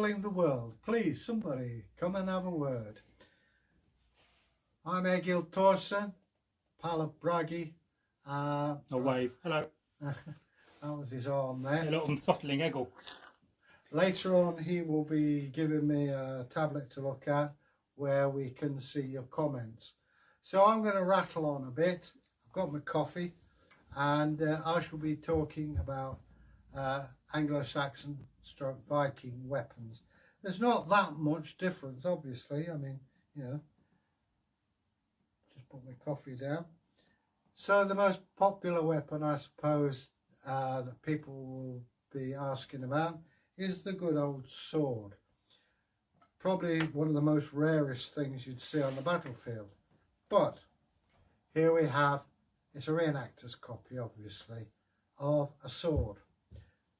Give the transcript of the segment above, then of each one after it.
calling the world. Please, somebody, come and have a word. I'm Egil Thorsson, pal of Bragi. A wave. Hello. That was his arm there. Hello, I'm throttling Egil. Later on, he will be giving me a tablet to look at where we can see your comments. So I'm going to rattle on a bit. I've got my coffee, and I shall be talking about Anglo-Saxon / Viking weapons. There's not that much difference, obviously. I mean, you know, just put my coffee down. So the most popular weapon, I suppose, that people will be asking about is the good old sword. Probably one of the most rarest things you'd see on the battlefield. But here we have, it's a reenactor's copy, obviously, of a sword.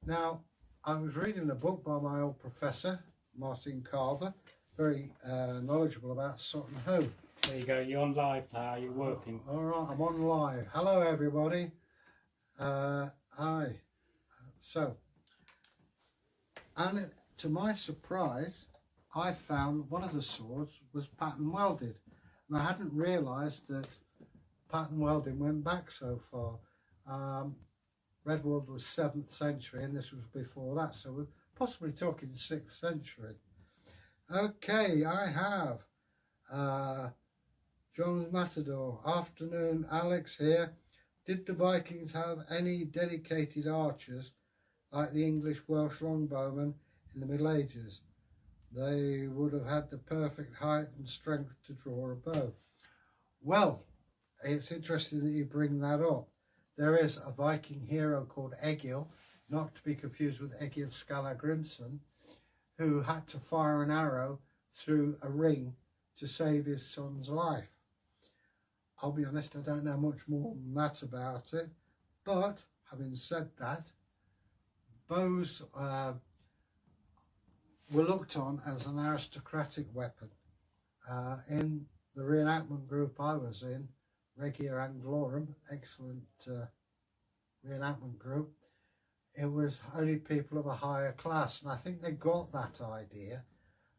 Now, I was reading a book by my old professor, Martin Carver, very knowledgeable about Sutton Hoo. There you go, you're on live now, you're working. All right, I'm on live. Hello, everybody. Hi. So, and to my surprise, I found one of the swords was pattern welded. And I hadn't realised that pattern welding went back so far. Redwood was 7th century and this was before that, so we're possibly talking 6th century. Okay, I have John's Matador. Afternoon, Alex here. Did the Vikings have any dedicated archers like the English Welsh longbowmen in the Middle Ages? They would have had the perfect height and strength to draw a bow. Well, it's interesting that you bring that up. There is a Viking hero called Egil, not to be confused with Egil Skallagrimsson, who had to fire an arrow through a ring to save his son's life. I'll be honest, I don't know much more than that about it, but having said that, bows were looked on as an aristocratic weapon. In the reenactment group I was in, Regia Anglorum, excellent reenactment group, it was only people of a higher class, and I think they got that idea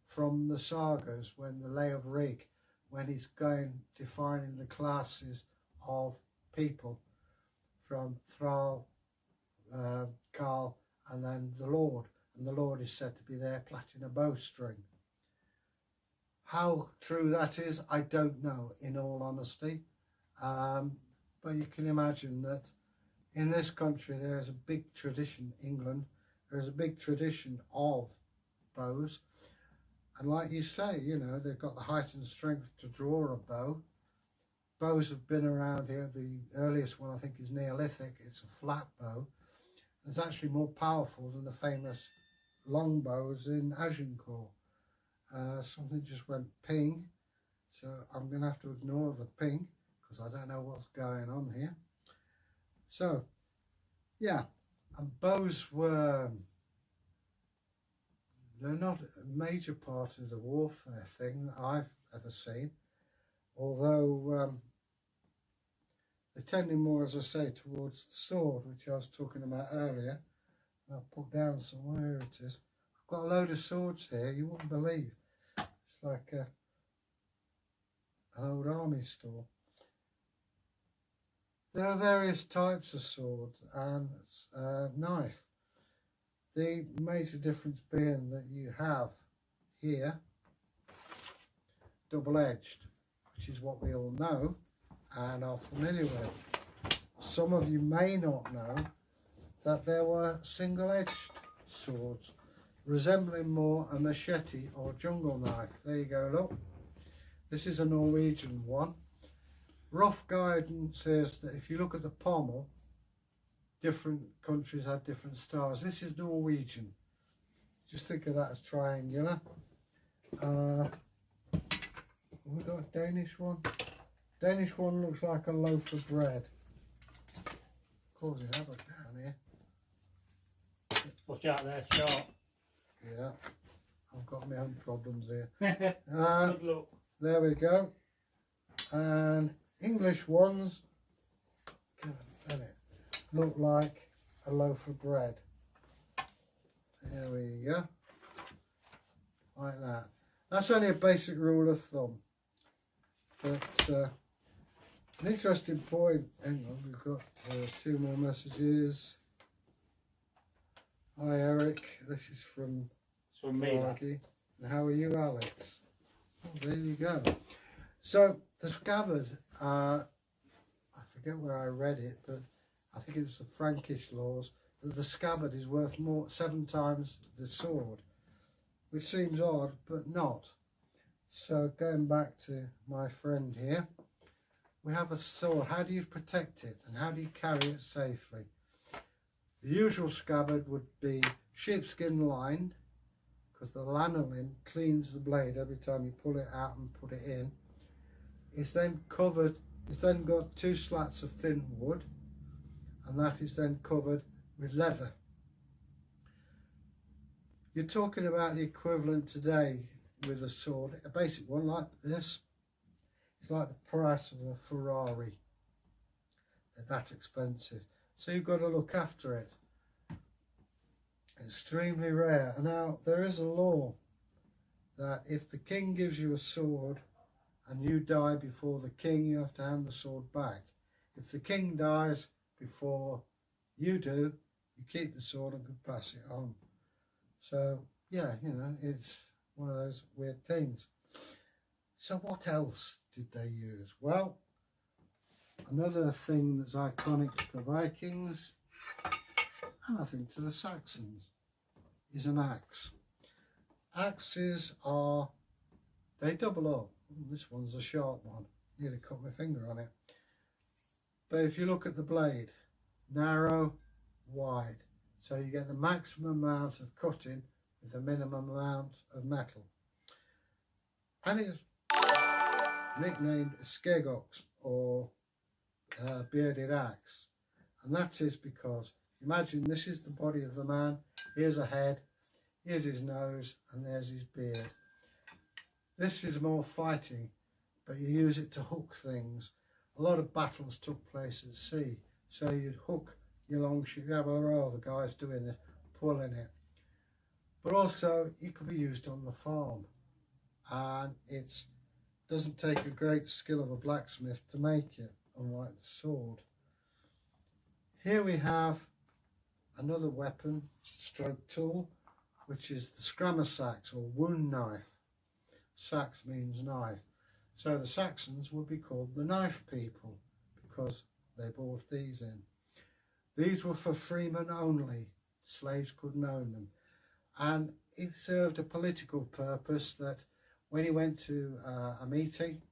from the sagas when the Lay of Rig, when he's going defining the classes of people from Thrall, Carl, and then the Lord. And the Lord is said to be there plaiting a bowstring. How true that is, I don't know, in all honesty. But you can imagine that in this country there is a big tradition, England, there is a big tradition of bows. And like you say, you know, they've got the height and strength to draw a bow. Bows have been around here. The earliest one I think is Neolithic. It's a flat bow. It's actually more powerful than the famous longbows in Agincourt. Something just went ping, so I'm going to have to ignore the ping because I don't know what's going on here. So, yeah, and bows were, they're not a major part of the warfare thing that I've ever seen, although they're tending more, as I say, towards the sword, which I was talking about earlier. I'll put down somewhere, here it is. I've got a load of swords here, you wouldn't believe. It's like an old army store. There are various types of swords and knife. The major difference being that you have here double-edged, which is what we all know and are familiar with. Some of you may not know that there were single-edged swords resembling more a machete or jungle knife. There you go, look. This is a Norwegian one. Rough guidance is that if you look at the pommel, different countries have different styles. This is Norwegian. Just think of that as triangular. Have we got a Danish one? Danish one looks like a loaf of bread. Causing havoc down here. Watch out there, sharp. Yeah, I've got my own problems here. Good luck. There we go. And English ones look like a loaf of bread. There we go. like that. That's only a basic rule of thumb. But an interesting point. Hang on, we've got 2 more messages. Hi Eric, this is from Bragi. And how are you, Alex? Oh, there you go. So the scabbard, I forget where I read it, but I think it was the Frankish laws, that the scabbard is worth 7 times the sword, which seems odd, but not. So going back to my friend here, we have a sword. How do you protect it and how do you carry it safely? The usual scabbard would be sheepskin lined, because the lanolin cleans the blade every time you pull it out and put it in. It's then covered, it's then got 2 slats of thin wood, and that is then covered with leather. You're talking about the equivalent today with a sword, a basic one like this. It's like the price of a Ferrari. They're that expensive. So you've got to look after it. Extremely rare. And now there is a law that if the king gives you a sword and you die before the king, you have to hand the sword back. If the king dies before you do, you keep the sword and can pass it on. So yeah, you know, it's one of those weird things. So what else did they use? Well, another thing that's iconic to the Vikings, and I think to the Saxons, is an axe. Axes are, they double up. This one's a sharp one. Nearly cut my finger on it. But if you look at the blade, narrow, wide. So you get the maximum amount of cutting with the minimum amount of metal. And it's nicknamed skegox, or bearded axe. And that is because, imagine this is the body of the man, here's a head, here's his nose, and there's his beard. This is more fighting, but you use it to hook things. A lot of battles took place at sea, so you'd hook your long ship. You have a row of the guys doing this, pulling it. But also, it could be used on the farm, and it doesn't take a great skill of a blacksmith to make it, unlike the sword. Here we have another weapon, stroke tool, which is the scramasax, or wound knife. Sax means knife. So the Saxons would be called the knife people because they brought these in. These were for freemen only. Slaves couldn't own them. And it served a political purpose that when you went to a meeting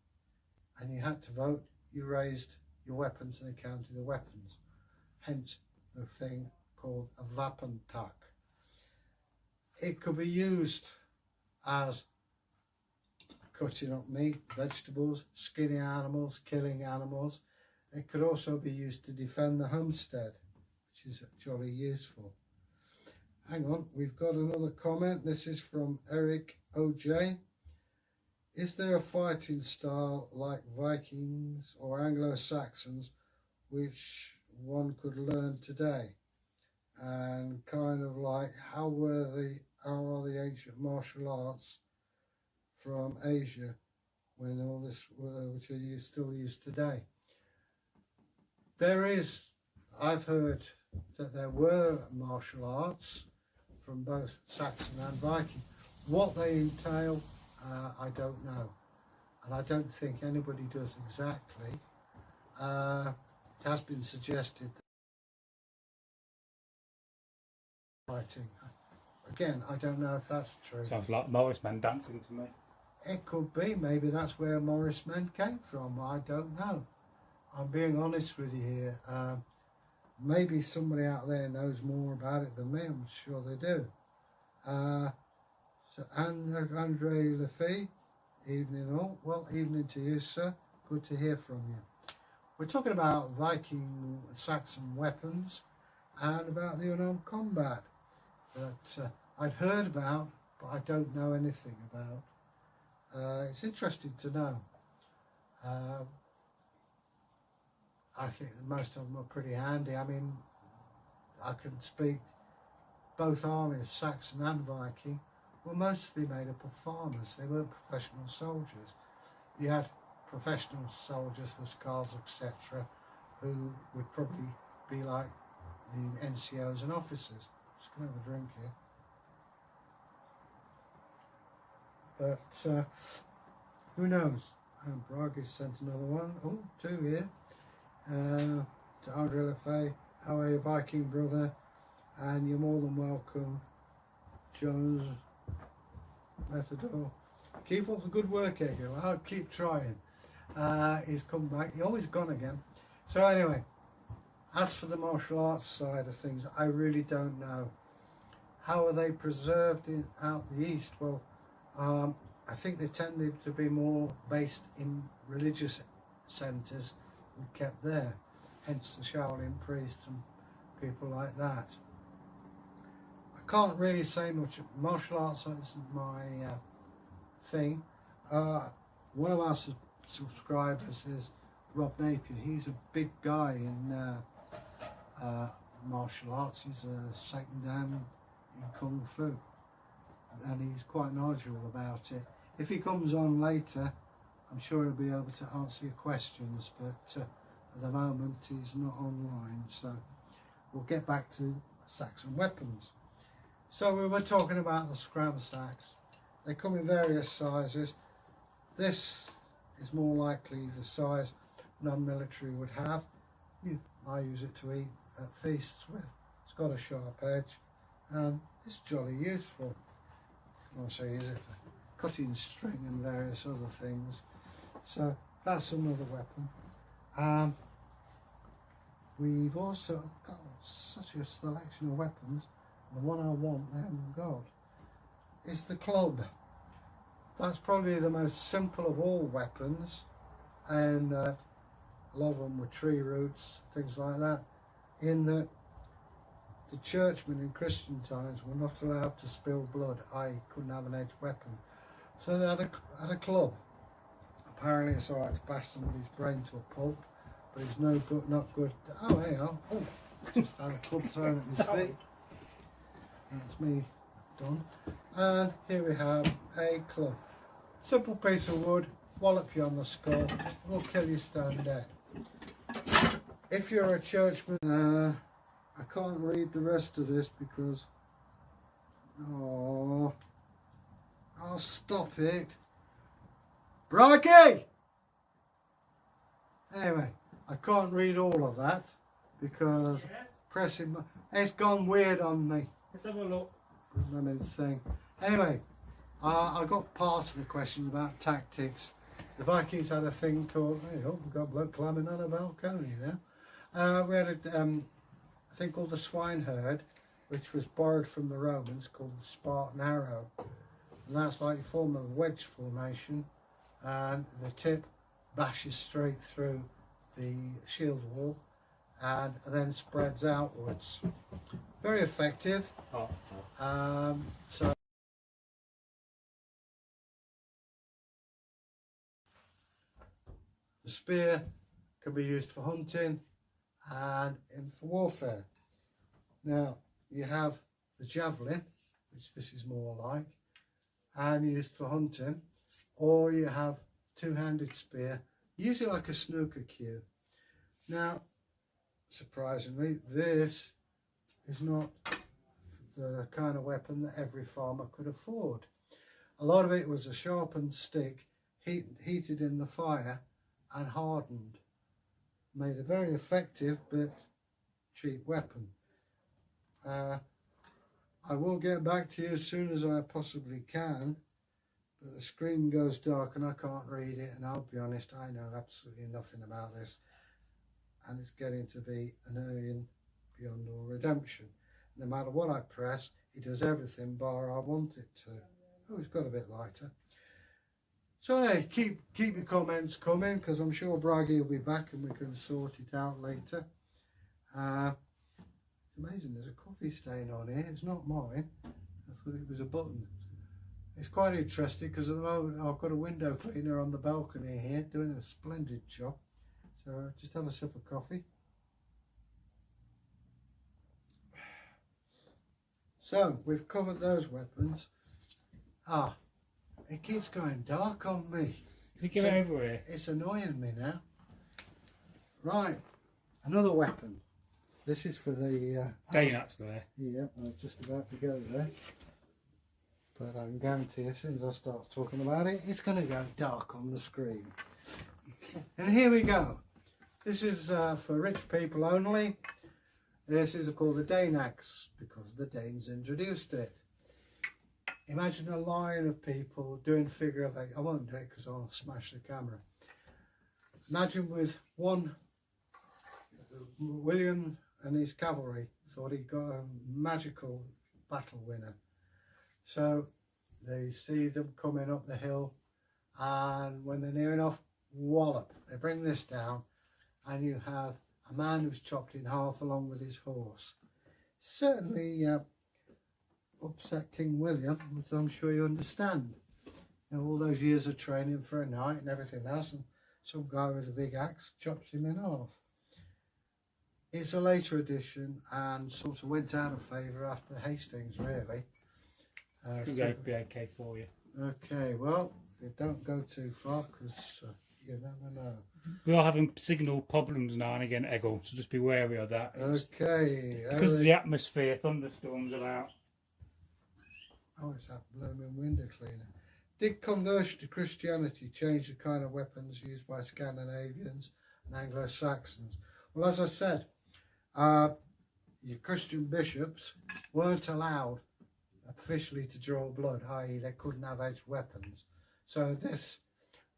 and you had to vote, you raised your weapons and they counted the weapons. Hence the thing called a wapentak. It could be used as cutting up meat, vegetables, skinning animals, killing animals. It could also be used to defend the homestead, which is jolly useful. Hang on, we've got another comment. This is from Eric OJ. Is there a fighting style like Vikings or Anglo-Saxons which one could learn today? And kind of like, how are the ancient martial arts from Asia when all this, which are still used today? There is, I've heard that there were martial arts from both Saxon and Viking. What they entail, I don't know, and I don't think anybody does exactly. It has been suggested that fighting. Again, I don't know if that's true. Sounds like Morris men dancing to me. It could be. Maybe that's where Morris men came from. I don't know. I'm being honest with you here. Maybe somebody out there knows more about it than me. I'm sure they do. So Andre Lefebvre, evening all. Well, evening to you, sir. Good to hear from you. We're talking about Viking Saxon weapons and about the unarmed combat that I'd heard about, but I don't know anything about. It's interesting to know. I think that most of them are pretty handy. I mean, I can speak both armies, Saxon and Viking, were mostly made up of farmers. They weren't professional soldiers. You had professional soldiers, hussars, etc., who would probably be like the NCOs and officers. Just going to have a drink here. But who knows? Bragi sent another one. Oh, two here. To Andrew LFA, how are you, Viking brother? And you're more than welcome, Jones Matador. Keep up the good work, Egil. I'll keep trying. He's come back. He's always gone again. So anyway, as for the martial arts side of things, I really don't know. How are they preserved out the east? Well, I think they tended to be more based in religious centres and kept there. Hence the Shaolin priests and people like that. I can't really say much. Martial arts isn't my thing. One of our subscribers is Rob Napier. He's a big guy in martial arts. He's a second dan in Kung Fu, and he's quite knowledgeable about it. If he comes on later, I'm sure he'll be able to answer your questions, but at the moment he's not online, so we'll get back to Saxon weapons. So we were talking about the scram sacks. They come in various sizes. This is more likely the size non-military would have. I use it to eat at feasts with. It's got a sharp edge and it's jolly useful. I also use it for cutting string and various other things. So that's another weapon. We've also got such a selection of weapons. The one I want they haven't got is the club. That's probably the most simple of all weapons, and a lot of them were tree roots, things like that, in that the churchmen in Christian times were not allowed to spill blood, i.e. couldn't have an edged weapon. So they had a club. Apparently it's alright to bash somebody's brain to a pulp, but it's no good, not good. Oh, there you are. Oh, just had a club thrown at his feet. That's me done. And here we have a club. Simple piece of wood, wallop you on the skull, will kill you stone dead. If you're a churchman, I can't read the rest of this because, oh, I'll stop it. Bragi! Anyway, I can't read all of that because pressing my, it's gone weird on me. Let's have a look. Anyway, I got part of the questions about tactics. The Vikings had a thing called, hey, oh, we've got a bloke climbing on a balcony now. We had a thing called the swineherd, which was borrowed from the Romans, called the Spartan arrow. And that's like you form a wedge formation, and the tip bashes straight through the shield wall and then spreads outwards. Very effective. So the spear can be used for hunting and for warfare. Now you have the javelin, which this is more like, and used for hunting, or you have two-handed spear, usually like a snooker cue. Now, surprisingly, this is not the kind of weapon that every farmer could afford. A lot of it was a sharpened stick, heated in the fire and hardened. Made a very effective but cheap weapon. I will get back to you as soon as I possibly can, but the screen goes dark and I can't read it, and I'll be honest, I know absolutely nothing about this, and it's getting to be annoying beyond all redemption. No matter what I press, it does everything bar I want it to. Oh, it's got a bit lighter. So anyway, keep your comments coming, because I'm sure Bragi will be back and we can sort it out later. It's amazing, there's a coffee stain on here. It's not mine. I thought it was a button. It's quite interesting because at the moment I've got a window cleaner on the balcony here doing a splendid job. So just have a sip of coffee. So we've covered those weapons. Ah, it keeps going dark on me. Can you get over here? It's annoying me now. Right, another weapon. This is for the... Dane's there. Yeah, I was just about to go there. But I can guarantee as soon as I start talking about it, it's going to go dark on the screen. And here we go. This is for rich people only. This is called the Dane axe because the Danes introduced it. Imagine a line of people doing figure of eight. I won't do it because I'll smash the camera. Imagine with one, William and his cavalry thought he got a magical battle winner. So they see them coming up the hill, and when they're near enough, wallop, they bring this down, and you have a man who's chopped in half along with his horse. Certainly upset King William, which I'm sure you understand. You know, all those years of training for a night and everything else, and some guy with a big axe chops him in half. It's a later edition and sort of went out of favour after Hastings, really. It'll be okay for you. Okay, well, they don't go too far because you never know. We are having signal problems now and again, Egil, so just be wary of that. Okay. Because of the atmosphere, thunderstorms are out. Oh, it's that blooming window cleaner. Did conversion to Christianity change the kind of weapons used by Scandinavians and Anglo-Saxons? Well, as I said, your Christian bishops weren't allowed officially to draw blood, i.e. they couldn't have edged weapons. So this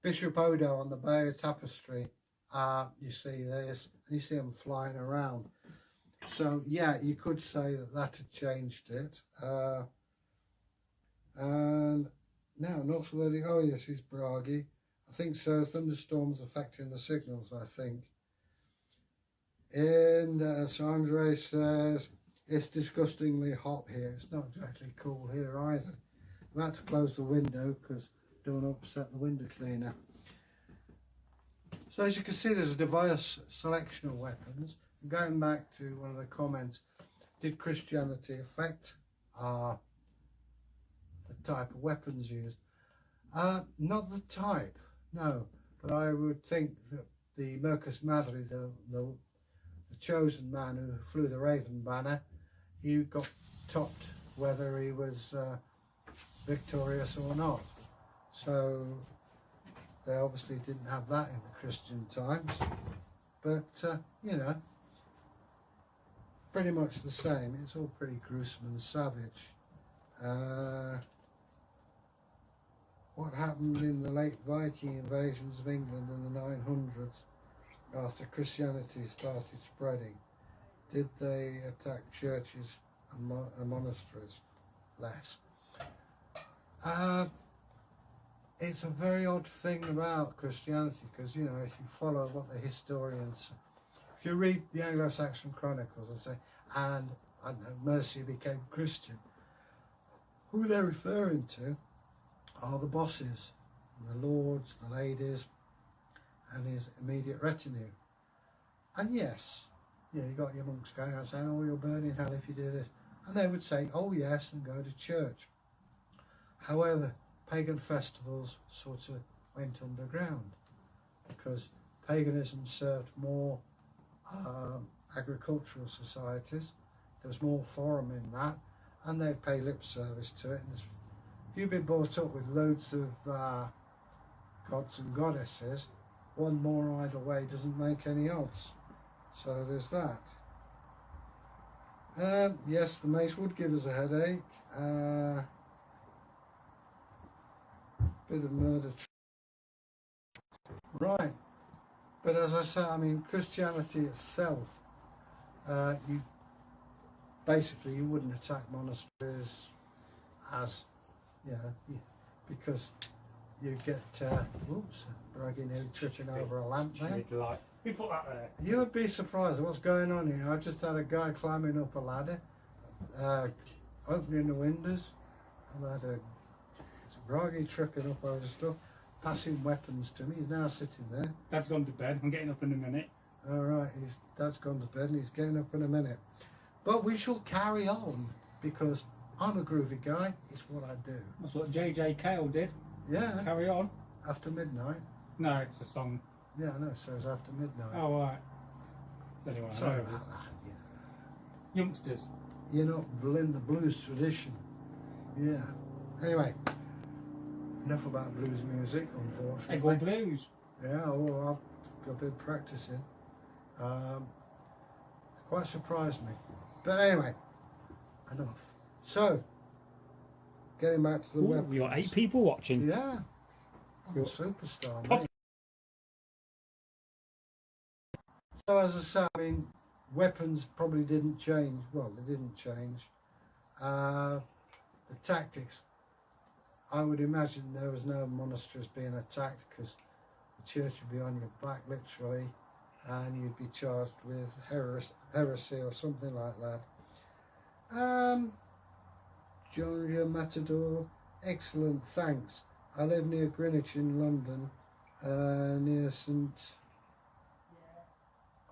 Bishop Odo on the Bayeux Tapestry, you see this, and you see them flying around. So yeah, you could say that that had changed it. And now Northworthy, oh yes, is Bragi. I think so, thunderstorms affecting the signals, I think. And Sir Andre says, it's disgustingly hot here. It's not exactly cool here either. I've had to close the window because I don't want to upset the window cleaner. So as you can see, there's a diverse selection of weapons. Going back to one of the comments, did Christianity affect the type of weapons used? Not the type, no. But I would think that the Mercus Mathri, the chosen man who flew the Raven banner, he got topped whether he was victorious or not. So they obviously didn't have that in the Christian times. But, you know, pretty much the same. It's all pretty gruesome and savage. What happened in the late Viking invasions of England in the 900s after Christianity started spreading? Did they attack churches and monasteries? Less. It's a very odd thing about Christianity because, you know, if you follow what the historians, if you read the Anglo-Saxon Chronicles and say, and, I don't know, Mercia became Christian, who they're referring to are the bosses, the lords, the ladies, and his immediate retinue. And yes, you know, you got your monks going around saying, oh, you'll burn in hell if you do this. And they would say, oh yes, and go to church. However, pagan festivals sort of went underground because paganism served more agricultural societies. There was more forum in that, and they'd pay lip service to it. And if you've been brought up with loads of gods and goddesses, one more either way doesn't make any odds. So there's that. Yes, the mace would give us a headache. Bit of murder. Right. But as I said, I mean, Christianity itself, you wouldn't attack monasteries as, you know, because you get, oops, Bragi nearly tripping over a lamp there. Who put that there? You would be surprised at what's going on here. I just had a guy climbing up a ladder, opening the windows. I've had Bragi tripping up over stuff, passing weapons to me. He's now sitting there. Dad's gone to bed. I'm getting up in a minute. All right, Dad's gone to bed and he's getting up in a minute. But we shall carry on because I'm a groovy guy. It's what I do. That's what J.J. Cale did. Yeah. Carry on. After midnight. No, it's a song. Yeah, I know. It says after midnight. Oh, right. It's the only one I Sorry know. about that. Youngsters. You're not in the blues tradition. Yeah. Anyway, enough about blues music, unfortunately. Egil Blues. Yeah, well, I've got a bit of practicing. Quite surprised me. But anyway, enough. So, getting back to the web. We got 8 people watching. Yeah. I'm a superstar, Pop. mate. So as I say, I mean, weapons probably didn't change. Well, they didn't change. The tactics, I would imagine there was no monasteries being attacked because the church would be on your back literally and you'd be charged with heresy or something like that. Georgia Matador, excellent, thanks. I live near Greenwich in London, near St.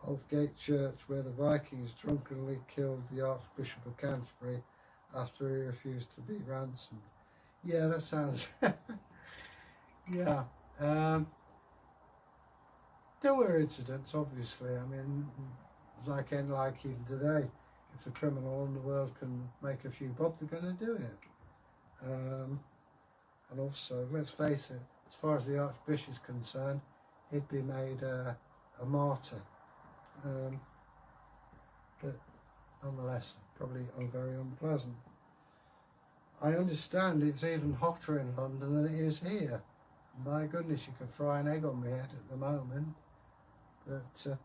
Aldgate Church, where the Vikings drunkenly killed the Archbishop of Canterbury after he refused to be ransomed. Yeah, that sounds... yeah. There were incidents, obviously. I mean, like even today, if the criminal in the world can make a few bob, they're going to do it. And also, let's face it, as far as the Archbishop is concerned, he'd be made a martyr. But nonetheless, probably very unpleasant. I understand it's even hotter in London than it is here. My goodness, you can fry an egg on my head at the moment. But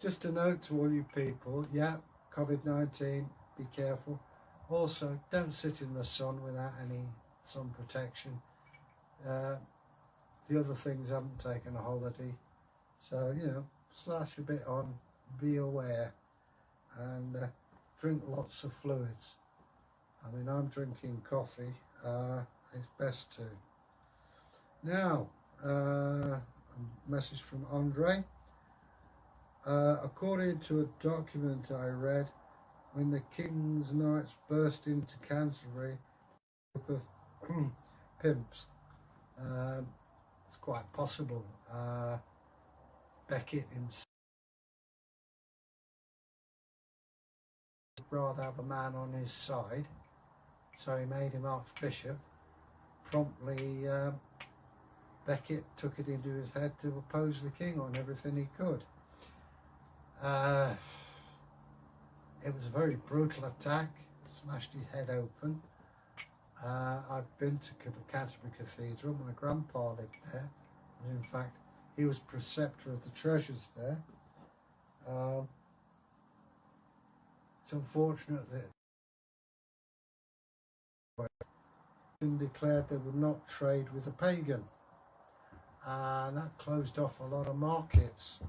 just a note to all you people, yeah, COVID-19, be careful. Also, don't sit in the sun without any sun protection. The other things haven't taken a holiday. So, you know, slash a bit on, be aware, and drink lots of fluids. I mean, I'm drinking coffee, it's best to. Now, a message from Andre. According to a document I read, when the King's Knights burst into Canterbury, a group of pimps, it's quite possible. Becket himself would rather have a man on his side, so he made him Archbishop. Promptly, Becket took it into his head to oppose the king on everything he could. It was a very brutal attack, smashed his head open. I've been to Canterbury Cathedral, my grandpa lived there, and in fact he was preceptor of the treasures there. It's unfortunate that declared they would not trade with a pagan, and that closed off a lot of markets.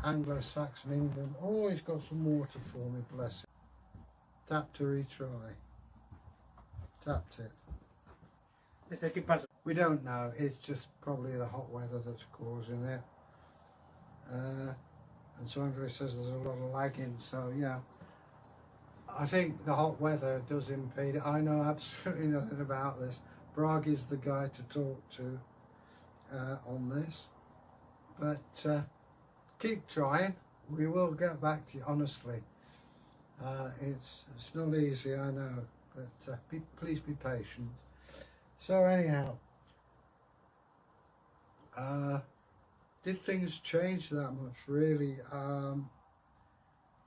Anglo-Saxon England, oh, he's got some water for me, bless him. Tap to retry. Tapped it. Let's take it past. We don't know, it's just probably the hot weather that's causing it. And so Andre says there's a lot of lagging, so yeah. I think the hot weather does impede it. I know absolutely nothing about this. Bragi's the guy to talk to on this. But keep trying. We will get back to you, honestly. It's not easy, I know, but please be patient. So anyhow, did things change that much? Really,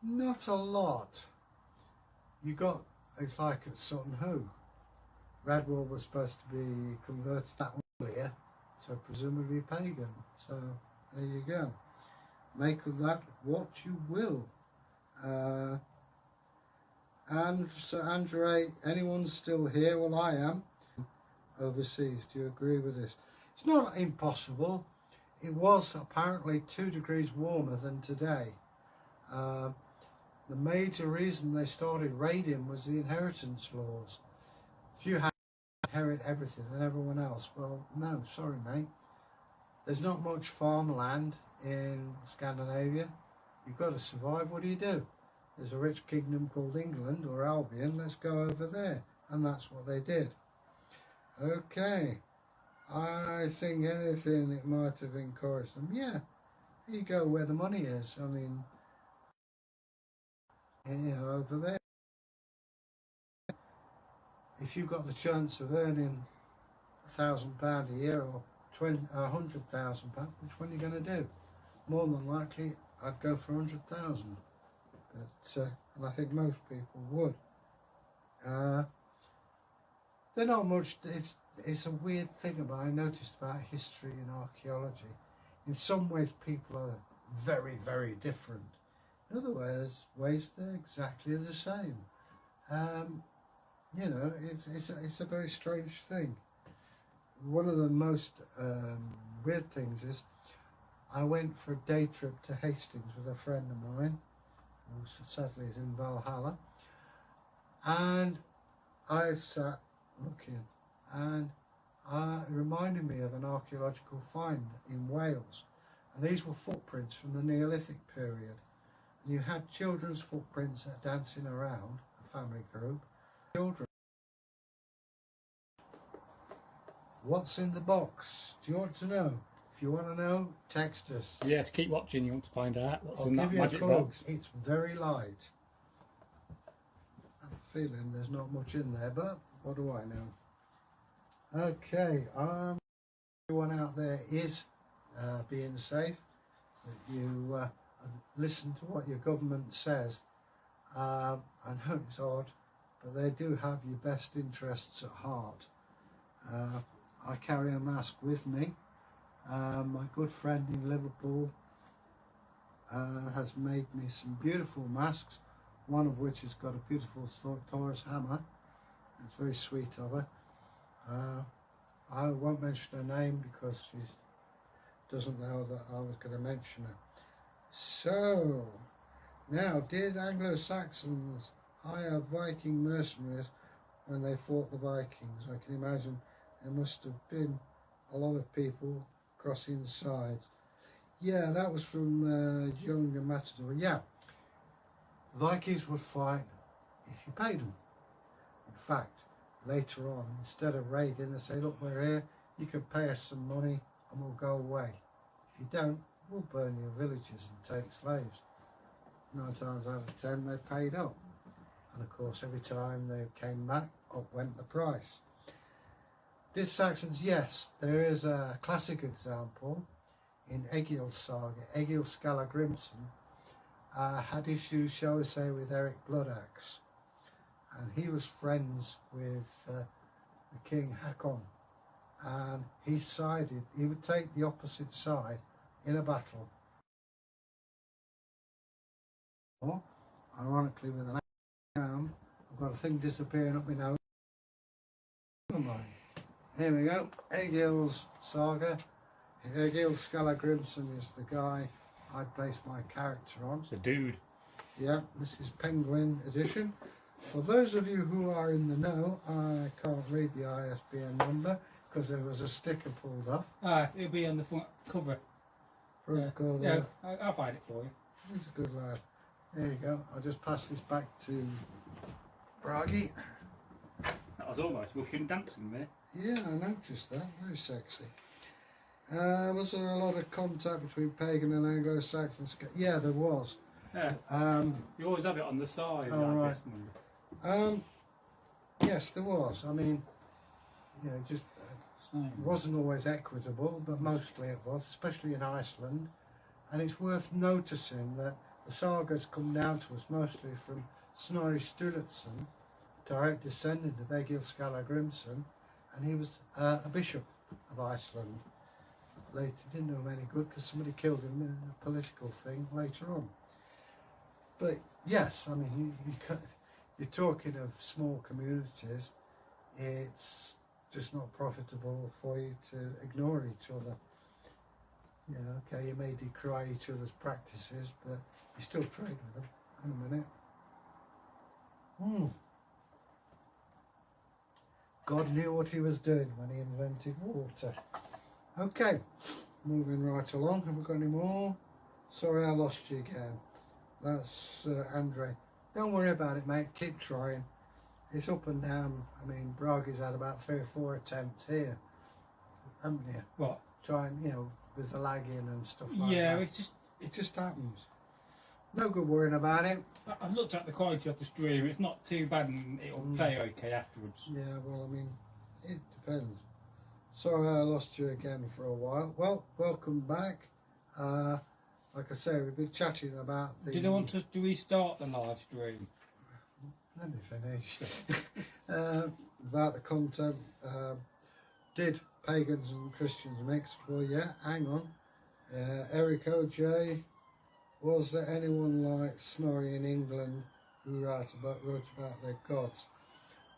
not a lot. You got, it's like at Sutton Hoo. Radwell was supposed to be converted that earlier, so presumably pagan. So there you go. Make of that what you will. And so Andre, anyone's still here? Well, I am. Overseas, do you agree with this? It's not impossible. It was apparently 2 degrees warmer than today. The major reason they started raiding was the inheritance laws. If you had to inherit everything and everyone else, well, no, sorry, mate. There's not much farmland in Scandinavia. You've got to survive. What do? There's a rich kingdom called England or Albion. Let's go over there. and that's what they did. Okay, I think anything it might have encouraged them. Yeah, you go where the money is. I mean, yeah, over there. If you've got the chance of earning £1,000 a year or £100,000, which one are you going to do? More than likely, I'd go for 100,000. But and I think most people would. They're not much. It's a weird thing I noticed about history and archaeology. In some ways, people are very, very different. In other ways, they're exactly the same. You know, it's a very strange thing. One of the most weird things is I went for a day trip to Hastings with a friend of mine, who sadly is in Valhalla, and I sat looking, and it reminded me of an archaeological find in Wales, and these were footprints from the Neolithic period, and you had children's footprints dancing around, a family group, children. What's in the box? Do you want to know? If you want to know, text us. Yes, keep watching. You want to find out what's in I'll that give you magic a clue. box. It's very light. I'm feeling there's not much in there, but what do I know? Okay, everyone out there is being safe. That you listen to what your government says. I know it's odd, but they do have your best interests at heart. I carry a mask with me. My good friend in Liverpool has made me some beautiful masks, one of which has got a beautiful Taurus hammer. It's very sweet of her. I won't mention her name because she doesn't know that I was going to mention her. So, now, did Anglo-Saxons hire Viking mercenaries when they fought the Vikings? I can imagine there must have been a lot of people crossing sides. Yeah, that was from Younger Matador. Yeah, Vikings would fight if you paid them. In fact, later on, instead of raiding, they say, look, we're here, you can pay us some money and we'll go away. If you don't, we'll burn your villages and take slaves. 9 times out of 10, they paid up. And of course, every time they came back, up went the price. Did Saxons? Yes, there is a classic example in Egil's saga. Egil Skallagrimsson had issues, shall we say, with Eric Bloodaxe, and he was friends with the King Hakon, and he would take the opposite side in a battle. Ironically, with an arm, I've got a thing disappearing up my nose. Never mind. Here we go, Egil's saga. Egil Skallagrimsson is the guy I based my character on. It's a dude. Yeah, this is Penguin edition. For those of you who are in the know, I can't read the ISBN number because there was a sticker pulled off. It'll be on the front cover. Yeah, I'll find it for you. He's a good lad. There you go. I'll just pass this back to Bragi. That was almost walking dancing there. Yeah, I noticed that. Very sexy. Was there a lot of contact between pagan and Anglo-Saxons? Yeah, there was. Yeah. You always have it on the side. Oh, right. Yes, there was. I mean, you know, just it wasn't always equitable, but mostly it was, especially in Iceland. And it's worth noticing that the sagas come down to us mostly from Snorri Sturluson, direct descendant of Egil Skallagrimsson, and he was a bishop of Iceland. Later didn't do him any good because somebody killed him in a political thing later on. But yes, I mean, you're talking of small communities. It's just not profitable for you to ignore each other. You know, okay, you may decry each other's practices, but you still trade with them. Hang a minute. God knew what he was doing when he invented water. Okay, moving right along. Have we got any more? Sorry, I lost you again. That's Andre. Don't worry about it, mate. Keep trying. it's up and down. I mean, Bragi's had about 3 or 4 attempts here, haven't you? What? Trying, you know, with the lagging and stuff like Yeah, that. it It just happens. No good worrying about it. I've looked at the quality of the stream. It's not too bad, and it'll play okay afterwards. Yeah, well, I mean, it depends. Sorry I lost you again for a while. Well, welcome back. Like I say, we've been chatting about the... Do they want us to restart the live stream? Let me finish. About the content. Did pagans and Christians mix? Well, yeah, hang on. Eric O.J., was there anyone like Snorri in England who wrote about their gods?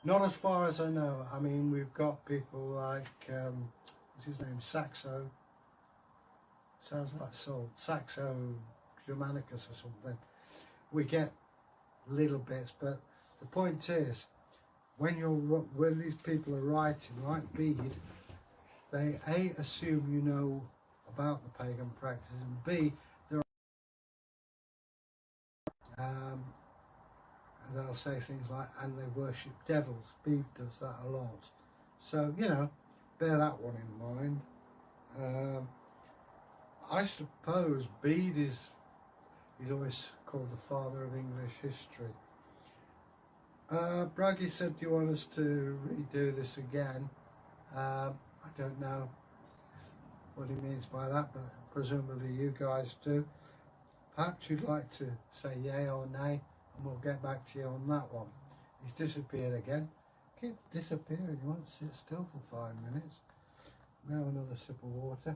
Not as far as I know. I mean, we've got people like, what's his name, Saxo, sounds like Saul, Saxo Germanicus or something. We get little bits, but the point is, when these people are writing, like Bede, they A, assume you know about the pagan practices, and B, they'll say things like, and they worship devils. Bede does that a lot. So, you know, bear that one in mind. I suppose Bede he's always called the father of English history. Bragi said, do you want us to redo this again? I don't know what he means by that, but presumably you guys do. Perhaps you'd like to say yay or nay, and we'll get back to you on that one. He's disappeared again. Keep disappearing, he won't sit still for 5 minutes. Now another sip of water.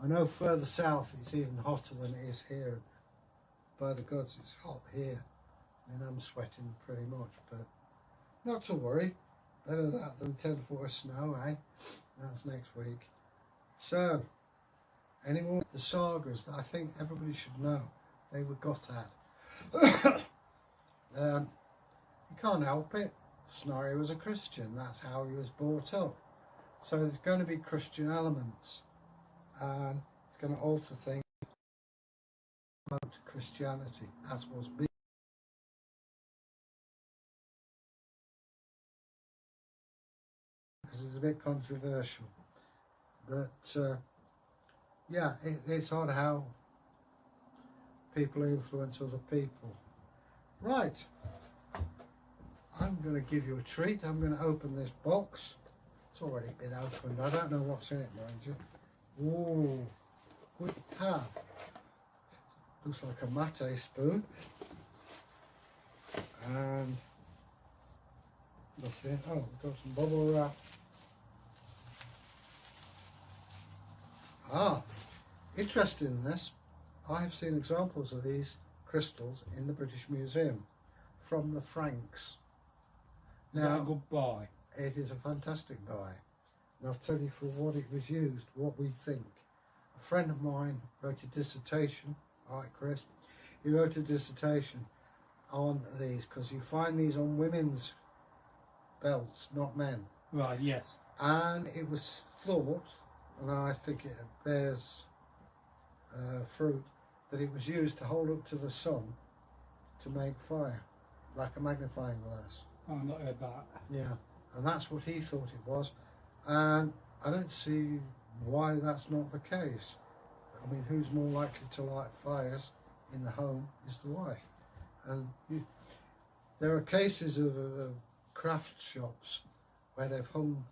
I know further south it's even hotter than it is here. By the gods, it's hot here. I mean, I'm sweating pretty much, but not to worry. Better that than 10 foot of snow, eh? That's next week. So, any more? The sagas that I think everybody should know, they were got at. You can't help it. Snorri was a Christian. That's how he was brought up. So there's going to be Christian elements, and it's going to alter things to Christianity, as was Bede. Because it's a bit controversial, but yeah, it's odd how people influence other people. Right, I'm going to give you a treat. I'm going to open this box. It's already been opened. I don't know what's in it, mind you. Ooh, good tab. Looks like a mate spoon. And that's it. Oh, we've got some bubble wrap. Ah, interesting in this. I have seen examples of these crystals in the British Museum from the Franks. Is that a good buy? It is a fantastic buy. And I'll tell you for what it was used, what we think. A friend of mine wrote a dissertation, right, Chris? He wrote a dissertation on these because you find these on women's belts, not men. Right, yes. And it was thought, and I think it bears fruit, that it was used to hold up to the sun to make fire, like a magnifying glass. Oh, I've not heard that. Yeah, and that's what he thought it was, and I don't see why that's not the case. I mean, who's more likely to light fires in the home is the wife. And there are cases of craft shops where they've hung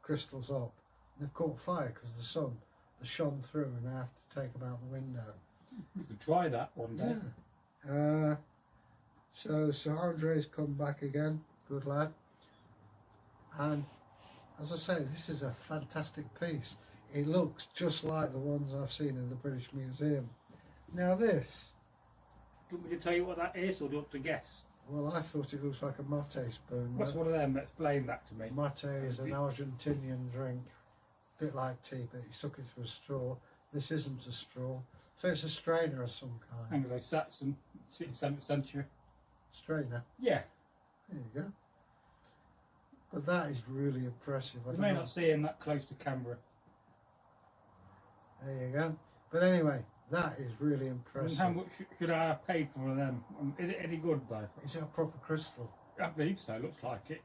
crystals up and they've caught fire because the sun has shone through and they have to take them out the window. You could try that one day. Yeah. So Sir Andre's come back again, good lad. And as I say, this is a fantastic piece. It looks just like the ones I've seen in the British Museum. Now this... Do you want me to tell you what that is, or do you want to guess? Well, I thought it looks like a mate spoon. What's one of them? Explain that to me. Mate is an Argentinian drink, a bit like tea, but you suck it through a straw. This isn't a straw, so it's a strainer of some kind. Anglo-Saxon, 7th century. Strainer? Yeah. There you go. But that is really impressive. You may not see him that close to camera. There you go. But anyway, That is really And impressive. how much should I have paid for one of them? Is it any good though? Is it a proper crystal? I believe so, looks like it.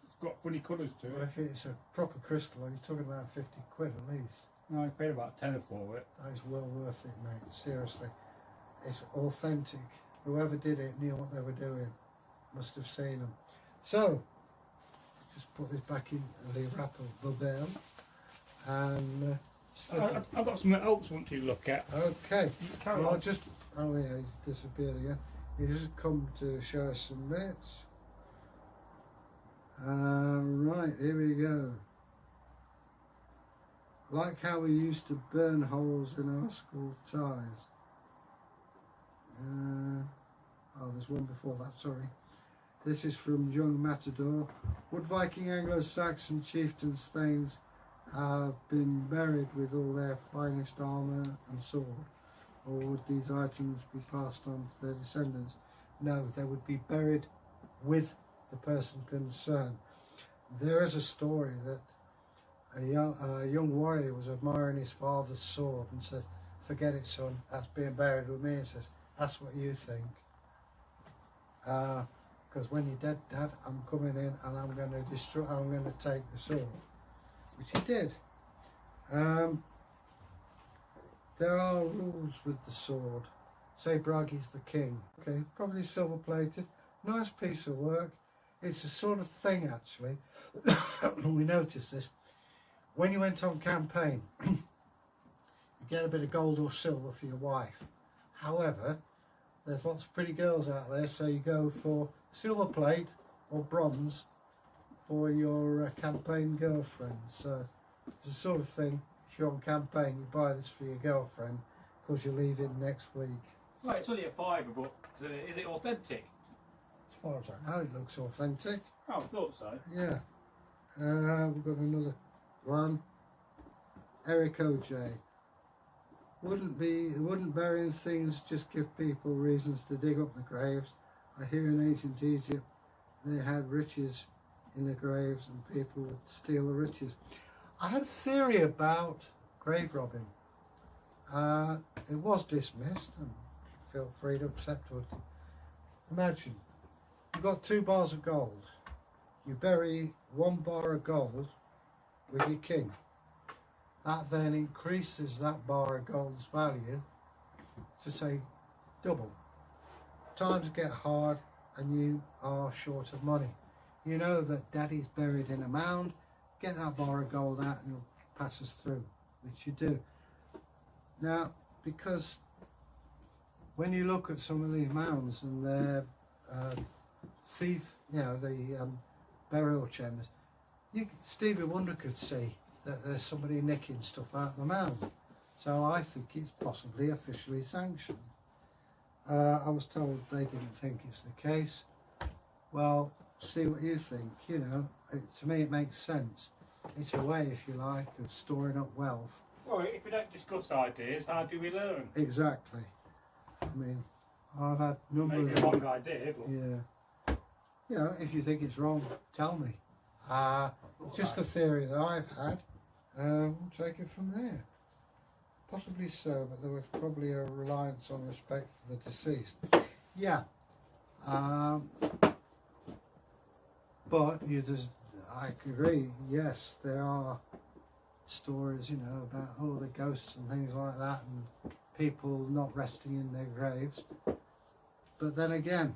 It's got funny colours to Well, it. if it's a proper crystal, you're talking about 50 quid at least. No, I paid about 10 for it. That is well worth it, mate. Seriously. It's authentic. Whoever did it knew what they were doing. Must have seen them. So, just put this back in the wrapper of the bell. And I've got something else I want you to look at. okay. Carry Well, on. I'll just, oh yeah, he's disappeared again. He just come to show us some bits. Right, here we go. Like how we used to burn holes in our school ties. Oh, there's one before that, sorry. This is from Young Matador. Would Viking Anglo-Saxon chieftains' thanes have been buried with all their finest armour and sword? Or would these items be passed on to their descendants? No, they would be buried with the person concerned. There is a story that a young warrior was admiring his father's sword and said, "Forget it, son, that's being buried with me." And says, "That's what you think. Because when you're dead, Dad, I'm coming in and I'm going to take the sword," which he did. There are rules with the sword. Say Bragi's the king. Okay, probably silver plated, nice piece of work. It's a sort of thing actually. We noticed this when you went on campaign. You get a bit of gold or silver for your wife. However, there's lots of pretty girls out there, so you go for silver plate or bronze for your campaign girlfriend. So it's the sort of thing, if you're on campaign, you buy this for your girlfriend because you're leaving next week. Right, it's only a fiver, but is it authentic? As far as I know, it looks authentic. Oh, I thought so. Yeah. We've got another one. Eric OJ. Wouldn't burying things just give people reasons to dig up the graves? I hear in ancient Egypt they had riches in the graves and people would steal the riches. I had a theory about grave robbing. It was dismissed, and feel free to accept it. Imagine you've got 2 bars of gold. You bury 1 bar of gold with your king. That then increases that bar of gold's value to say double. Times get hard and you are short of money. You know that Daddy's buried in a mound. Get that bar of gold out and you'll pass us through, which you do. Now, because when you look at some of these mounds and they're the burial chambers, Stevie Wonder could see that there's somebody nicking stuff out of the mound. So I think it's possibly officially sanctioned. I was told they didn't think it's the case. Well, see what you think. You know, to me it makes sense. It's a way, if you like, of storing up wealth. Well, if we don't discuss ideas, how do we learn? Exactly. I mean, I've had numbers. Maybe a wrong idea, but Yeah. You know, if you think it's wrong, tell me. It's just a theory that I've had. We'll take it from there. Possibly so, but there was probably a reliance on respect for the deceased. Yeah. But I agree, yes, there are stories, you know, about the ghosts and things like that, and people not resting in their graves. But then again,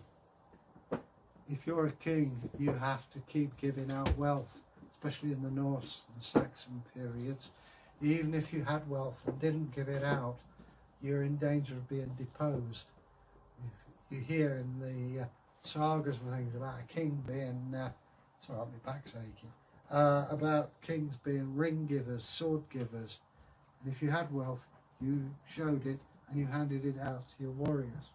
if you're a king, you have to keep giving out wealth, especially in the Norse and Saxon periods. Even if you had wealth and didn't give it out, you're in danger of being deposed. If you hear in the sagas and things about a king being, sorry, my back's aching, about kings being ring givers, sword givers. And if you had wealth, you showed it and you handed it out to your warriors.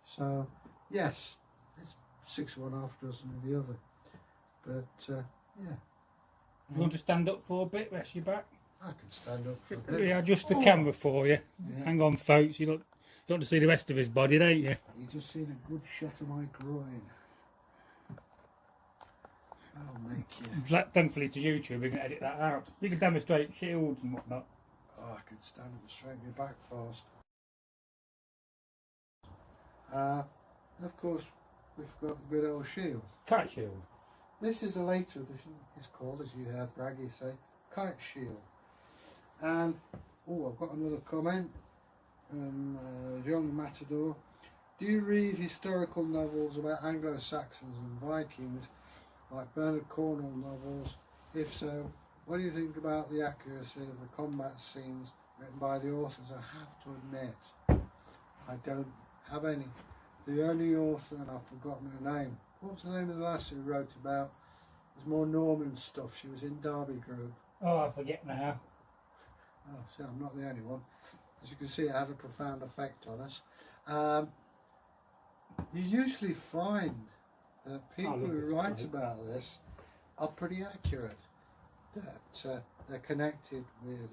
So, yes, it's 6 of one, half dozen of the other. But, yeah. You want to stand up for a bit, rest your back? I can stand up for a bit. Yeah, adjust the camera for you. Yeah. Hang on, folks. You want to see the rest of his body, don't you? You just seen a good shot of my groin. I'll make you. Thankfully to YouTube, we can edit that out. You can demonstrate shields and whatnot. Oh, I could stand up and straighten my back fast. And of course, we've got the good old shield. Kite shield. This is a later edition. It's called, as you heard Bragi say, kite shield. And, oh, I've got another comment from Young Matador. Do you read historical novels about Anglo-Saxons and Vikings, like Bernard Cornwell novels? If so, what do you think about the accuracy of the combat scenes written by the authors? I have to admit, I don't have any. The only author, and I've forgotten her name, what was the name of the last who wrote about, it was more Norman stuff, she was in Derby Group. Oh, I forget now. Oh, see, I'm not the only one. As you can see, it had a profound effect on us. You usually find that people who write about this are pretty accurate, that they're connected with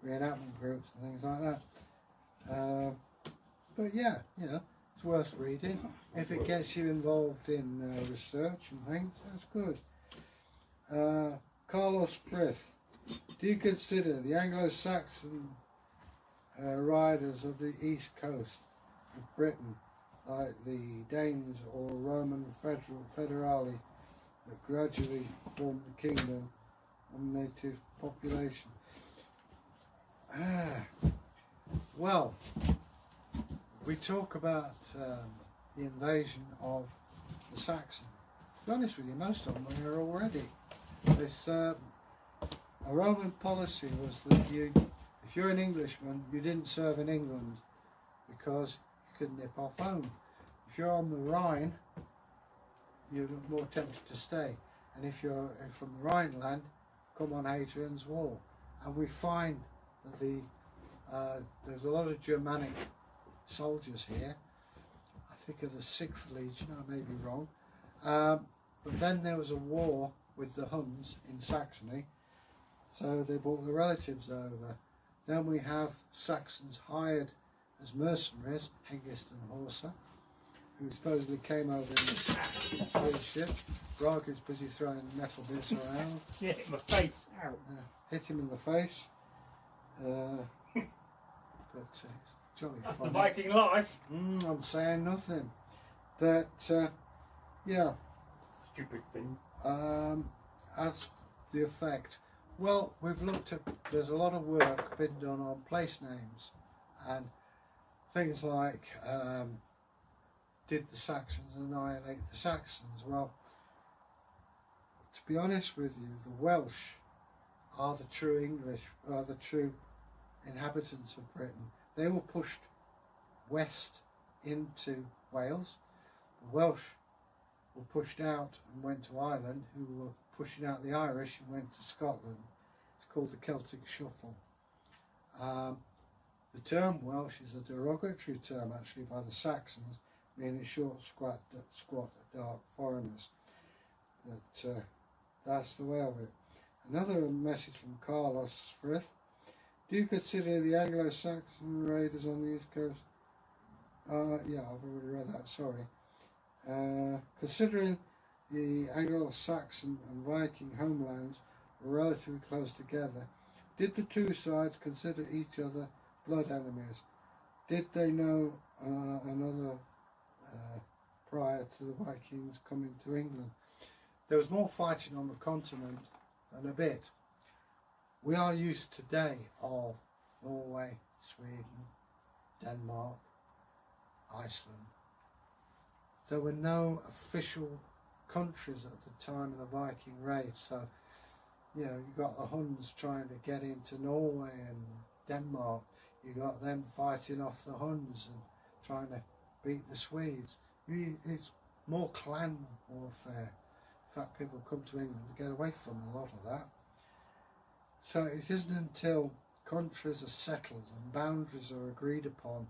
re-enactment groups and things like that. But yeah, you know, it's worth reading. If it gets you involved in research and things, that's good. Carlos Frith, do you consider the Anglo-Saxon riders of the east coast of Britain, like the Danes or Roman federali, that gradually formed the kingdom on native population? Well, we talk about the invasion of the Saxons. To be honest with you, most of them are here already. This, a Roman policy was that if you're an Englishman, you didn't serve in England because you could nip off home. If you're on the Rhine, you're more tempted to stay. And if you're from the Rhineland, come on Hadrian's Wall. And we find that there's a lot of Germanic soldiers here. I think of the 6th Legion, I may be wrong. But then there was a war with the Huns in Saxony, so they brought the relatives over. Then we have Saxons hired as mercenaries, Hengist and Horsa, who supposedly came over in the British ship. Bragi's busy throwing metal bits around. Yeah, hit my face. Ow. Hit him in the face. But it's jolly That's funny. the Viking life. I'm saying nothing. But yeah. Stupid thing. As the effect, well, we've looked at, there's a lot of work been done on place names and things like did the Saxons annihilate the Saxons? Well, to be honest with you, the Welsh are the true English, are the true inhabitants of Britain. They were pushed west into Wales. The Welsh were pushed out and went to Ireland, who were pushing out the Irish and went to Scotland. It's called the Celtic Shuffle. The term Welsh is a derogatory term actually by the Saxons, meaning short, squat, dark foreigners. But that's the way of it. Another message from Carlos Frith. Do you consider the Anglo-Saxon raiders on the East Coast? Yeah, I've already read that, sorry. Considering the Anglo-Saxon and Viking homelands were relatively close together, did the two sides consider each other blood enemies? Did they know another prior to the Vikings coming to England? There was more fighting on the continent than a bit. We are used today of Norway, Sweden, Denmark, Iceland. There were no official countries at the time of the Viking raid, so you know, you got the Huns trying to get into Norway and Denmark. You got them fighting off the Huns and trying to beat the Swedes. It's more clan warfare. In fact, people come to England to get away from a lot of that. So it isn't until countries are settled and boundaries are agreed upon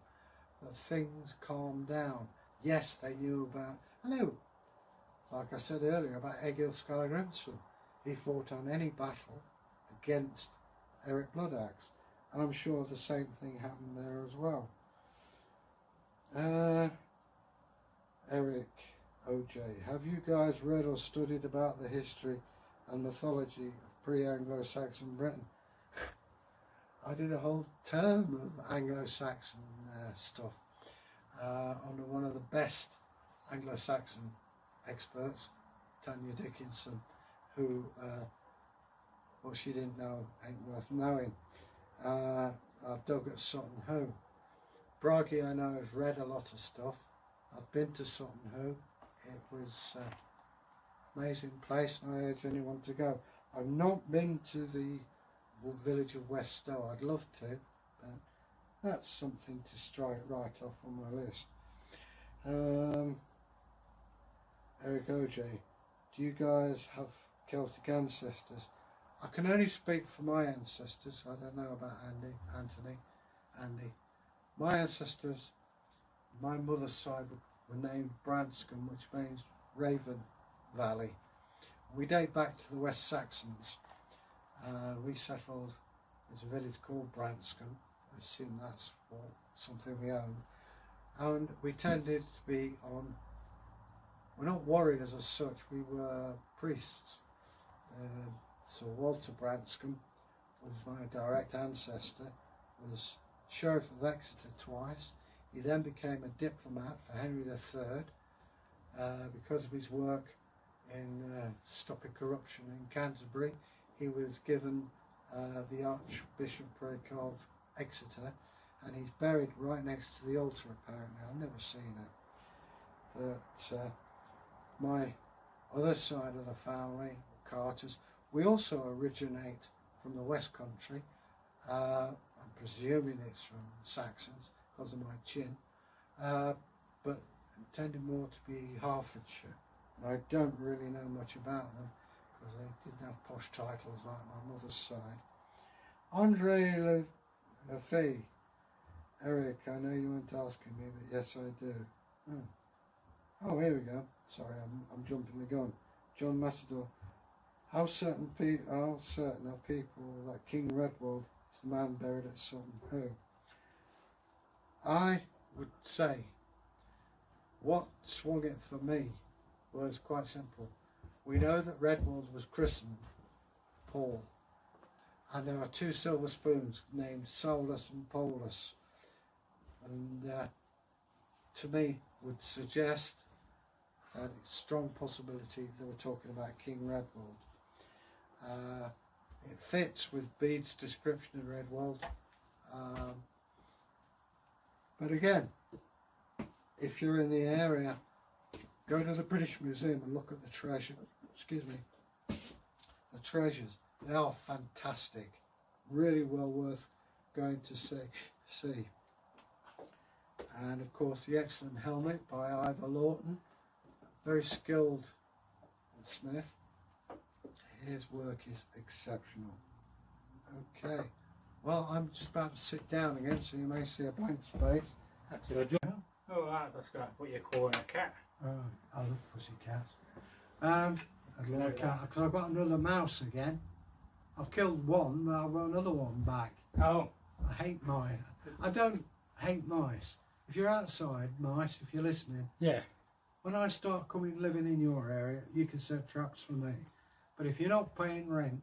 that things calm down. Yes, they knew about, I know, like I said earlier, about Egil Skallagrimsson. He fought on any battle against Eric Bloodaxe, and I'm sure the same thing happened there as well. Eric OJ, have you guys read or studied about the history and mythology of pre-Anglo-Saxon Britain? I did a whole term of Anglo-Saxon stuff. under one of the best Anglo-Saxon experts, Tanya Dickinson, who what she didn't know ain't worth knowing. I've dug at Sutton Hoo. Bragi, I know, has read a lot of stuff. I've been to Sutton Hoo. It was an amazing place, and I urge anyone to go. I've not been to the village of West Stow. I'd love to, but that's something to strike right off on my list. Eric OJ, do you guys have Celtic ancestors? I can only speak for my ancestors. I don't know about Andy. My ancestors, my mother's side were named Branscombe, which means Raven Valley. We date back to the West Saxons. We settled, there's a village called Branscombe. I assume that's something we own. And we tended to be on, we're not warriors as such, we were priests. So Walter Branscombe was my direct ancestor, was Sheriff of Exeter twice. He then became a diplomat for Henry III because of his work in stopping corruption in Canterbury. He was given the Archbishopric of Exeter, and he's buried right next to the altar apparently. I've never seen it. But my other side of the family, Carters, we also originate from the West Country. I'm presuming it's from Saxons because of my chin, but intended more to be Hertfordshire. And I don't really know much about them because they didn't have posh titles like my mother's side. Andre Lefebvre. Eric, I know you weren't asking me, but yes I do. Oh, here we go. Sorry, I'm jumping the gun. John Matador. How certain are people that King Redwald is the man buried at Sutton Hoo? I would say what swung it for me was quite simple. We know that Redwald was christened Paul, and there are two silver spoons named Solus and Polus, and to me would suggest that it's a strong possibility that we're talking about King Redwald. It fits with Bede's description of Redwald, but again, if you're in the area, go to the British Museum and look at the treasure. Excuse me, the treasures. They are fantastic, really well worth going to see. And of course, the excellent helmet by Ivor Lawton, very skilled smith. His work is exceptional. Okay, well, I'm just about to sit down again, so you may see a blank space. That's a good job. Oh, right, that's what you're calling a cat. I love pussycats. I'd love a cat because I've got another mouse again. I've killed one, but I've got another one back. Oh. I hate mice. I don't hate mice. If you're outside, mice, if you're listening, yeah. When I start living in your area, you can set traps for me. But if you're not paying rent,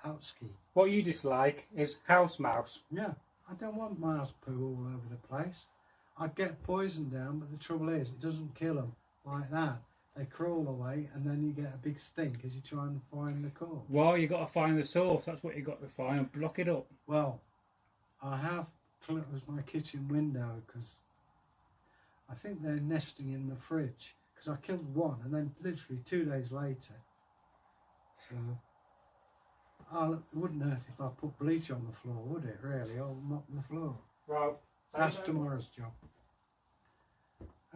outski. What you dislike is house mouse. Yeah, I don't want mouse poo all over the place. I'd get poison down, but the trouble is, it doesn't kill them like that. They crawl away, and then you get a big stink as you try and find the cause. Well, you got to find the source. That's what you got to find and block it up. Well, I have closed my kitchen window because I think they're nesting in the fridge. Because I killed one, and then literally 2 days later. So, it wouldn't hurt if I put bleach on the floor, would it? Really, or mop the floor. Well, that's tomorrow's job.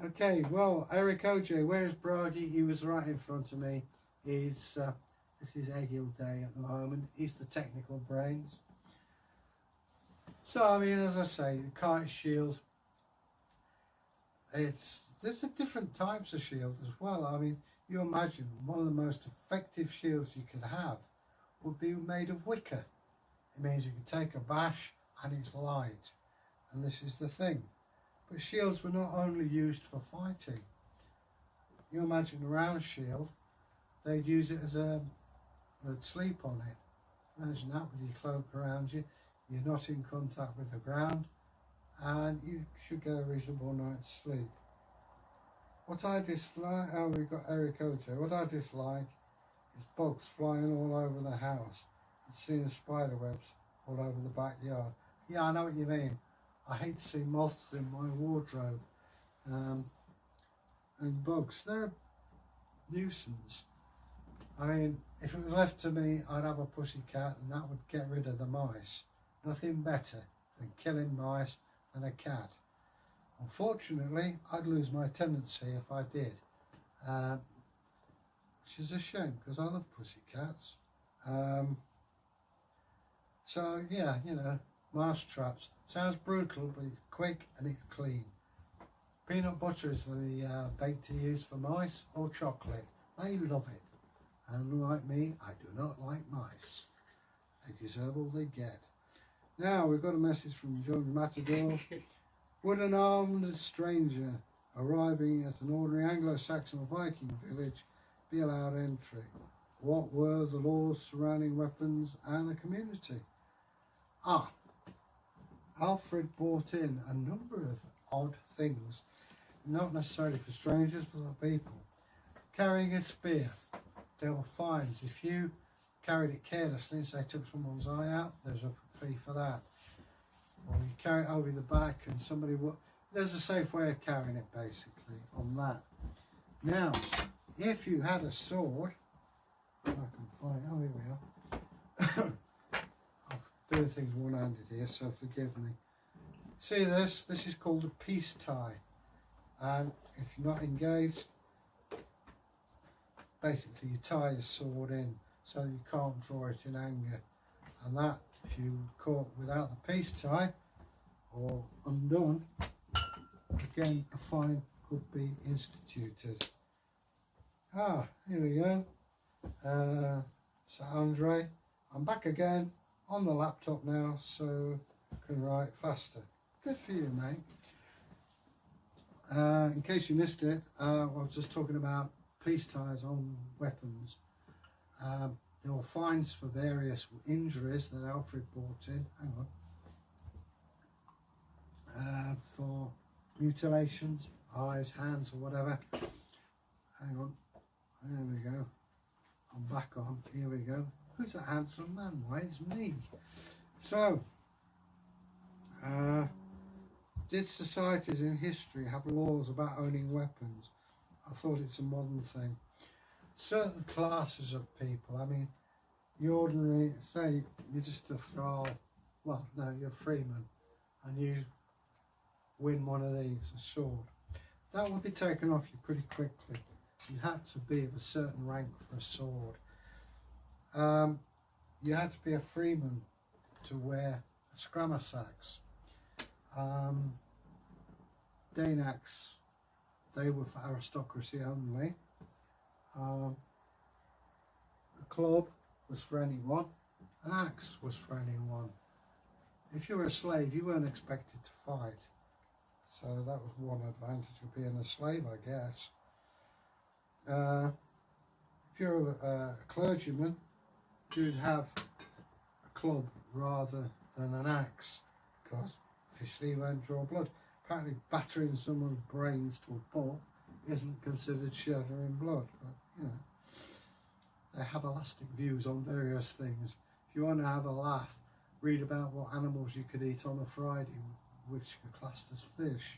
Okay, well, Eric OJ, where's Bragi? He was right in front of me. This is Egil Day at the moment. He's the technical brains. So, I mean, as I say, the kite shield, there's different types of shields as well. I mean, you imagine one of the most effective shields you could have would be made of wicker. It means you can take a bash and it's light. And this is the thing. But shields were not only used for fighting. You imagine a round shield, they'd use it as they'd sleep on it. Imagine that with your cloak around you. You're not in contact with the ground. and you should get a reasonable night's sleep. What I dislike, oh, we've got Eric Ojo. What I dislike is bugs flying all over the house and seeing spider webs all over the backyard. Yeah, I know what you mean. I hate to see moths in my wardrobe. And bugs, they're a nuisance. I mean, if it was left to me, I'd have a pussy cat and that would get rid of the mice. Nothing better than killing mice than a cat. Unfortunately, I'd lose my tenancy if I did, which is a shame because I love pussy cats. So yeah, you know, mouse traps. Sounds brutal, but it's quick and it's clean. Peanut butter is the bait to use for mice, or chocolate. They love it. And unlike me, I do not like mice. They deserve all they get. Now we've got a message from John Matador. Would an armed stranger arriving at an ordinary Anglo-Saxon or Viking village be allowed entry? What were the laws surrounding weapons and the community? Alfred brought in a number of odd things, not necessarily for strangers, but for people. Carrying a spear, there were fines. If you carried it carelessly, say took someone's eye out, there's a fee for that. Or you carry it over the back and somebody will... There's a safe way of carrying it, basically, on that. Now, if you had a sword, I can find... Oh, here we are. I'm doing things one-handed here, so forgive me. See this? This is called a peace tie. And if you're not engaged, basically you tie your sword in so you can't draw it in anger. And that, if you caught without the peace tie or undone, again a fine could be instituted. Here we go. So Andre, I'm back again on the laptop now, so I can write faster. Good for you, mate. In case you missed it, I was just talking about peace ties on weapons. There were fines for various injuries that Alfred brought in. Hang on. For mutilations, eyes, hands, or whatever. Hang on. There we go. I'm back on. Here we go. Who's that handsome man? Why, it's me. So, did societies in history have laws about owning weapons? I thought it's a modern thing. Certain classes of people, I mean, you ordinary, say you're just a thrall, well, no, you're a freeman, and you win one of these, a sword. That would be taken off you pretty quickly. You had to be of a certain rank for a sword. You had to be a freeman to wear a scramasax. Dainax, they were for aristocracy only. A club was for anyone, an axe was for anyone. If you were a slave, you weren't expected to fight. So that was one advantage of being a slave, I guess. If you're a clergyman, you'd have a club rather than an axe, because officially you won't draw blood. Apparently battering someone's brains to a pulp isn't considered shedding blood, but you know, they have elastic views on various things. If you want to have a laugh, read about what animals you could eat on a Friday, which are classed as fish.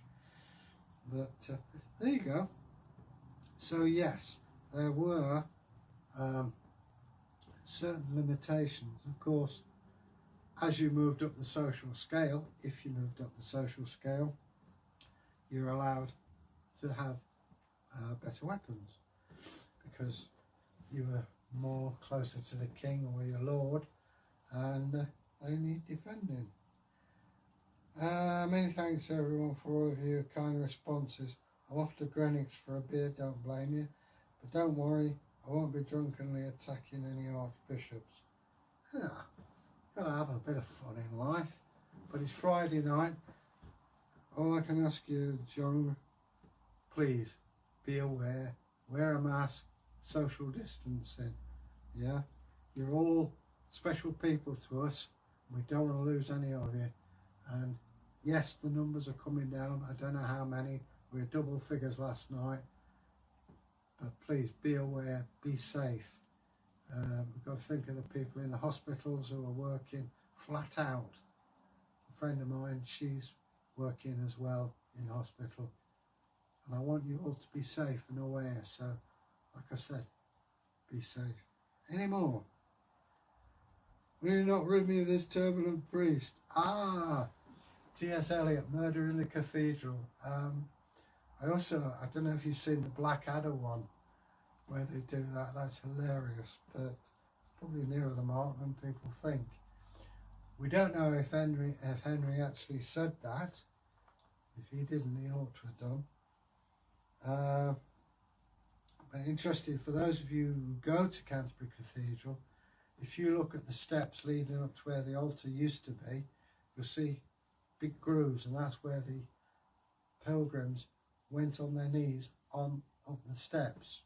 But there you go. So yes, there were certain limitations. Of course, as you moved up the social scale, if you moved up the social scale, you're allowed to have better weapons because you were more closer to the king or your lord, and they need defending. Many thanks everyone for all of your kind responses. I'm off to Greenwich for a beer, don't blame you, but don't worry, I won't be drunkenly attacking any archbishops. Yeah, gotta have a bit of fun in life, but it's Friday night. All I can ask you, John, please be aware, wear a mask, social distancing. Yeah, you're all special people to us. We don't want to lose any of you, and Yes, the numbers are coming down. I don't know how many. We were double figures last night. But please be aware, be safe. We've got to think of the people in the hospitals who are working flat out. A friend of mine, she's working as well in the hospital. And I want you all to be safe and aware. So, like I said, be safe. Any more? Will you not rid me of this turbulent priest? Ah, T.S. Eliot, Murder in the Cathedral. I don't know if you've seen the Blackadder one, where they do that. That's hilarious, but it's probably nearer the mark than people think. We don't know if Henry actually said that. If he didn't, he ought to have done. But interesting, for those of you who go to Canterbury Cathedral, if you look at the steps leading up to where the altar used to be, you'll see big grooves, and that's where the pilgrims went on their knees up the steps.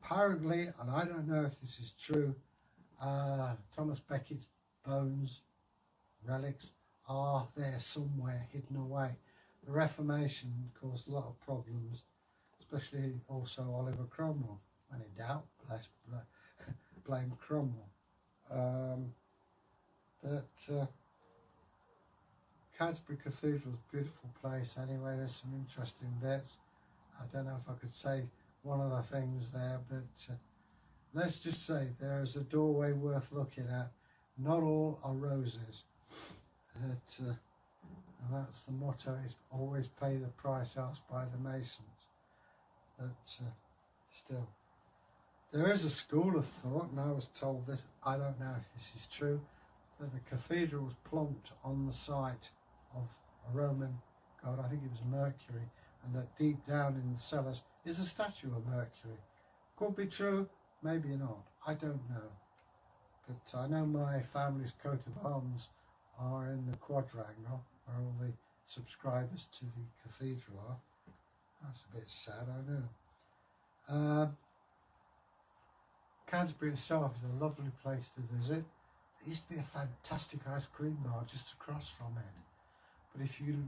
Apparently, and I don't know if this is true, Thomas Becket's bones, relics, are there somewhere hidden away. The Reformation caused a lot of problems, especially also Oliver Cromwell. When in doubt, blame Cromwell. Canterbury Cathedral is a beautiful place anyway. There's some interesting bits. I don't know if I could say one of the things there, but let's just say there is a doorway worth looking at. Not all are roses. And that's the motto, is always pay the price asked by the masons. But still, there is a school of thought, and I was told this, I don't know if this is true, that the cathedral was plonked on the site of a Roman god, I think it was Mercury, and that deep down in the cellars is a statue of Mercury. Could be true, maybe not, I don't know. But I know my family's coat of arms are in the quadrangle, where all the subscribers to the cathedral are. That's a bit sad, I know. Canterbury itself is a lovely place to visit. There used to be a fantastic ice cream bar just across from it. But if you,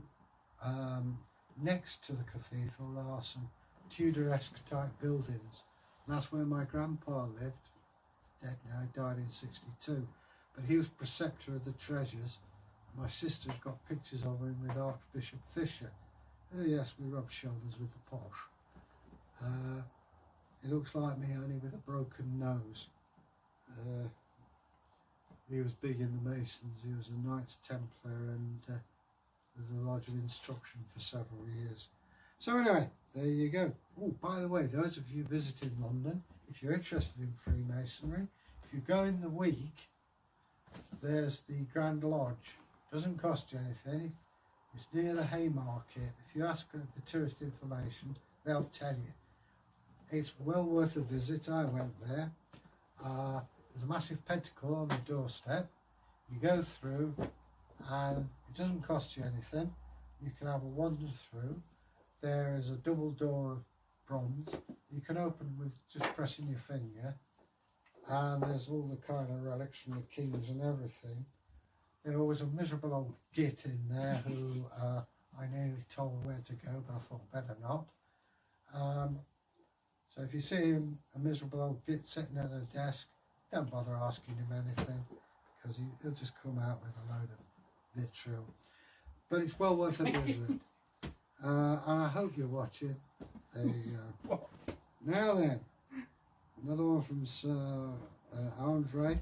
next to the cathedral are some Tudor-esque type buildings. And that's where my grandpa lived. He's dead now, he died in '62. But he was preceptor of the treasures. My sister's got pictures of him with Archbishop Fisher. Oh yes, we rub shoulders with the posh. He looks like me, only with a broken nose. He was big in the Masons. He was a Knights Templar and was a lodge of instruction for several years. So anyway, there you go. Oh, by the way, those of you visiting London, if you're interested in Freemasonry, if you go in the week, there's the Grand Lodge. Doesn't cost you anything. It's near the Haymarket. If you ask the tourist information, they'll tell you. It's well worth a visit. I went there. There's a massive pentacle on the doorstep. You go through and it doesn't cost you anything. You can have a wander through. There is a double door of bronze. You can open with just pressing your finger. And there's all the kind of relics from the kings and everything. There was a miserable old git in there who I nearly told where to go, but I thought better not. So if you see him, a miserable old git sitting at a desk, don't bother asking him anything, because he'll just come out with a load of vitriol. But it's well worth a visit. And I hope you're watching. There you go. Now then, another one from Sir Andre.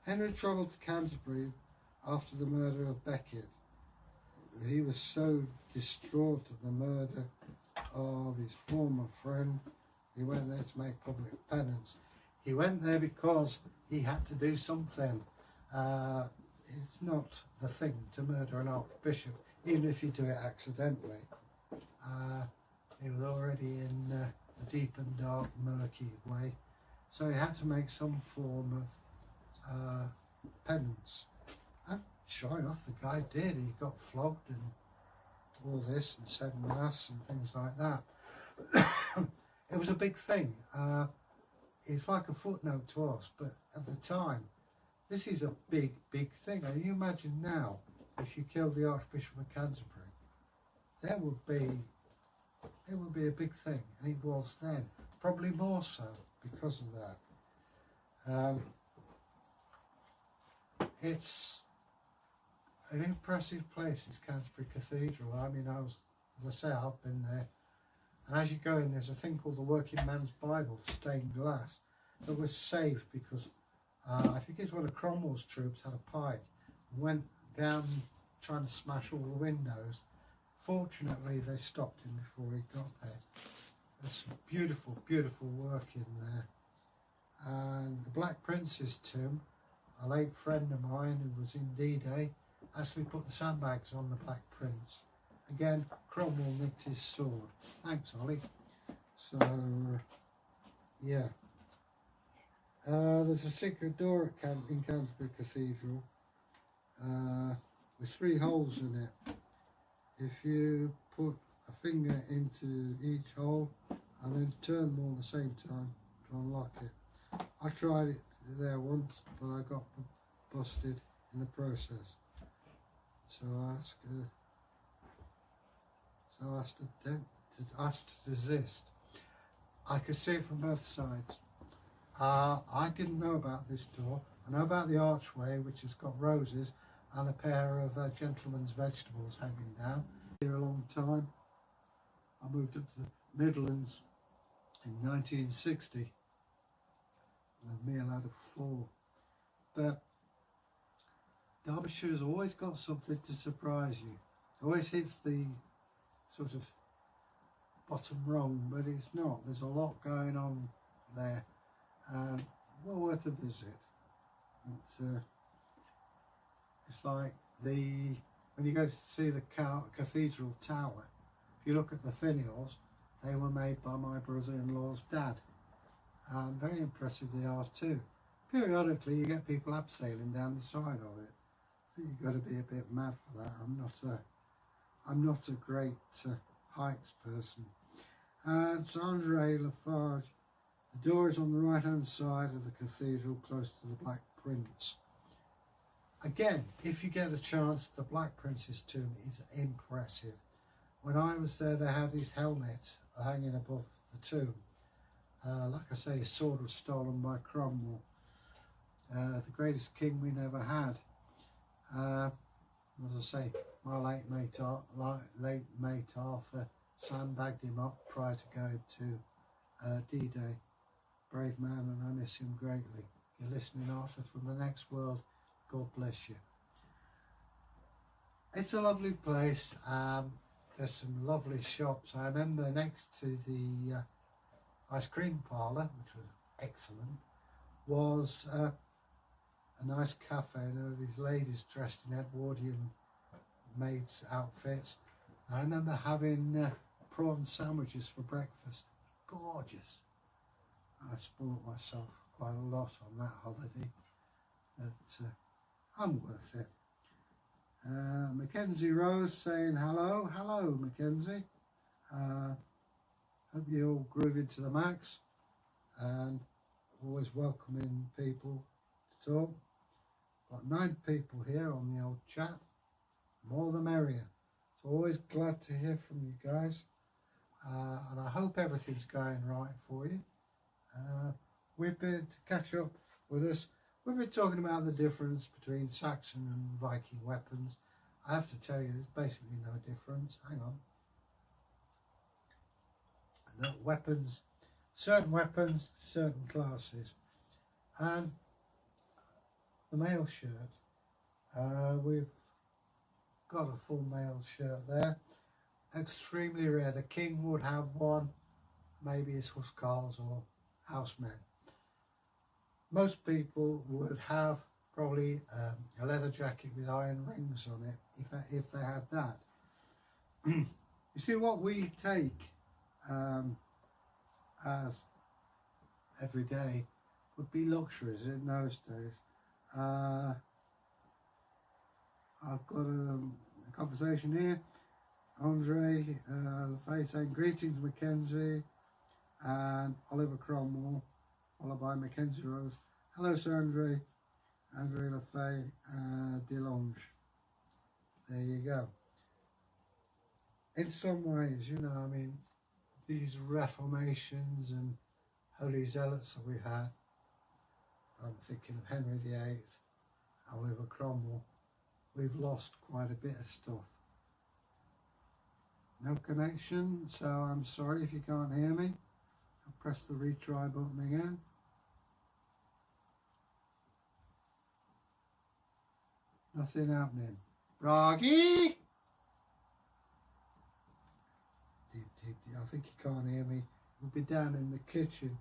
Henry travelled to Canterbury after the murder of Becket. He was so distraught at the murder of his former friend, he went there to make public penance. He went there because he had to do something. It's not the thing to murder an archbishop, even if you do it accidentally. He was already in a deep and dark, murky way, so he had to make some form of penance. And sure enough, the guy did. He got flogged and all this, and said mass and things like that. It was a big thing. It's like a footnote to us, but at the time, this is a big, big thing. And you imagine now, if you killed the Archbishop of Canterbury, it would be a big thing, and it was then, probably more so because of that. It's an impressive place, is Canterbury Cathedral. I mean, as I say, I've been there, and as you go in, there's a thing called the Working Man's Bible, stained glass, that was saved because I think it's one of Cromwell's troops had a pike and went down trying to smash all the windows. Fortunately, they stopped him before he got there. There's some beautiful, beautiful work in there. And the Black Prince's tomb, a late friend of mine who was in D-Day, actually put the sandbags on the Black Prince. Again, Cromwell nicked his sword. Thanks, Ollie. So, yeah. There's a secret door in Canterbury Cathedral with 3 holes in it. If you put a finger into each hole and then turn them all at the same time to unlock it. I tried it there once, but I got busted in the process. So I asked to desist. I could see it from both sides. I didn't know about this door. I know about the archway, which has got roses and a pair of gentlemen's vegetables hanging down. Here a long time. I moved up to the Midlands in 1960. A mere lad of 4. But Derbyshire's always got something to surprise you. It always hits the sort of bottom rung, but it's not. There's a lot going on there, and well worth a visit. It's like when you go to see the cathedral tower, if you look at the finials, they were made by my brother-in-law's dad, and very impressive they are too. Periodically you get people abseiling down the side of it. I think you've got to be a bit mad for that. I'm not a great heights person. And it's Andre Lafarge. The door is on the right hand side of the cathedral, close to the Black Prince. Again, if you get a chance, the Black Prince's tomb is impressive. When I was there, they had his helmet hanging above the tomb. Like I say, his sword was stolen by Cromwell, the greatest king we never had. As I say, my late mate Arthur sandbagged him up prior to going to D-Day. Brave man, and I miss him greatly. You're listening, Arthur, from the next world. God bless you. It's a lovely place. There's some lovely shops. I remember next to the ice cream parlour, which was excellent, was a nice cafe, and there were these ladies dressed in Edwardian maids' outfits. I remember having prawn sandwiches for breakfast. Gorgeous. I spoilt myself quite a lot on that holiday, but I'm worth it. Mackenzie Rose saying hello. Hello, Mackenzie. Hope you all grooving to the max, and always welcoming people to talk. Got 9 people here on the old chat. More the merrier. So always glad to hear from you guys, and I hope everything's going right for you. We've been, to catch up with us, we've been talking about the difference between Saxon and Viking weapons. I have to tell you, there's basically no difference. Hang on. The weapons, certain classes. And the mail shirt, we've got a full mail shirt there. Extremely rare. The king would have one, maybe his huscarls or housemen. Most people would have probably a leather jacket with iron rings on it, if they had that. You see, what we take as every day would be luxuries in those days. I've got a conversation here. Andre LaFay saying greetings, Mackenzie, and Oliver Cromwell, followed by Mackenzie Rose. Hello, Sir Andre LaFay, DeLonge. there you go. In some ways, you know, I mean, these reformations and holy zealots that we've had, I'm thinking of Henry VIII, Oliver Cromwell, we've lost quite a bit of stuff. No connection, so I'm sorry if you can't hear me. I'll press the retry button again. Nothing happening. Bragi! I think you can't hear me. We'll be down in the kitchen.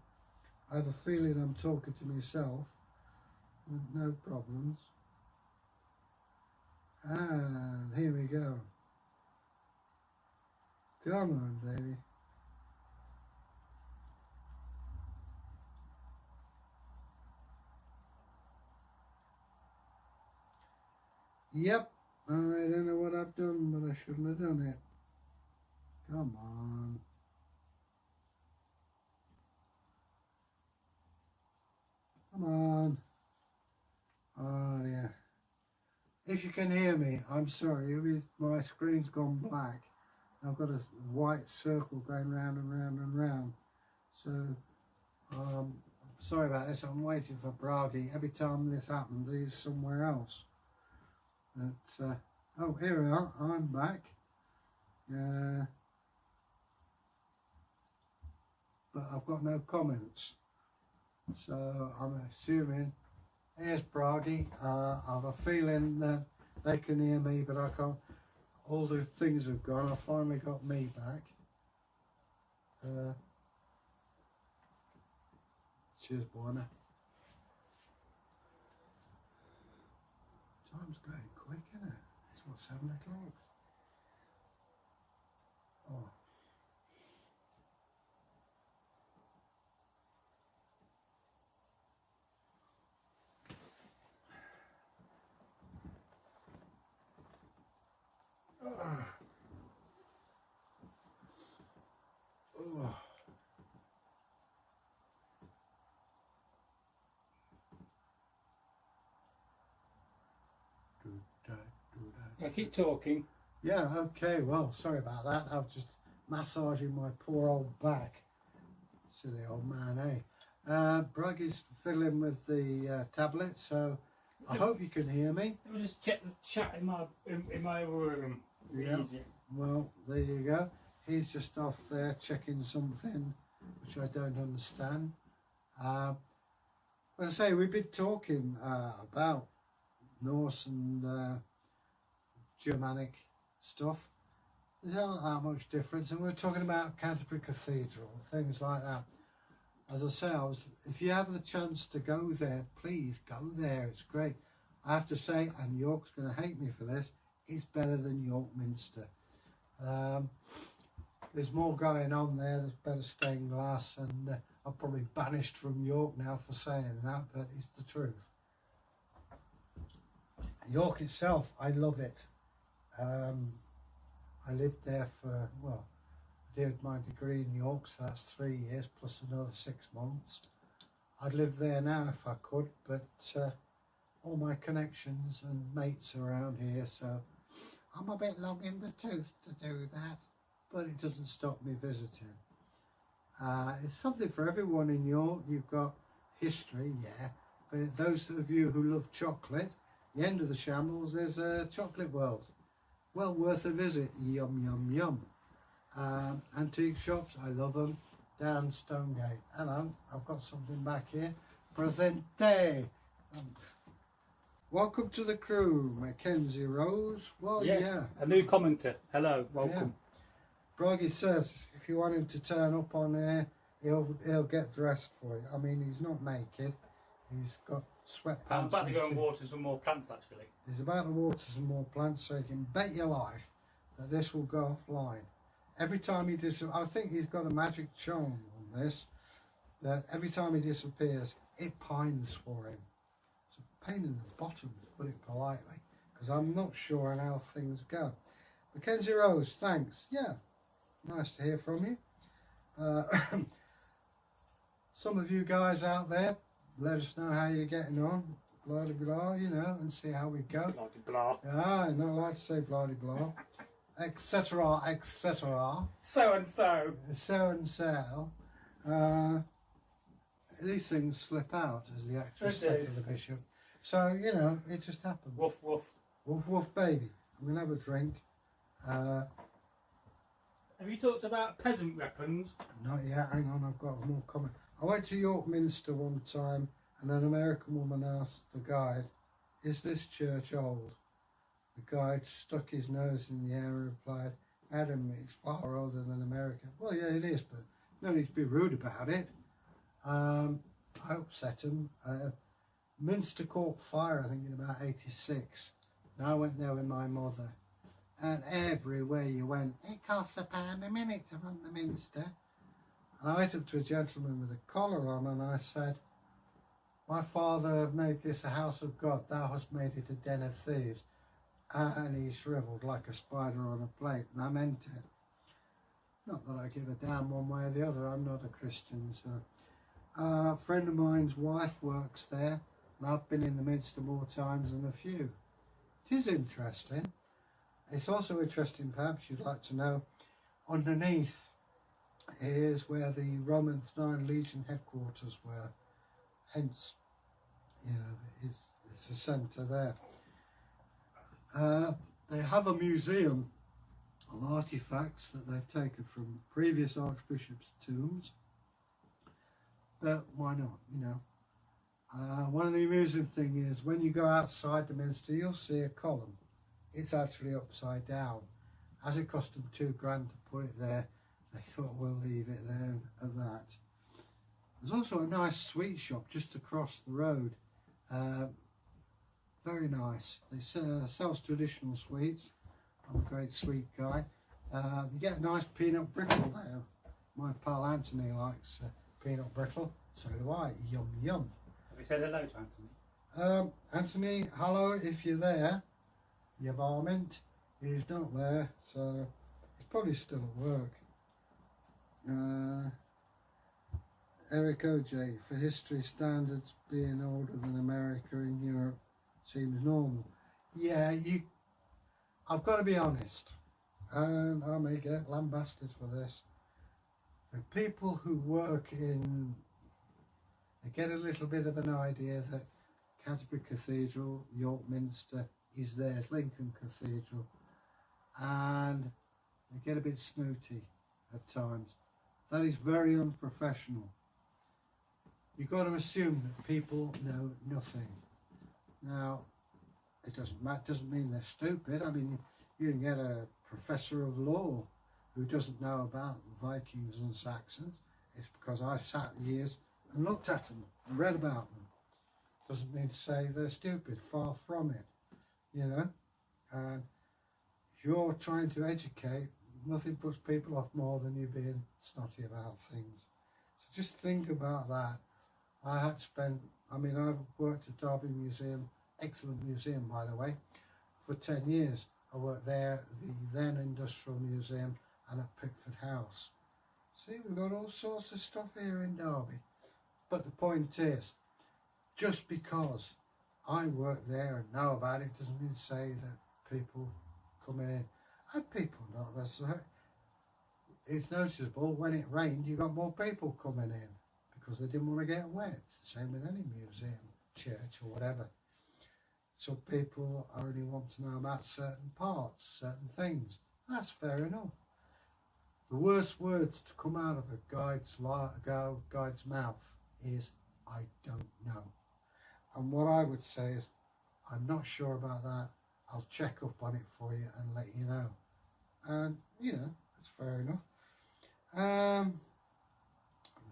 I have a feeling I'm talking to myself. No problems. And here we go. Come on, baby. Yep, I don't know what I've done, but I shouldn't have done it. Come on. Come on. Oh, yeah. If you can hear me, I'm sorry, my screen's gone black. I've got a white circle going round and round and round. So, sorry about this, I'm waiting for Bragi. Every time this happens, he's somewhere else. But, oh, here we are, I'm back. But I've got no comments. So, I'm assuming, here's Bragi. I have a feeling that they can hear me, but I can't. All the things have gone. I finally got me back. Cheers, Buona. Time's going quick, isn't it? It's what, 7 o'clock? Oh. Yeah, keep talking. Yeah, okay, well, sorry about that. I was just massaging my poor old back. Silly old man, eh? Bragi's fiddling with the tablet, so I hope you can hear me. Let me just check the chat in my room. Yeah. Easy. Well, there you go. He's just off there checking something which I don't understand. But I say, we've been talking about Norse and Germanic stuff. There's not that much difference, and we're talking about Canterbury Cathedral, things like that. As I say, if you have the chance to go there, please go there. It's great. I have to say, and York's going to hate me for this, it's better than York Minster. There's more going on there. There's better stained glass, and I'm probably banished from York now for saying that, but it's the truth. York itself, I love it. I lived there for, well, I did my degree in York, so that's 3 years plus another 6 months. I'd live there now if I could, but all my connections and mates are around here, so I'm a bit long in the tooth to do that, but it doesn't stop me visiting. It's something for everyone in York. You've got history, yeah, but those of you who love chocolate, the end of the shambles, there's a chocolate world. Well worth a visit, yum, yum, yum. Antique shops, I love them, down Stonegate. Hello, I've got something back here. Presente. Welcome to the crew, Mackenzie Rose. Well, yes, yeah. A new commenter. Hello, welcome. Yeah. Bragi says if you want him to turn up on air, he'll get dressed for you. I mean, he's not naked. He's got sweatpants. I'm about to go and water some more plants, actually. He's about to water some more plants, so you can bet your life that this will go offline. Every time he I think he's got a magic charm on this, that every time he disappears, it pines for him. It's a pain in the bottom, to put it politely, because I'm not sure on how things go. Mackenzie Rose, thanks. Yeah, nice to hear from you. Some of you guys out there, let us know how you're getting on. blah de blah, you know, and see how we go. Blah de blah. Yeah, you're not allowed to say blah de blah, etc., etc. So and so. So and so. These things slip out, as the actress said to the bishop. So, you know, it just happened. Woof woof. Woof woof, baby. I'm going to have a drink. Have you talked about peasant weapons? Not yet, hang on, I've got more comment. I went to York Minster one time and an American woman asked the guide, "Is this church old?" The guide stuck his nose in the air and replied, "Madam, it's far older than America." Well, yeah, it is, but no need to be rude about it. I upset him. Minster caught fire, I think, in about 86. And I went there with my mother. And everywhere you went, it costs £1 a minute to run the Minster. And I went up to a gentleman with a collar on and I said, "My father made this a house of God, thou hast made it a den of thieves." And he shriveled like a spider on a plate, and I meant it. Not that I give a damn one way or the other, I'm not a Christian. So. A friend of mine's wife works there, and I've been in the Minster more times than a few. It is interesting. It's also interesting, perhaps you'd like to know, underneath is where the Roman 9 Legion headquarters were. Hence, you know, it's a centre there. They have a museum of artefacts that they've taken from previous archbishops' tombs. But why not, you know? One of the amusing things is when you go outside the Minster, you'll see a column. It's actually upside down. As it cost them £2,000 to put it there, they thought we'll leave it there at that. There's also a nice sweet shop just across the road. Very nice. They sells traditional sweets. I'm a great sweet guy. You get a nice peanut brittle there. My pal Anthony likes peanut brittle. So do I. Yum yum. Have you said hello to Anthony? Anthony, hello if you're there. You varmint. He's not there, so he's probably still at work. Eric OJ, for history standards, being older than America in Europe seems normal. Yeah, I've got to be honest, and I may get lambasted for this. The people who work in, they get a little bit of an idea that Canterbury Cathedral, York Minster is theirs, Lincoln Cathedral, and they get a bit snooty at times. That is very unprofessional. You've got to assume that people know nothing. Now, it doesn't mean they're stupid. I mean, you can get a professor of law who doesn't know about Vikings and Saxons. It's because I've sat years and looked at them and read about them. Doesn't mean to say they're stupid, far from it, you know. And if you're trying to educate, nothing puts people off more than you being snotty about things. So just think about that. I've worked at Derby Museum, excellent museum by the way, for 10 years. I worked there at the then Industrial Museum and at Pickford House. See, we've got all sorts of stuff here in Derby. But the point is, just because I work there and know about it doesn't mean to say that people coming in, and people not necessarily. It's noticeable when it rained, you got more people coming in because they didn't want to get wet. It's the same with any museum, church or whatever. So people only want to know about certain parts, certain things. That's fair enough. The worst words to come out of a guide's mouth is, "I don't know." And what I would say is, "I'm not sure about that. I'll check up on it for you and let you know." And, you know, that's fair enough.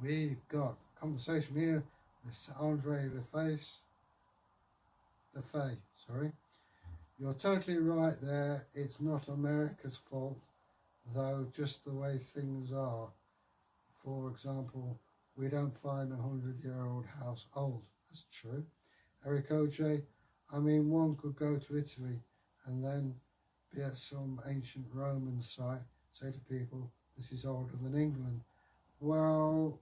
We've got a conversation here with Andre Lefay, sorry. You're totally right there. It's not America's fault, though, just the way things are. For example, we don't find a 100-year-old house old. That's true. Eric OJ, I mean, one could go to Italy and then be at some ancient Roman site, say to people, this is older than England. Well,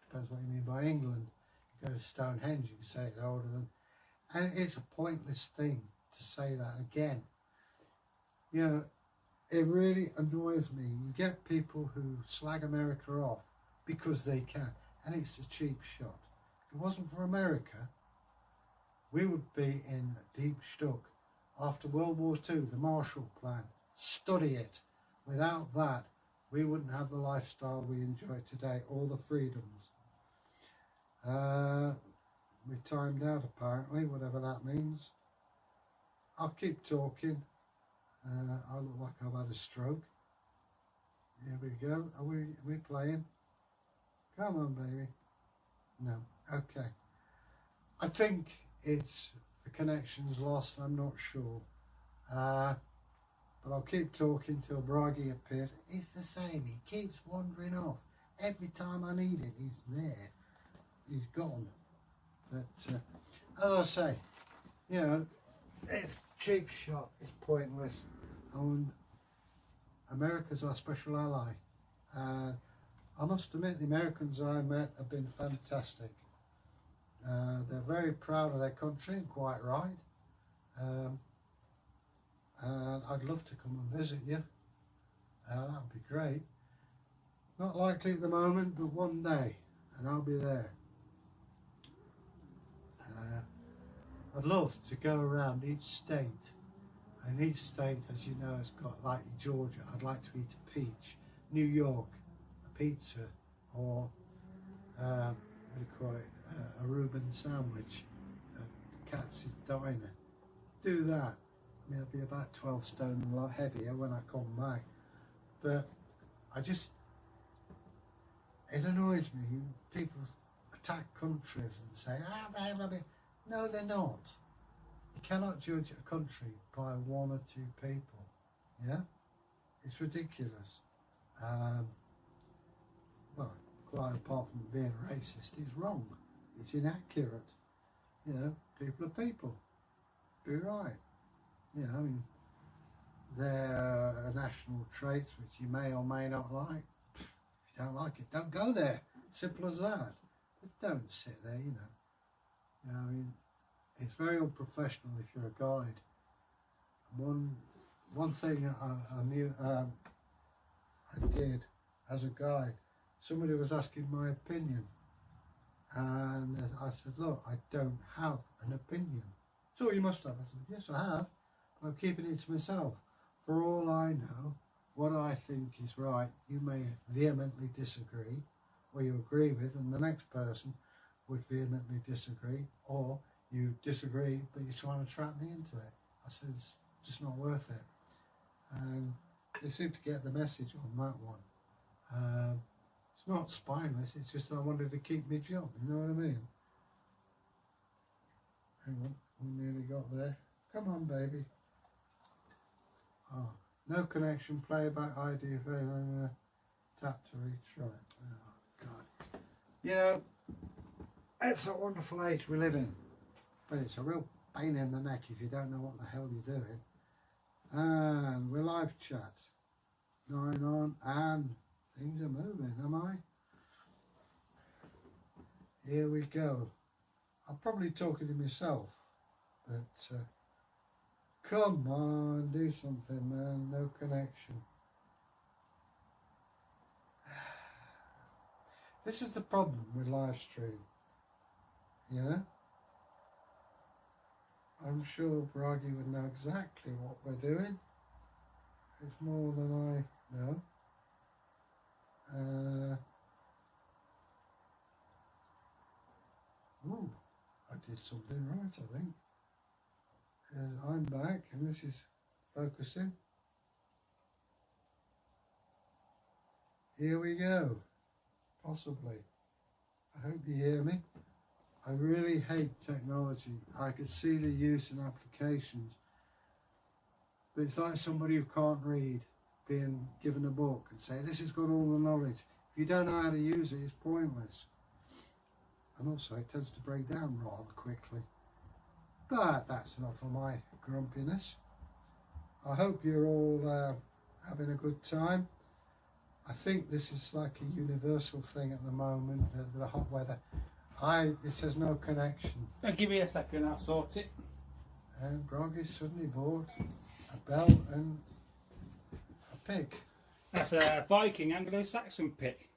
depends what you mean by England. You go to Stonehenge, you can say it's older than... And it's a pointless thing to say that again. You know, it really annoys me. You get people who slag America off because they can, and it's a cheap shot. If it wasn't for America, we would be in deep stuck. After World War II, the Marshall Plan, study it. Without that, we wouldn't have the lifestyle we enjoy today, all the freedoms. We timed out apparently, whatever that means. I'll keep talking. I look like I've had a stroke. Here we go. Are we playing? Come on, baby. No. Okay. I think it's the connection's lost. I'm not sure. But I'll keep talking till Bragi appears. It's the same. He keeps wandering off. Every time I need him, he's there. He's gone. But as I say, you know, it's cheap shot. It's pointless. And America's our special ally. I must admit, the Americans I met have been fantastic. They're very proud of their country, and quite right. And I'd love to come and visit you. That would be great. Not likely at the moment, but one day, and I'll be there. I'd love to go around each state, and each state, as you know, has got, like Georgia, I'd like to eat a peach. New York, a pizza, or what do you call it, a Reuben sandwich, Katz's Diner. Do that. I mean, it'll be about 12 stone and a lot heavier when I come back. But it annoys me. People attack countries and say, they're rubbish. No, they're not. You cannot judge a country by one or two people. Yeah? It's ridiculous. Well, quite apart from being racist, it's wrong. It's inaccurate. You know, people are people. Be right. You know, I mean, there are national traits which you may or may not like. If you don't like it, don't go there. Simple as that. But don't sit there, you know. You know, I mean, it's very unprofessional if you're a guide. One thing I did as a guide, somebody was asking my opinion, and I said, look, I don't have an opinion. So you must have. I said, yes, I have. I'm keeping it to myself. For all I know, what I think is right, you may vehemently disagree, or you agree with, and the next person would vehemently disagree, or you disagree, but you're trying to trap me into it. I said, it's just not worth it. And they seem to get the message on that one. It's not spineless, it's just I wanted to keep my job, you know what I mean? Hang on, we nearly got there. Come on, baby. Oh, no connection, playback ID, tap to reach, right. Oh, God. You know, it's a wonderful age we live in, but it's a real pain in the neck if you don't know what the hell you're doing. And we're live chat going on, and things are moving, am I? Here we go. I'm probably talking to myself, but come on, do something, man. No connection. This is the problem with Livestream. You know? I'm sure Bragi would know exactly what we're doing. It's more than I know. Ooh, I did something right, I think. I'm back, and this is focusing. Here we go. Possibly. I hope you hear me. I really hate technology. I could see the use in applications, but it's like somebody who can't read being given a book and say, this has got all the knowledge. If you don't know how to use it, it's pointless. And also it tends to break down rather quickly. But that's enough of my grumpiness. I hope you're all having a good time. I think this is like a universal thing at the moment, the hot weather. It says no connection. Give me a second, I'll sort it. And Bragi suddenly bought a bell and a pig. That's a Viking Anglo-Saxon pick.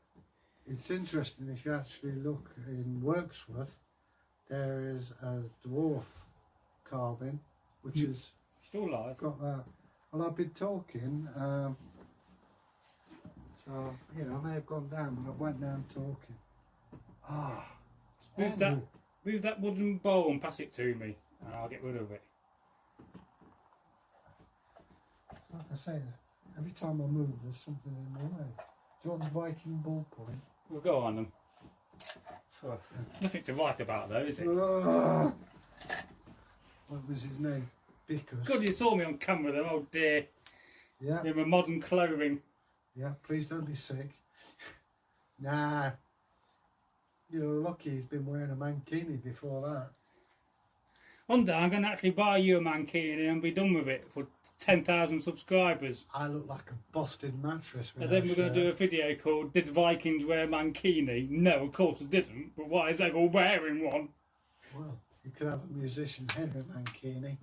It's interesting if you actually look in Wirksworth, there is a dwarf carving which is still alive. Got that. Well, I've been talking, so you know I may have gone down, but I went down talking. Move that wooden bowl and pass it to me, and I'll get rid of it. Like I say, every time I move, there's something in my way. Do you want the Viking ballpoint? We'll go on them. Oh, nothing to write about though, is it? What was his name? Because. Good, you saw me on camera then. Oh dear. Yeah. In my modern clothing. Yeah. Please don't be sick. Nah. You're lucky he's been wearing a mankini before that. One day I'm going to actually buy you a mankini and be done with it for 10,000 subscribers. I look like a busted mattress. And then we're going to do a video called Did Vikings Wear Mankini? No, of course they didn't. But why is Egil wearing one? Well, you could have a musician, Henry Mankini.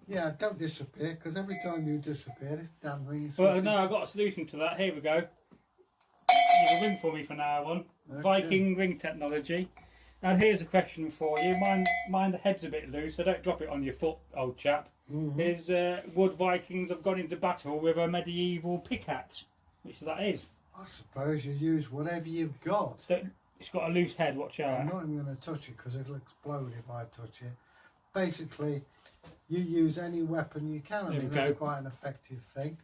Yeah, don't disappear, because every time you disappear, this damn thing... Well, no, I've got a solution to that. Here we go. You can ring for me from now on. Okay. Viking ring technology. And here's a question for you. Mind the head's a bit loose, so don't drop it on your foot, old chap. Is would Vikings have gone into battle with a medieval pickaxe? Which that is. I suppose you use whatever you've got. It's got a loose head, watch out. I'm not even going to touch it because it'll explode if I touch it. Basically, you use any weapon you can. I mean, that's quite an effective thing.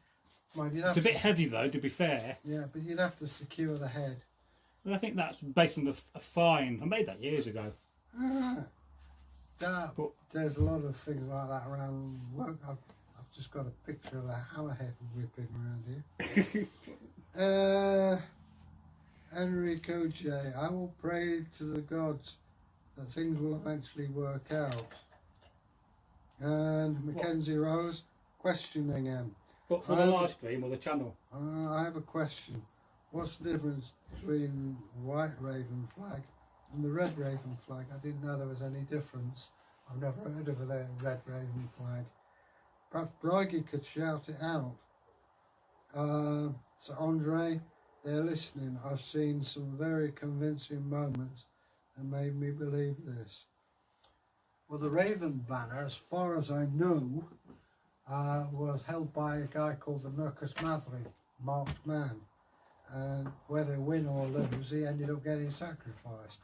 It's a bit heavy though, to be fair. Yeah, but you'd have to secure the head. Well, I think that's based on a fine. I made that years ago. But there's a lot of things like that around work. I've just got a picture of a hammerhead whipping around here. Enrico J. I will pray to the gods that things will eventually work out. And Mackenzie Rose questioning him. What, for the live stream or the channel? I have a question. What's the difference between white raven flag and the red raven flag? I didn't know there was any difference. I've never heard of a red raven flag. Perhaps Bragi could shout it out. So Andre, they're listening. I've seen some very convincing moments that made me believe this. Well, the Raven banner, as far as I know, was held by a guy called the Mercus Mathri, marked man. And whether win or lose, he ended up getting sacrificed.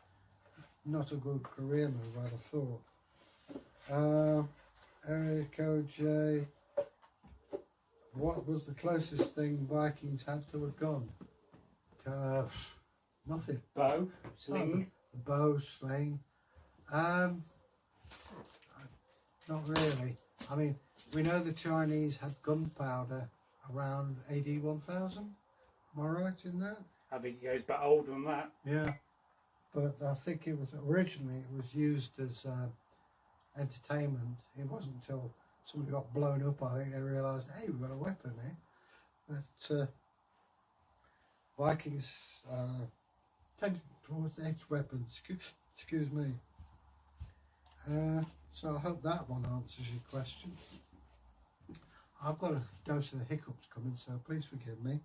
Not a good career move, I'd have thought. Eric OJ, what was the closest thing Vikings had to a gun? Nothing. Bow, sling. Bow, sling. Not really. I mean, we know the Chinese had gunpowder around AD 1000. Am I right in that? I think it goes back older than that. Yeah. But I think it was originally used as entertainment. It wasn't until somebody got blown up, I think they realised, hey, we've got a weapon here. But Vikings tended towards edged weapons. Excuse me. So I hope that one answers your question. I've got a dose of the hiccups coming, so please forgive me.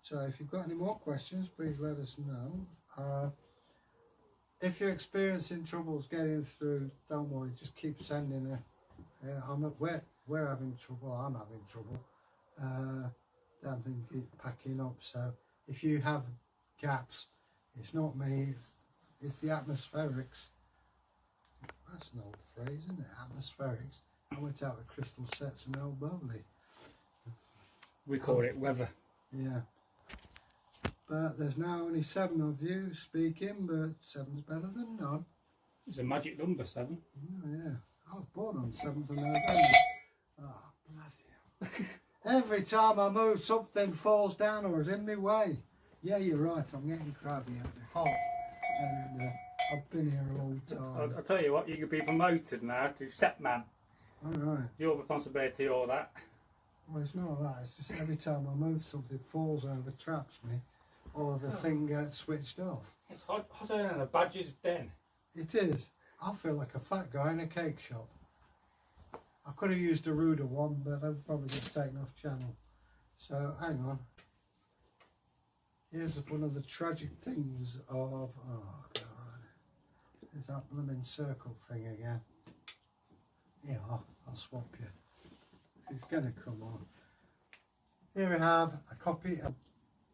So if you've got any more questions, please let us know. If you're experiencing troubles getting through, don't worry, just keep sending it. We're having trouble, I'm having trouble. Damn thing keep packing up, so if you have gaps, it's not me, it's the atmospherics. That's an old phrase, isn't it? Atmospherics. I went out with crystal sets and old bubbly. We call it weather. Yeah. But there's now only 7 of you speaking, but 7's better than none. It's a magic number, 7. Oh, yeah. I was born on 7th of November. Oh, bloody hell. Every time I move, something falls down or is in my way. Yeah, you're right. I'm getting crabby and hot. And I've been here a long time. I'll tell you what, you could be promoted now to set man. All right. Your responsibility, all that. Well, it's not that. It's just every time I move, something falls over, traps me. or the thing gets switched off. It's hotter than a badger's den. It is. I feel like a fat guy in a cake shop. I could have used a ruder one, but I'd probably get taken off channel. So hang on. Here's one of the tragic things of, oh God, there's that blooming circle thing again. Yeah, I'll swap you. It's going to come on. Here we have a copy of,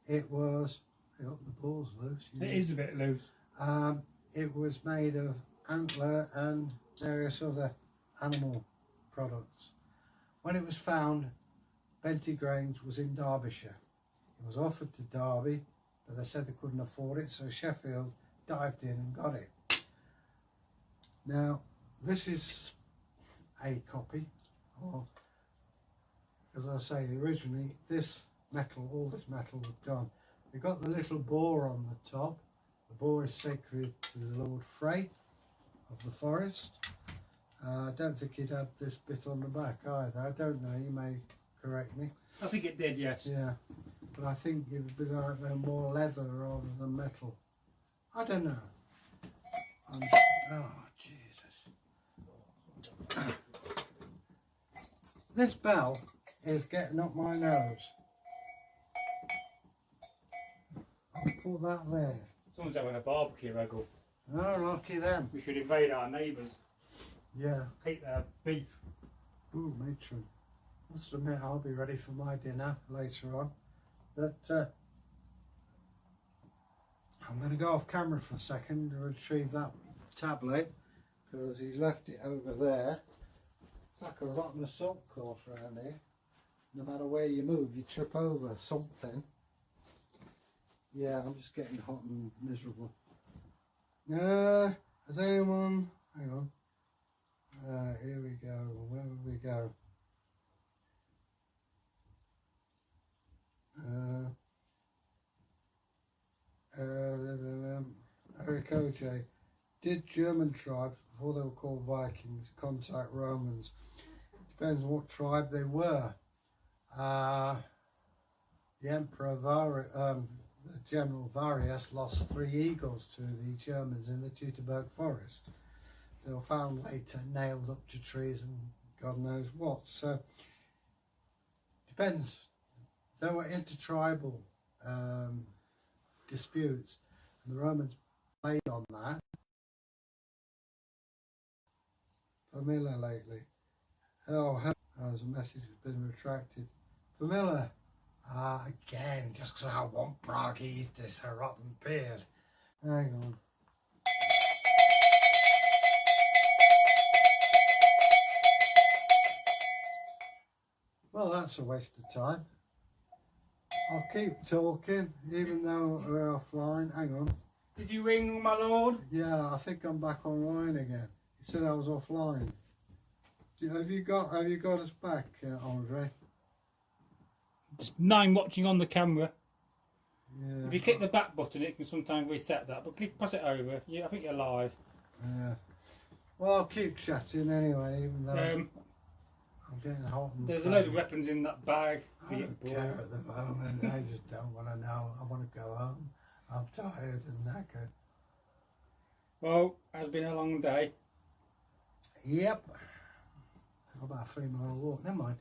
it was, I hope the ball's loose. It is a bit loose. It was made of antler and various other animal products. When it was found, Benty Grange was in Derbyshire. It was offered to Derby, but they said they couldn't afford it, so Sheffield dived in and got it. Now, this is a copy, or as I say, originally this metal, all this metal was done. You've got the little boar on the top. The boar is sacred to the Lord Frey of the forest. I don't think it had this bit on the back either. I don't know, you may correct me. I think it did, yes. Yeah, but I think it would be like more leather rather than metal. I don't know. Oh, Jesus. This bell is getting up my nose. I'll put that there. Someone's having a barbecue, Egil. Oh, lucky them. We should invade our neighbours. Yeah. Take their beef. Ooh, matron. Must admit, I'll be ready for my dinner later on. But I'm going to go off camera for a second to retrieve that tablet, because he's left it over there. It's like a rotten assault course around here. No matter where you move, you trip over something. Yeah, I'm just getting hot and miserable. Has anyone... Hang on. Here we go. Where would we go? Eric OJ. Did German tribes, before they were called Vikings, contact Romans? Depends on what tribe they were. The Emperor the General Varius lost 3 eagles to the Germans in the Teutoburg forest. They were found later nailed up to trees and God knows what. So depends. There were intertribal disputes, and the Romans played on that. Pamela lately. Oh, there's a message that's been retracted. Pamela. Again, just because I want Bragi, this her rotten beard. Hang on. Well, that's a waste of time. I'll keep talking, even though we're offline. Hang on. Did you ring, my lord? Yeah, I think I'm back online again. He said I was offline. Have you got us back, Andre? Just 9 watching on the camera. Yeah. If you click the back button, it can sometimes reset that. But pass it over. Yeah, I think you're live. Yeah. Well, I'll keep chatting anyway, even though I'm getting hot. There's a load of weapons in that bag. I don't care at the moment. I just don't want to know. I want to go home. I'm tired and knackered. Well, it's been a long day. Yep. I've got about a 3-mile walk. Never mind.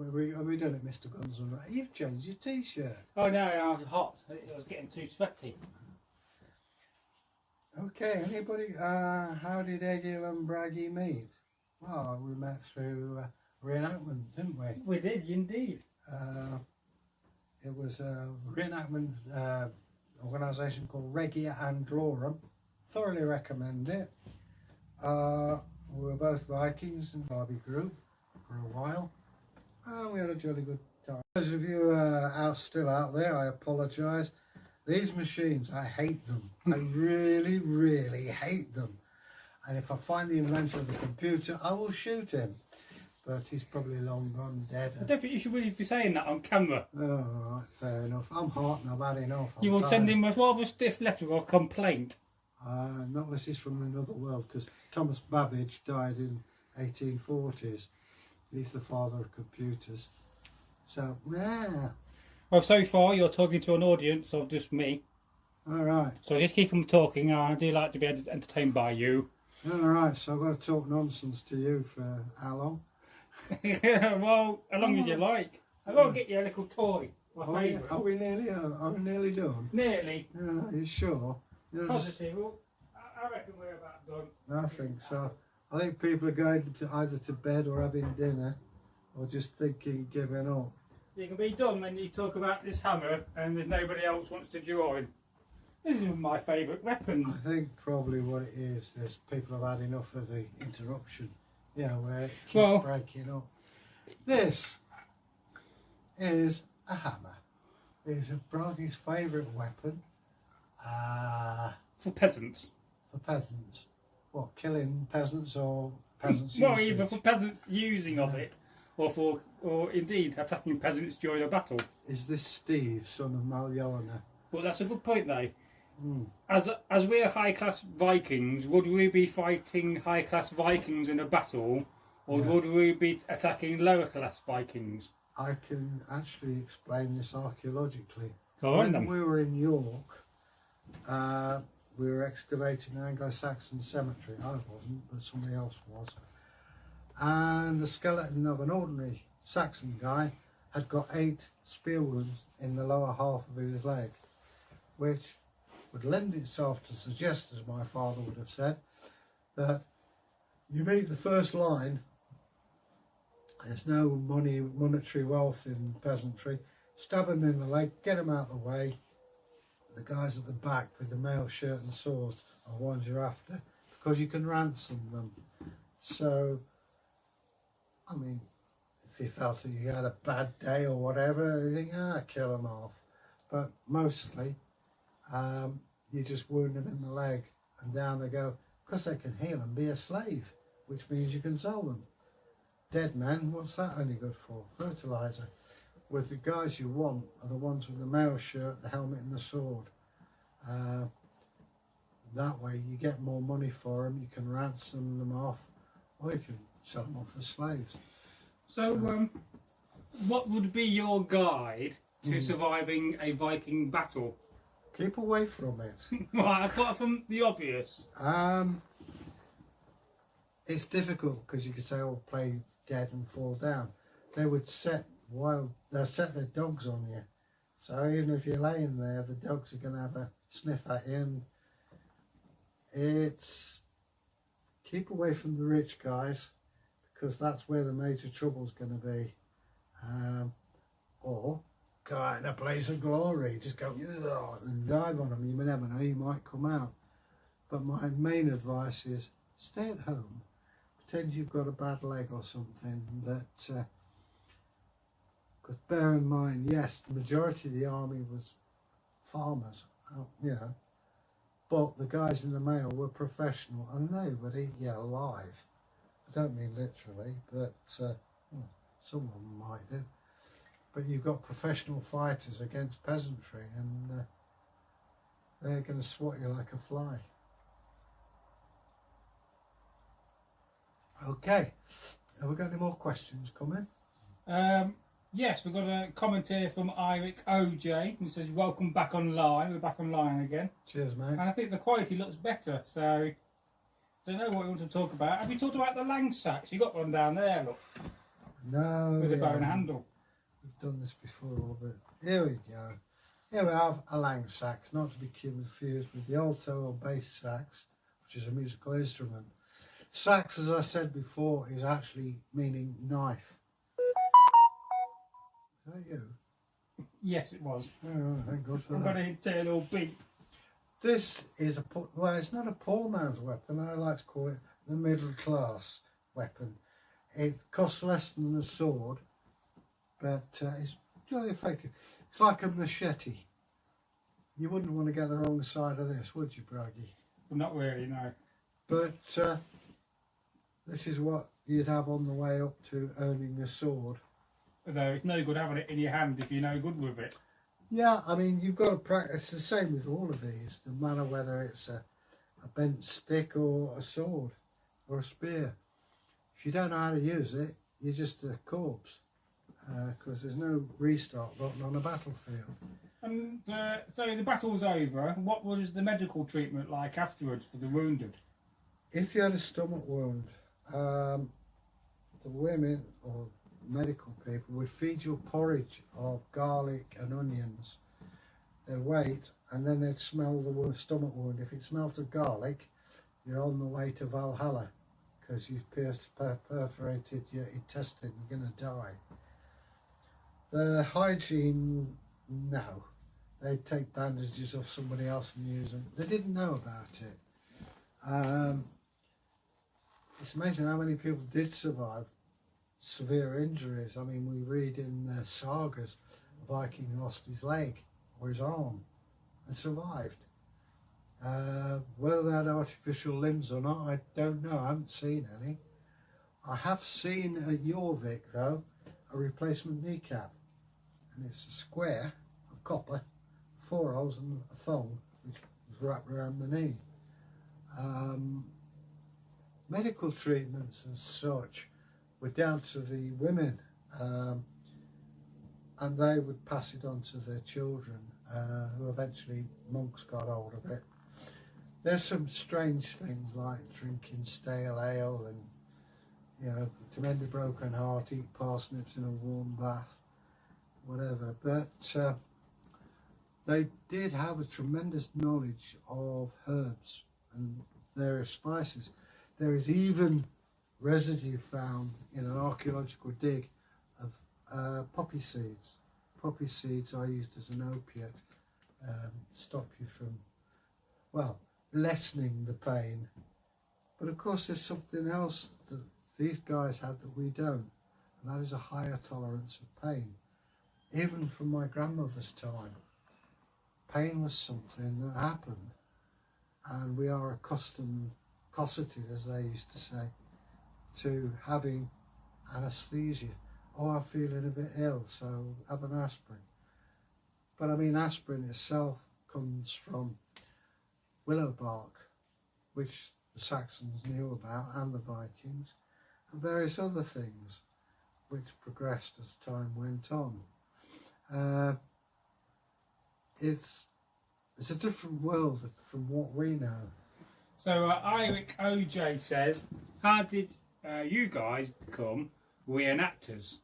Are we done it, Mr. Guns and Roses? You've changed your t-shirt. Oh no, I was hot. I was getting too sweaty. Okay, anybody, how did Egil and Bragi meet? Well, we met through re-enactment, didn't we? We did, indeed. It was a re-enactment organisation called Regia Anglorum. Thoroughly recommend it. We were both Vikings in the Barbie group for a while. We had a jolly good time. Those of you still out there, I apologise. These machines, I hate them. I really, really hate them. And if I find the inventor of the computer, I will shoot him. But he's probably long gone dead. I don't think you should really be saying that on camera. Oh, right, fair enough. I'm hot and I've had enough. You will send him a rather stiff letter or complaint. Not unless he's from another world, because Thomas Babbage died in 1840s. He's the father of computers. So, yeah. Well, so far you're talking to an audience of just me. All right. So just keep them talking. I do like to be entertained by you. All right. So I've got to talk nonsense to you for how long? Well, as long as you like. I've got to get you a little toy. My favourite. Are we nearly done? Nearly. Yeah, are you sure? Positive. Well, I reckon we're about done. I think so. I think people are going to either to bed or having dinner, or just thinking giving up. You can be done when you talk about this hammer and there's nobody else wants to join. This is my favourite weapon. I think probably what it is people have had enough of the interruption. You know, where it keeps breaking up. This is a hammer. It's Bragi's favourite weapon. For peasants. For peasants. What, killing peasants or peasants? Well, either for peasants using of it, or indeed attacking peasants during a battle. Is this Steve, son of Maljolana? Well, that's a good point, though. As we're high-class Vikings, would we be fighting high-class Vikings in a battle, or would we be attacking lower-class Vikings? I can actually explain this archaeologically. Go on, then. When we were in York, we were excavating an Anglo-Saxon cemetery. I wasn't, but somebody else was. And the skeleton of an ordinary Saxon guy had got 8 spear wounds in the lower half of his leg, which would lend itself to suggest, as my father would have said, that you meet the first line, there's no monetary wealth in peasantry, stab him in the leg, get him out of the way. The guys at the back with the mail shirt and sword are ones you're after, because you can ransom them. So, I mean, if you felt that you had a bad day or whatever, you think, kill them off. But mostly, you just wound them in the leg and down they go, because they can heal and be a slave, which means you can sell them. Dead men, what's that only good for? Fertiliser. With the guys you want are the ones with the mail shirt, the helmet and the sword. That way you get more money for them, you can ransom them off, or you can sell them off as slaves. So what would be your guide to surviving a Viking battle? Keep away from it. Right, apart from the obvious. It's difficult because you could say, oh, play dead and fall down. They would they'll set their dogs on you. So even if you're laying there, the dogs are going to have a sniff at you. And it's keep away from the rich guys, because that's where the major trouble's going to be. Or go out in a blaze of glory, just go and dive on them. You may never know, you might come out. But my main advice is stay at home. Pretend you've got a bad leg or something, but because bear in mind, yes, the majority of the army was farmers, but the guys in the mail were professional and they would eat you alive. I don't mean literally, but someone might do. But you've got professional fighters against peasantry, and they're going to swat you like a fly. Okay, have we got any more questions coming? Yes, we've got a comment here from Eric OJ, who says, welcome back online. We're back online again. Cheers, mate. And I think the quality looks better, so I don't know what we want to talk about. Have you talked about the Langsacks? You got one down there, look. No. With a bone handle. We've done this before, but here we go. Here we have a Langsax, not to be confused with the alto or bass sax, which is a musical instrument. Sax, as I said before, is actually meaning knife. Is that you? Yes, it was. Oh, thank God for I've that. got an internal beep. This is well, it's not a poor man's weapon. I like to call it the middle class weapon. It costs less than a sword, but it's really effective. It's like a machete. You wouldn't want to get the wrong side of this, would you, Bragi? Well, not really, no. But this is what you'd have on the way up to earning a sword. Although it's no good having it in your hand if you're no good with it. Yeah, I mean, you've got to practice. It's the same with all of these, no matter whether it's a bent stick or a sword or a spear. If you don't know how to use it, you're just a corpse. because there's no restart button on a battlefield. And so the battle's over. What was the medical treatment like afterwards for the wounded? If you had a stomach wound, the women or medical people would feed you a porridge of garlic and onions. They'd wait, and then they'd smell the stomach wound. If it smelt of garlic, you're on the way to Valhalla, because you've perforated your intestine, you're going to die. The hygiene, no. They'd take bandages off somebody else and use them. They didn't know about it. It's amazing how many people did survive severe injuries. I mean, we read in the sagas, a Viking lost his leg or his arm and survived. Whether they had artificial limbs or not, I don't know. I haven't seen any. I have seen at Jorvik, though, a replacement kneecap. And it's a square of copper, 4 holes and a thong, which was wrapped around the knee. Medical treatments and such were down to the women, and they would pass it on to their children, who eventually monks got hold of it. There's some strange things like drinking stale ale and, you know, to mend a broken heart, eat parsnips in a warm bath, whatever. But they did have a tremendous knowledge of herbs and various spices. There is even residue found in an archaeological dig of poppy seeds. Poppy seeds are used as an opiate, stop you from, well, lessening the pain. But of course there's something else that these guys had that we don't, and that is a higher tolerance of pain. Even from my grandmother's time, pain was something that happened, and we are cosseted, as they used to say, to having anaesthesia. Oh, I'm feeling a bit ill, so have an aspirin. But I mean, aspirin itself comes from willow bark, which the Saxons knew about, and the Vikings, and various other things which progressed as time went on. It's a different world from what we know. So Eric OJ says, how did you guys become reenactors?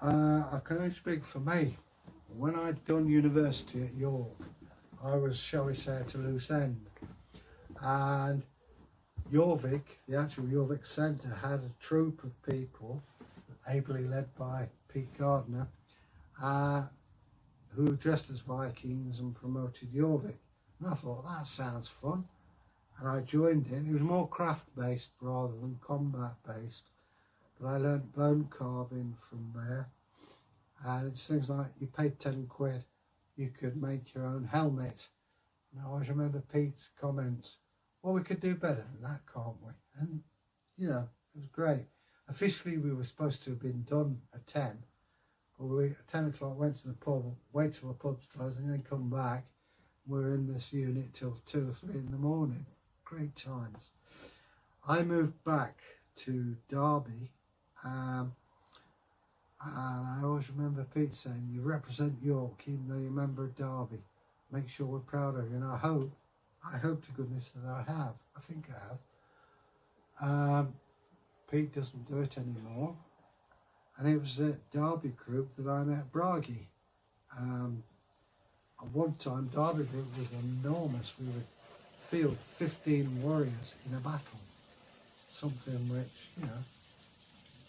I can only speak for me. When I'd done university at York, I was, shall we say, at a loose end. And Jorvik, the actual Jorvik Centre, had a troupe of people, ably led by Pete Gardner, who were dressed as Vikings and promoted Jorvik. And I thought, that sounds fun. And I joined in. It was more craft-based rather than combat-based. But I learnt bone carving from there. And it's things like, you paid 10 quid, you could make your own helmet. And I always remember Pete's comments, well, we could do better than that, can't we? And, you know, it was great. Officially, we were supposed to have been done at 10. But we, at 10 o'clock, went to the pub, wait till the pub's closed, and then come back. We were in this unit till 2 or 3 in the morning. Great times. I moved back to Derby, and I always remember Pete saying, you represent York, even though you're a member of Derby. Make sure we're proud of you. And I hope to goodness that I have. I think I have. Pete doesn't do it anymore. And it was at Derby Group that I met Bragi. At one time, Derby Group was enormous. We would field 15 warriors in a battle. Something which, you know,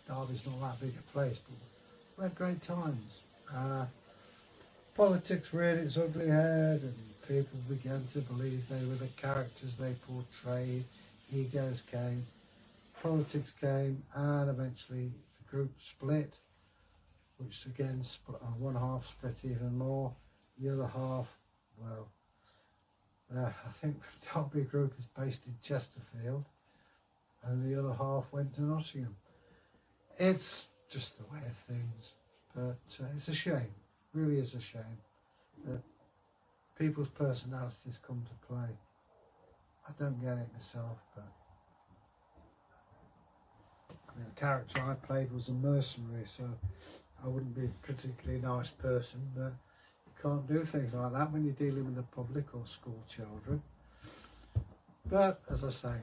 Derby's not that big a place, but we had great times. Politics reared its ugly head, and people began to believe they were the characters they portrayed. Egos came, politics came, and eventually the group split, which again, one half split even more. The other half, well, I think the Derby Group is based in Chesterfield, and the other half went to Nottingham. It's just the way of things, but it's a shame, really is a shame, that people's personalities come to play. I don't get it myself, but The character I played was a mercenary, so I wouldn't be a particularly nice person, but you can't do things like that when you're dealing with the public or school children. But as I say,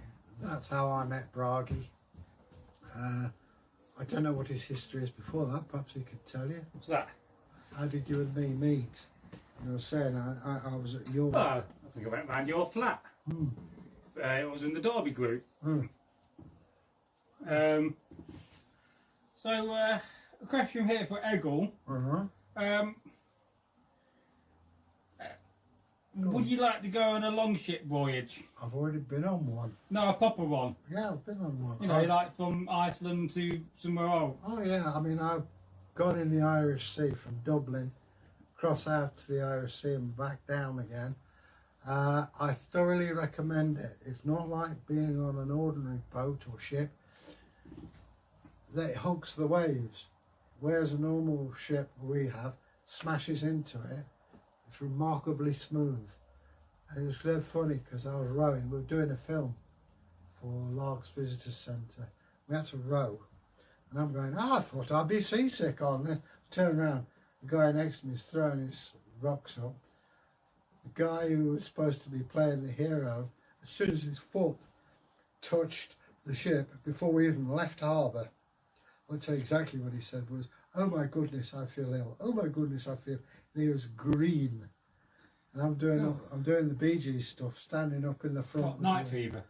that's how I met Bragi. I don't know what his history is before that, perhaps he could tell you. What's that? How did you and me meet? You were saying I was at your... Oh, I think I went round your flat. It was in the Derby group. So, a question here for Egil. Would you like to go on a longship voyage? I've already been on one. No, a proper one. Yeah, I've been on one. You know, like from Iceland to somewhere else. Oh yeah, I mean I've gone in the Irish Sea from Dublin, cross out to the Irish Sea and back down again. I thoroughly recommend it. It's not like being on an ordinary boat or ship that hugs the waves, whereas a normal ship we have smashes into it. It's remarkably smooth. And it was really funny because I was rowing. We were doing a film for Largs Visitor Centre. We had to row. And I'm going, I thought I'd be seasick on this. Turn around. The guy next to me is throwing his rocks up. The guy who was supposed to be playing the hero, as soon as his foot touched the ship, before we even left harbour, I'll tell you exactly what he said was, oh my goodness, I feel ill. Oh my goodness, I feel... And he was green. And I'm doing the Bee Gees stuff, standing up in the front. What, night fever?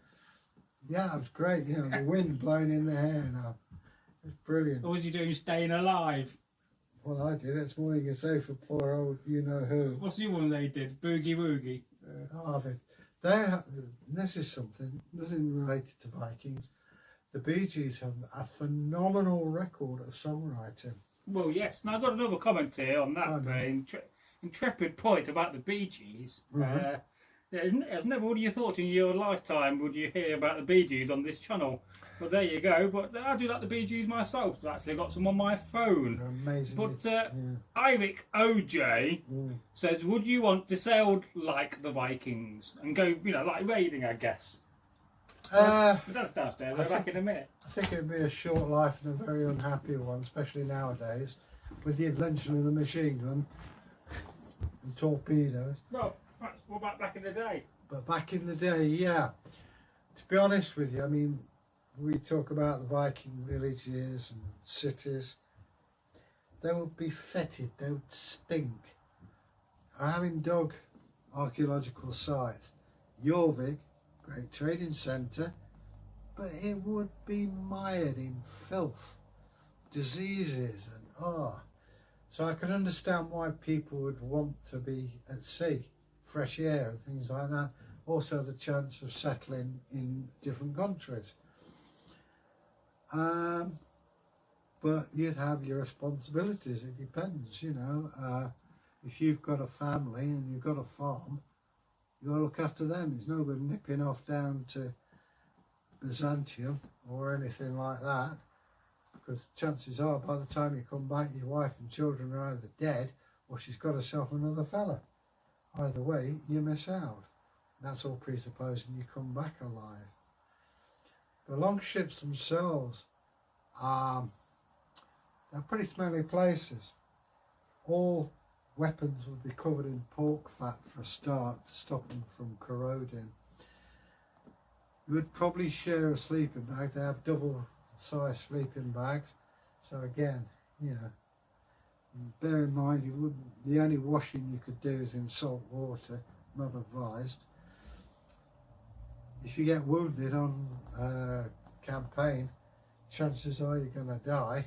Yeah, it was great. You know, the wind blowing in the hair now. It was brilliant. What was you doing, staying alive? Well, I did. That's more you can say for poor old you-know-who. What's the one they did? Boogie Woogie? This is something, nothing related to Vikings. The Bee Gees have a phenomenal record of songwriting. Well, yes. Now, I've got another comment here on that intrepid point about the Bee Gees. As never would you thought in your lifetime would you hear about the Bee Gees on this channel. But there you go. But I do like the Bee Gees myself. I've actually got some on my phone. They're amazing. But Eric OJ says, would you want to sail like the Vikings and go, you know, like raiding, I guess? But that's downstairs. We're back in a minute. I think it'd be a short life and a very unhappy one, especially nowadays, with the invention of the machine gun and torpedoes. Well, what about back in the day? But back in the day, yeah. To be honest with you, I mean, we talk about the Viking villages and cities. They would be fetid, they would stink. Having dug archaeological sites, Jorvik, great trading centre, but it would be mired in filth, diseases and So I can understand why people would want to be at sea, fresh air and things like that. Also the chance of settling in different countries. But you'd have your responsibilities, it depends, you know. If you've got a family and you've got a farm, you've got to look after them. It's no good nipping off down to Byzantium or anything like that, because chances are by the time you come back your wife and children are either dead or she's got herself another fella. Either way you miss out. That's all presupposing you come back alive. The longships themselves they're pretty smelly places. All weapons would be covered in pork fat for a start to stop them from corroding. You would probably share a sleeping bag. They have double-sized sleeping bags. So again, you know, bear in mind the only washing you could do is in salt water, not advised. If you get wounded on campaign, chances are you're going to die.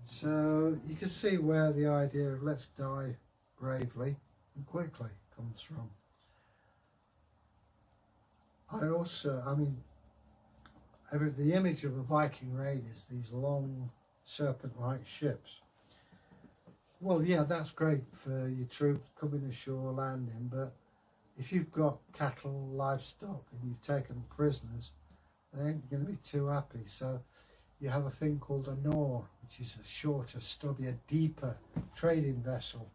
So you can see where the idea of let's die bravely and quickly comes from. The image of a Viking raid is these long serpent-like ships. Well, yeah, that's great for your troops coming ashore, landing, but if you've got cattle, livestock, and you've taken them prisoners, they ain't going to be too happy. So you have a thing called a Nor, which is a shorter, stubbier, deeper trading vessel.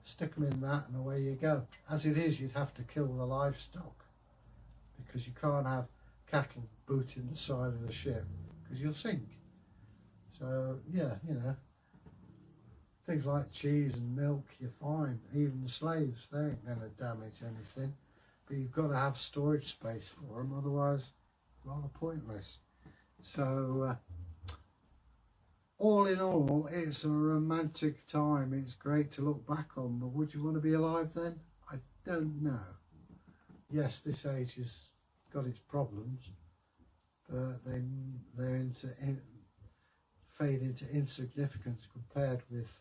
Stick them in that and away you go. As it is, you'd have to kill the livestock because you can't have cattle booting the side of the ship because you'll sink. So yeah, you know, things like cheese and milk, you're fine. Even slaves, they ain't going to damage anything. But you've got to have storage space for them, otherwise rather pointless. So all in all, it's a romantic time. It's great to look back on, but would you want to be alive then? I don't know. Yes, this age has got its problems, but they're fade into insignificance compared with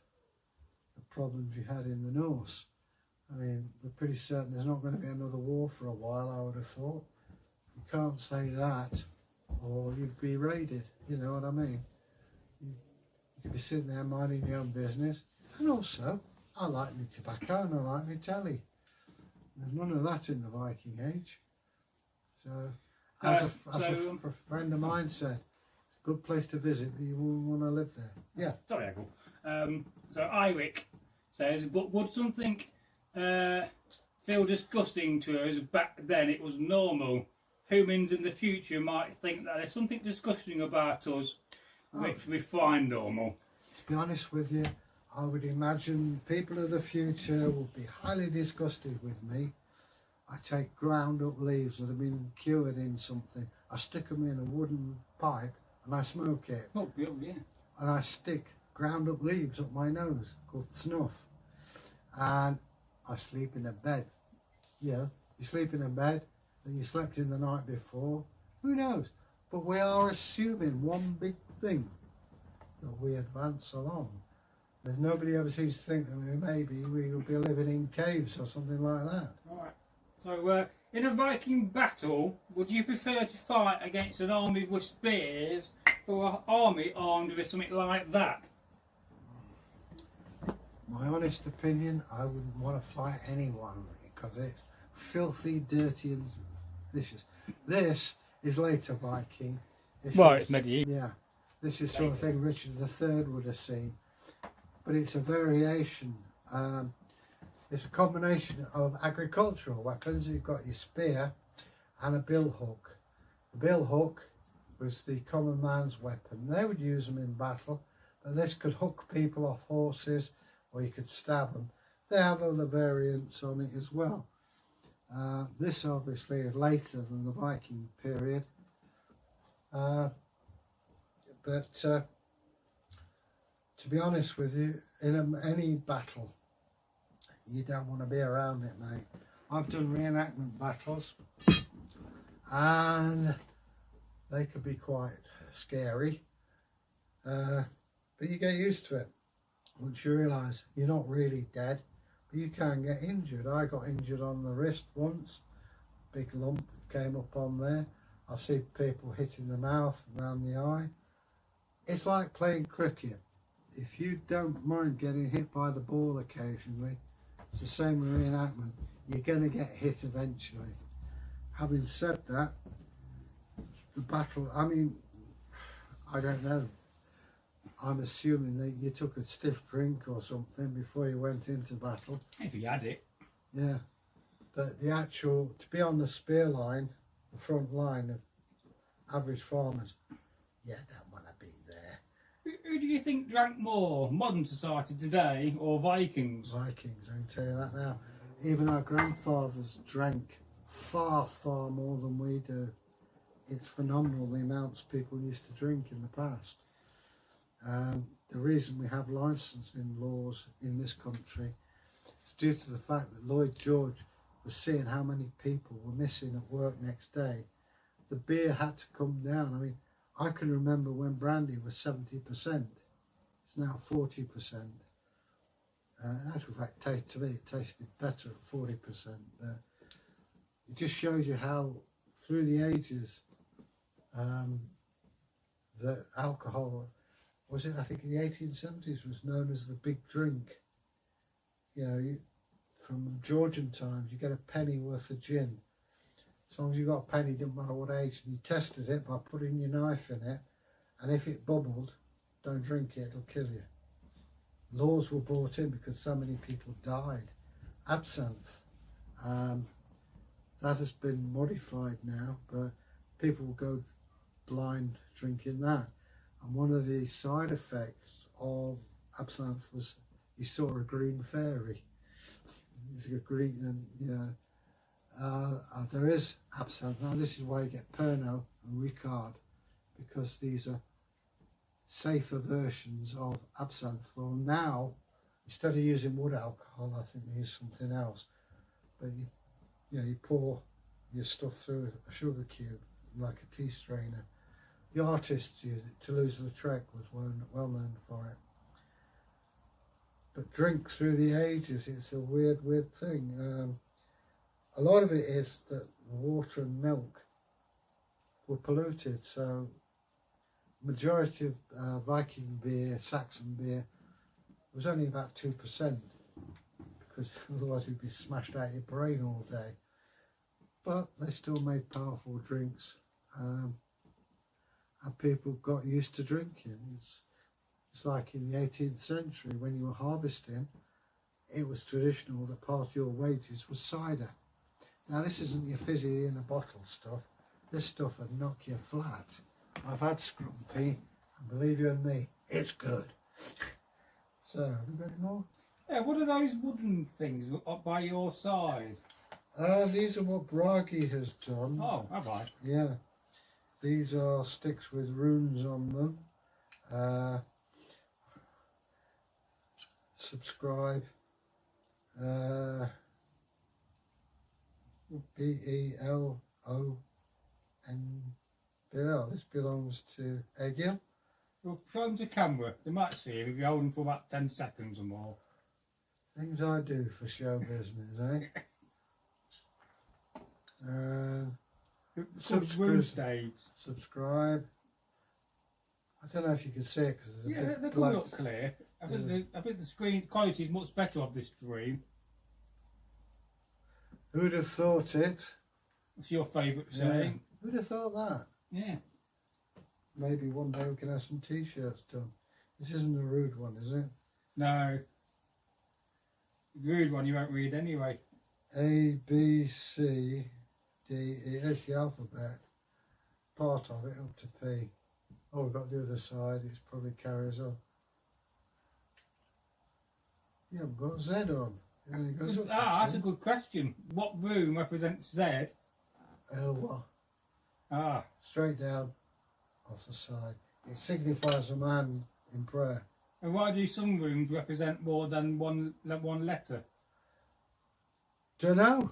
the problems you had in the Norse. I mean, we're pretty certain there's not going to be another war for a while, I would have thought. You can't say that, or you'd be raided, you know what I mean? You could be sitting there minding your own business. And also, I like my tobacco and I like my telly. There's none of that in the Viking Age. So, as a friend of mine said, it's a good place to visit, but you wouldn't want to live there. Yeah. Sorry, Egil. So Iric says, but would something feel disgusting to us back then? It was normal. Humans in the future might think that there's something disgusting about us, which we find normal. To be honest with you, I would imagine people of the future will be highly disgusted with me. I take ground up leaves that have been cured in something, I stick them in a wooden pipe and I smoke it. Oh, yeah. And I stick ground up leaves up my nose called snuff. And I sleep in a bed. You know, you sleep in a bed that you slept in the night before. Who knows? But we are assuming one big thing, that we advance along. There's nobody ever seems to think that we will be living in caves or something like that. Alright. So, in a Viking battle, would you prefer to fight against an army with spears or an army armed with something like that? My honest opinion, I wouldn't want to fight anyone because it's filthy, dirty and vicious. This is later Viking. It's medieval. Yeah, this is sort of thing Richard III would have seen. But it's a variation. It's a combination of agricultural weapons. You've got your spear and a bill hook. The bill hook was the common man's weapon. They would use them in battle, but this could hook people off horses or you could stab them. They have other variants on it as well. This obviously is later than the Viking period. But to be honest with you, in any battle, you don't want to be around it, mate. I've done reenactment battles and they could be quite scary, but you get used to it once you realise you're not really dead, but you can get injured. I got injured on the wrist once, big lump came up on there. I've seen people hit in the mouth and around the eye. It's like playing cricket. If you don't mind getting hit by the ball occasionally, it's the same with reenactment. You're going to get hit eventually. Having said that, the battle, I mean, I don't know. I'm assuming that you took a stiff drink or something before you went into battle. If you had it. Yeah. But the actual, to be on the spear line, the front line of average farmers, yeah, don't want to be there. Who do you think drank more, modern society today or Vikings? Vikings, I can tell you that now. Even our grandfathers drank far, far more than we do. It's phenomenal the amounts people used to drink in the past. The reason we have licensing laws in this country is due to the fact that Lloyd George was seeing how many people were missing at work next day. The beer had to come down. I mean, I can remember when brandy was 70%. It's now 40%. In actual fact, to me, it tasted better at 40%. It just shows you how, through the ages, that alcohol, was it, I think in the 1870s, was known as the big drink. You know, from Georgian times, you get a penny worth of gin. As long as you got a penny, didn't matter what age, and you tested it by putting your knife in it, and if it bubbled, don't drink it, it'll kill you. Laws were brought in because so many people died. Absinthe, that has been modified now, but people will go blind drinking that. And one of the side effects of absinthe was you saw a green fairy. It's a green, and you know, there is absinthe. Now this is why you get Pernod and Ricard, because these are safer versions of absinthe. Well, now instead of using wood alcohol, I think they use something else. But you pour your stuff through a sugar cube like a tea strainer. The artists use it. Toulouse-Lautrec was well known for it. But drink through the ages, it's a weird thing. A lot of it is that water and milk were polluted, so majority of Viking beer, Saxon beer, was only about 2%, because otherwise you'd be smashed out your brain all day. But they still made powerful drinks, and people got used to drinking. It's like in the 18th century when you were harvesting, it was traditional that part of your wages was cider. Now this isn't your fizzy in a bottle stuff. This stuff would knock you flat. I've had scrumpy, and believe you and me, it's good. So, have we got any more? Yeah, what are those wooden things up by your side? These are what Bragi has done. Oh, have I? Yeah. These are sticks with runes on them. Subscribe. Belon. This belongs to Egil. Well, show them to camera. They might see it if you hold them for about 10 seconds or more. Things I do for show business, eh? Subscribe. I don't know if you can see it because there's a big they're coming up clear. I think the screen quality is much better of this stream. Who'd have thought it? What's your favourite saying? Who'd have thought that? Yeah. Maybe one day we can have some t-shirts done. This isn't a rude one, is it? No. The rude one you won't read anyway. A, B, C, D, E. It's the alphabet. Part of it up to P. Oh, we've got the other side. It probably carries on. You haven't got Z on. It only goes up to that's T. a good question. What room represents Z? L. Straight down off the side. It signifies a man in prayer. And why do some rooms represent more than one letter? Don't know.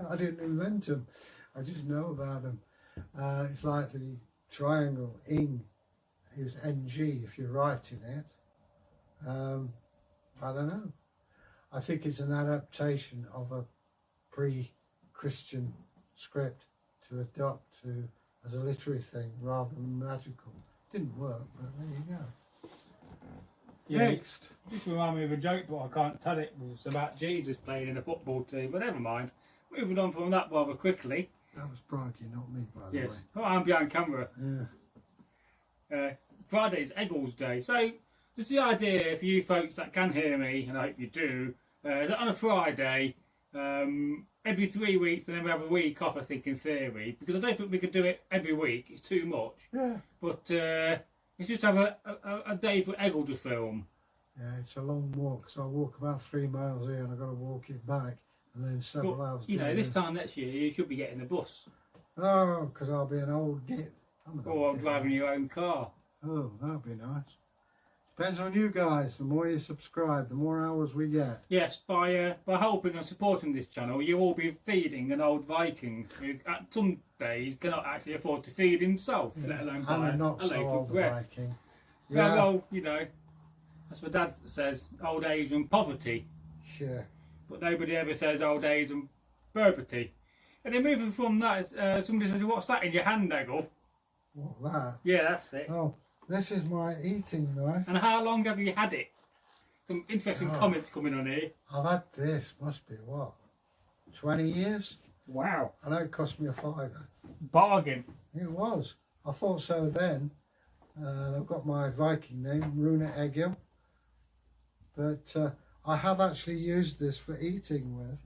I didn't invent them. I just know about them. It's like the triangle ing is NG if you're writing it. I don't know. I think it's an adaptation of a pre-Christian script to adopt as a literary thing rather than magical. Didn't work, but there you go. Yeah, Next. This reminds me of a joke, but I can't tell it. It was about Jesus playing in a football team, but never mind. Moving on from that rather quickly. That was Bragi, not me, by the way. Yes. Oh, I'm behind camera. Yeah. Friday's Egil's Day. So, just the idea for you folks that can hear me, and I hope you do, is that on a Friday, every 3 weeks, and then we have a week off, I think, in theory, because I don't think we could do it every week. It's too much. Yeah. But it's just have a day for Egil to film. Yeah, it's a long walk, so I walk about 3 miles here and I've got to walk it back, and then several hours. You know, this time next year you should be getting a bus. Oh, because I'll be an old git. Or driving your own car. Oh, that'd be nice. Depends on you guys. The more you subscribe, the more hours we get. Yes, by helping and supporting this channel, you will be feeding an old Viking who, at some days, cannot actually afford to feed himself, let alone buy a loaf of bread. Viking. Yeah. Well, you know, that's what Dad says: old age and poverty. Sure. But nobody ever says old age and poverty. And then moving from that, somebody says, "What's that in your hand, Egil?" What, that? Yeah, that's it. Oh, this is my eating knife. And how long have you had it? Some interesting comments coming on here. I've had this, must be what, 20 years? Wow. I know it cost me a £5. Bargain. It was. I thought so then. I've got my Viking name, Rune Egil. But I have actually used this for eating with.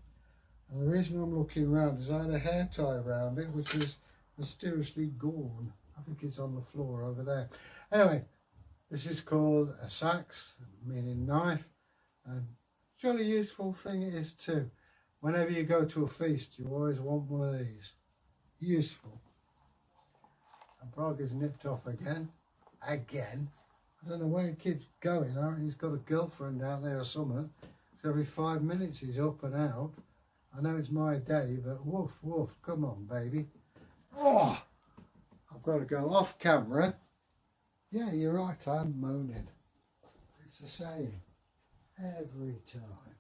And the reason I'm looking around is I had a hair tie around it, which is mysteriously gone. I think it's on the floor over there. Anyway, this is called a sax, meaning knife, and jolly useful thing it is too. Whenever you go to a feast, you always want one of these. Useful. And Bragi's nipped off again. Again. I don't know where the kid's going. He's got a girlfriend out there or something. So every 5 minutes he's up and out. I know it's my day, but woof, woof, come on, baby. Oh, I've got to go off camera. Yeah, you're right, I'm moaning. It's the same every time.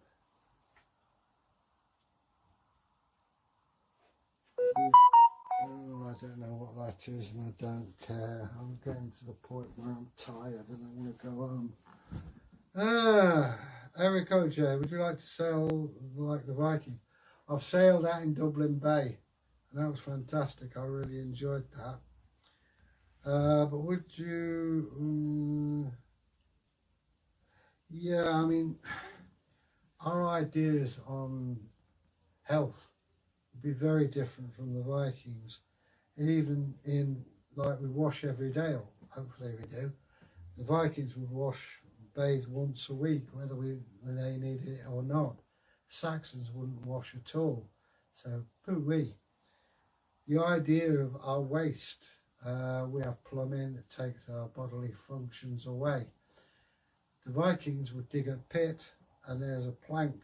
Oh, I don't know what that is and I don't care. I'm getting to the point where I'm tired and I want to go home. Eric OJ, would you like to sail like the Viking? I've sailed out in Dublin Bay and that was fantastic. I really enjoyed that. But would you... yeah, I mean, our ideas on health would be very different from the Vikings. Even in, like, we wash every day, or hopefully we do. The Vikings would bathe once a week, whether they needed it or not. Saxons wouldn't wash at all. So, poo-wee. The idea of our waste, we have plumbing that takes our bodily functions away. The Vikings would dig a pit and there's a plank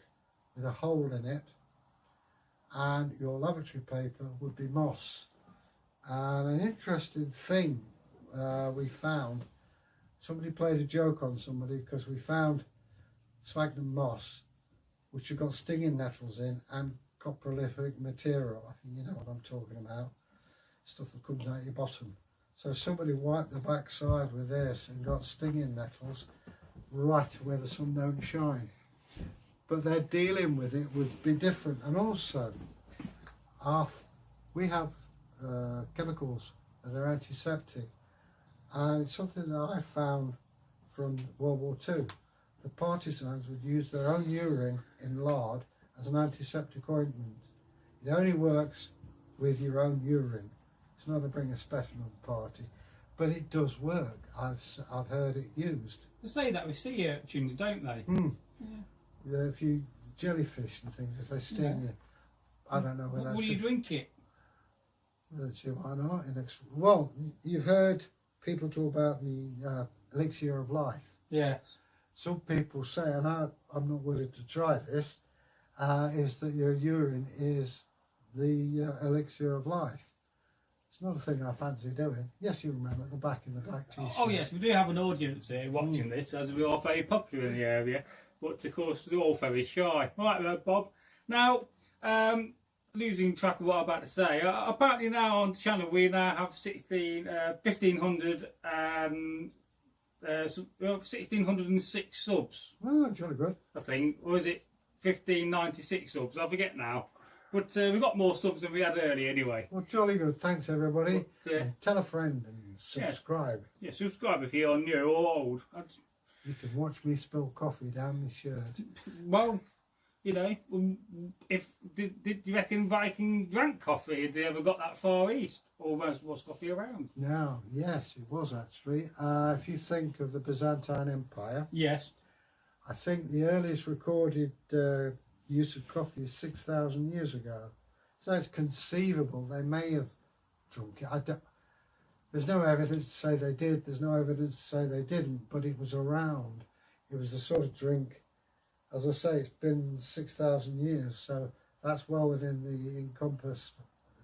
with a hole in it, and your lavatory paper would be moss. And an interesting thing we found, somebody played a joke on somebody because we found sphagnum moss which have got stinging nettles in and coprolific material. I think you know what I'm talking about, stuff that comes out your bottom. So somebody wiped the backside with this and got stinging nettles right where the sun don't shine. But their dealing with it would be different. And also, we have chemicals that are antiseptic. And it's something that I found from World War II. The partisans would use their own urine in lard as an antiseptic ointment. It only works with your own urine. It's not to bring a specimen party, but it does work. I've heard it used. They say that with sea urchins, don't they? Yeah, if you jellyfish and things, if they sting you, I don't know whether. Will you drink it? Let's see, why not? Well, you've heard people talk about the elixir of life. Yes. Some people say, and I'm not willing to try this, is that your urine is the elixir of life. It's not a thing I fancy doing. Yes, you remember the back in the black t-shirt. Oh yes, we do have an audience here watching this, as we are very popular in the area, but of course they're all very shy. Right, Bob. Now, losing track of what I'm about to say, apparently now on the channel we now have 1,606 subs. Oh, jolly good. I think, or is it 1,596 subs? I forget now. But we've got more subs than we had earlier anyway. Well, jolly good. Thanks, everybody. But, tell a friend and subscribe. Yeah, subscribe if you're new or old. You can watch me spill coffee down my shirt. Well, you know, did you reckon Viking drank coffee? Had they ever got that far east? Or was coffee around? No, yes, it was actually. If you think of the Byzantine Empire. Yes. I think the earliest recorded use of coffee is 6,000 years ago. So it's conceivable they may have drunk it. There's no evidence to say they did, there's no evidence to say they didn't, but it was around. It was the sort of drink, as I say, it's been 6,000 years, so that's well within the encompass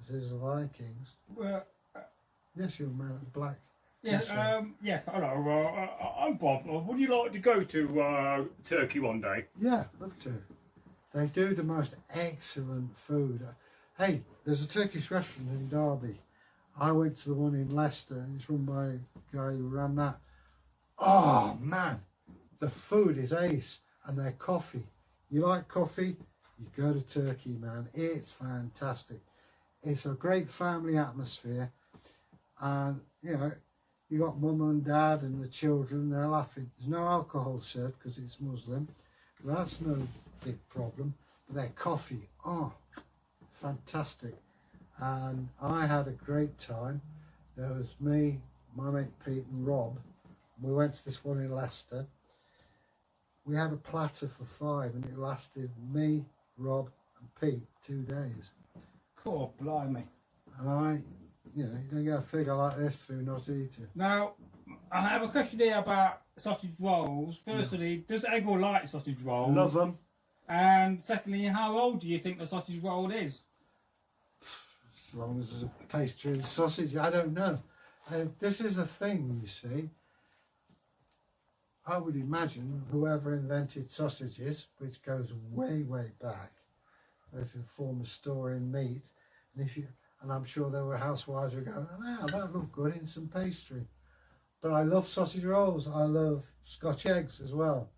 of the Vikings. Well, yes, you're a man in black. Yes, hello, I'm Bob. Would you like to go to Turkey one day? Yeah, love to. They do the most excellent food. Hey, there's a Turkish restaurant in Derby. I went to the one in Leicester, and it's run by a guy who ran that. Oh, man, the food is ace, and their coffee. You like coffee? You go to Turkey, man. It's fantastic. It's a great family atmosphere, and, you know, you got mum and dad and the children, they're laughing. There's no alcohol served because it's Muslim. That's no big problem. But their coffee, oh, fantastic. And I had a great time. There was me, my mate Pete and Rob. We went to this one in Leicester. We had a platter for 5 and it lasted me, Rob and Pete 2 days. Cool, blimey. And you don't get a figure like this through not eating. Now, I have a question here about sausage rolls. Firstly, does Egil like sausage rolls? Love them. And secondly, how old do you think the sausage roll is? As long as there's a pastry and sausage, I don't know. This is a thing, you see. I would imagine whoever invented sausages, which goes way, way back, as a form of storing meat, and I'm sure there were housewives who were going, "Ah, that looked good in some pastry." But I love sausage rolls. I love Scotch eggs as well.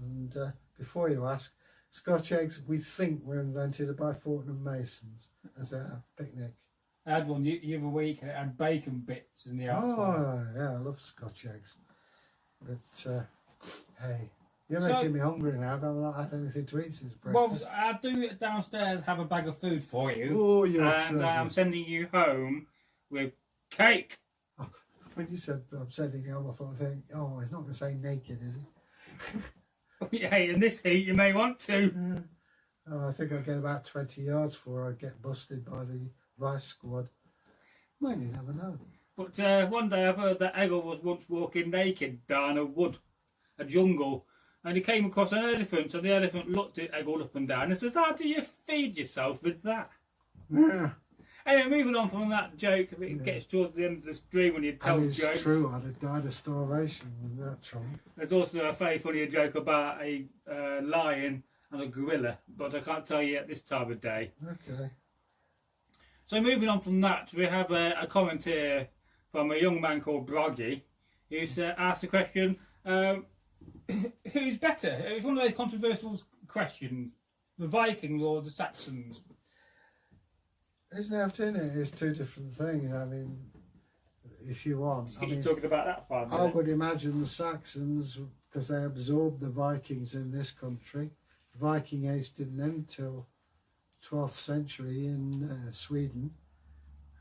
And before you ask, Scotch eggs we think were invented by Fortnum Masons as a picnic. I had one the other week and it had bacon bits in the outside. Oh, yeah, I love Scotch eggs. But, hey, you're making me hungry now. I've not had anything to eat since breakfast. Well, I do downstairs have a bag of food for you. Oh, you're and I'm sending you home with cake. Oh, when you said I'm sending you home, I thought, oh, he's not going to say naked, is he? Hey, in this heat, you may want to. Oh, I think I'd get about 20 yards before I'd get busted by the vice squad. Well, you never know. But one day I've heard that Egil was once walking naked down a jungle, and he came across an elephant, and the elephant looked at Egil up and down and says, "How do you feed yourself with that?" Yeah. Anyway, moving on from that joke, it gets towards the end of the stream when you tell It's jokes. True, I'd have died of starvation with that Trump. There's also a very funny joke about a lion and a gorilla, but I can't tell you at this time of day. Okay. So moving on from that, we have a comment here from a young man called Bragi, who's asked the question, who's better? It's one of those controversial questions, the Vikings or the Saxons? Isn't it, in it? It's two different things. I mean, if you want. You're talking about that far. I would imagine the Saxons, because they absorbed the Vikings in this country. The Viking age didn't end till 12th century in Sweden.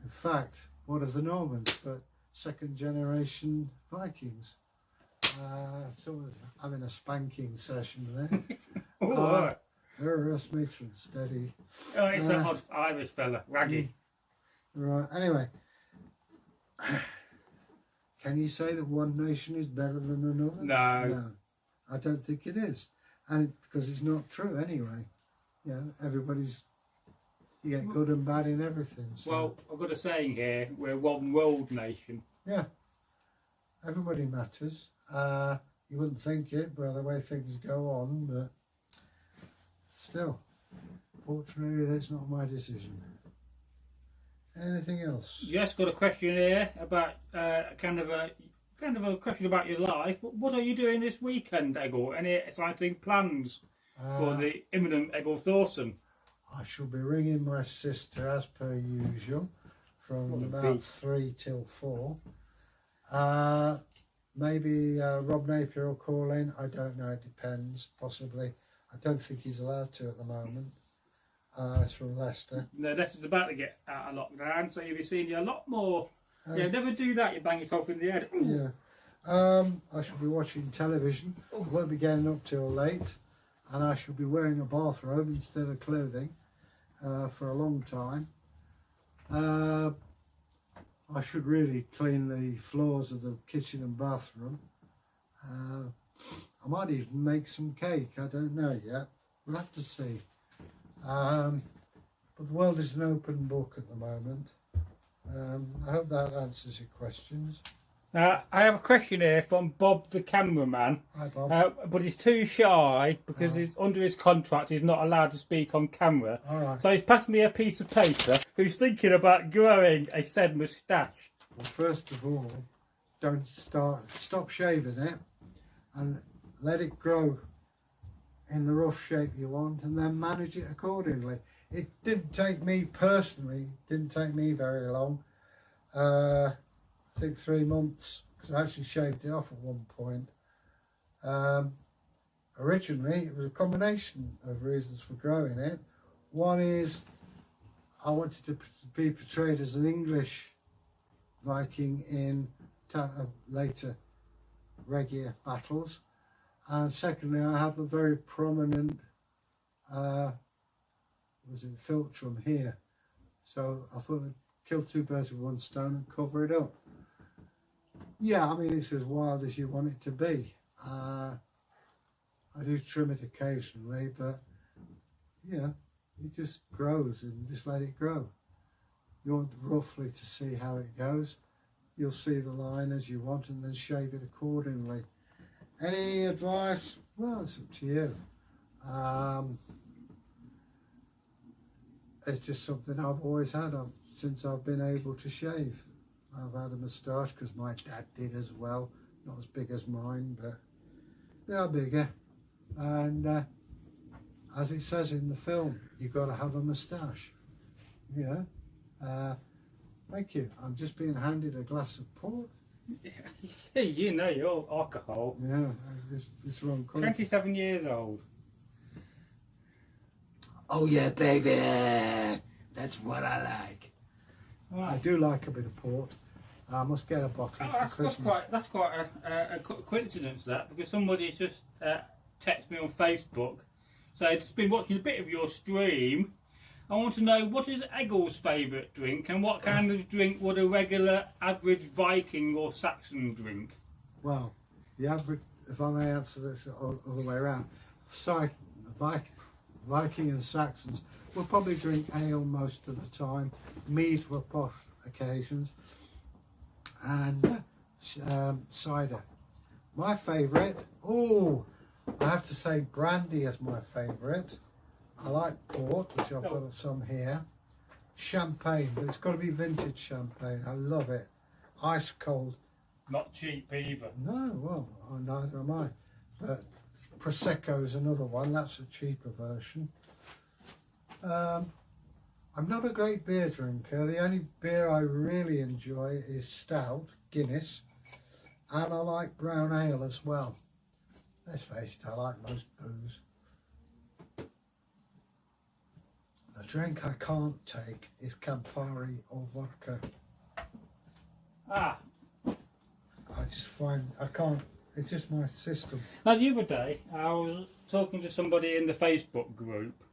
In fact, what are the Normans but second generation Vikings? Sort of having a spanking session there. Us making steady. Oh, it's an odd Irish fella, Raggy. Right, anyway. Can you say that one nation is better than another? No. I don't think it is. And because it's not true anyway. You know, you get good and bad in everything. So. Well, I've got a saying here, we're one world nation. Yeah. Everybody matters. You wouldn't think it by the way things go on, but still, fortunately, that's not my decision. Anything else? Yes, got a question here about kind of a question about your life. What are you doing this weekend, Egil? Any exciting plans for the imminent Egil Thorsson? I shall be ringing my sister as per usual from about 3 till 4. Maybe Rob Napier will call in. I don't know. It depends. Possibly. I don't think he's allowed to at the moment. It's from Leicester. No, Leicester's about to get out of lockdown, so you'll be seeing you a lot more. Never do that. You bang yourself in the head. Yeah. I shall be watching television. I won't be getting up till late, and I shall be wearing a bathrobe instead of clothing for a long time. I should really clean the floors of the kitchen and bathroom. I might even make some cake. I don't know yet. We'll have to see. But the world is an open book at the moment. I hope that answers your questions. I have a question here from Bob the cameraman. Hi, Bob. But he's too shy because he's under his contract. He's not allowed to speak on camera. All right. So he's passed me a piece of paper. Who's thinking about growing a said moustache? Well, first of all, stop shaving it and let it grow in the rough shape you want, and then manage it accordingly. It didn't take me personally, didn't take me very long. I think 3 months, because I actually shaved it off at one point. Originally, it was a combination of reasons for growing it. One is I wanted to be portrayed as an English Viking in later Regia battles. And secondly, I have a very prominent philtrum here. So I thought I'd kill two birds with one stone and cover it up. Yeah, I mean, it's as wild as you want it to be. I do trim it occasionally, but yeah, it just grows and just let it grow. You want roughly to see how it goes. You'll see the line as you want and then shave it accordingly. Any advice? Well, it's up to you. It's just something I've always had since I've been able to shave. I've had a moustache because my dad did as well. Not as big as mine, but they are bigger. And as it says in the film, you've got to have a moustache. Yeah. Thank you. I'm just being handed a glass of port. Yeah, you know your alcohol. Yeah, it's wrong colour. 27 years old. Oh yeah, baby. That's what I like. Right. I do like a bit of port. I must get a bottle for Christmas. That's quite a coincidence, that, because somebody's just texted me on Facebook. So I've just been watching a bit of your stream. I want to know, what is Egil's favourite drink, and what kind of drink would a regular average Viking or Saxon drink? Well, the average, if I may answer this all the way around, sorry, Viking and Saxons will probably drink ale most of the time, mead for posh occasions, and cider. My favourite, I have to say brandy is my favourite. I like port, which I've got some here. Champagne, but it's got to be vintage champagne. I love it. Ice cold. Not cheap either. No, well, neither am I. But Prosecco is another one. That's a cheaper version. I'm not a great beer drinker. The only beer I really enjoy is stout, Guinness, and I like brown ale as well. Let's face it, I like most booze. The drink I can't take is Campari or vodka. Ah. I just find I can't, it's just my system. Now the other day I was talking to somebody in the Facebook group,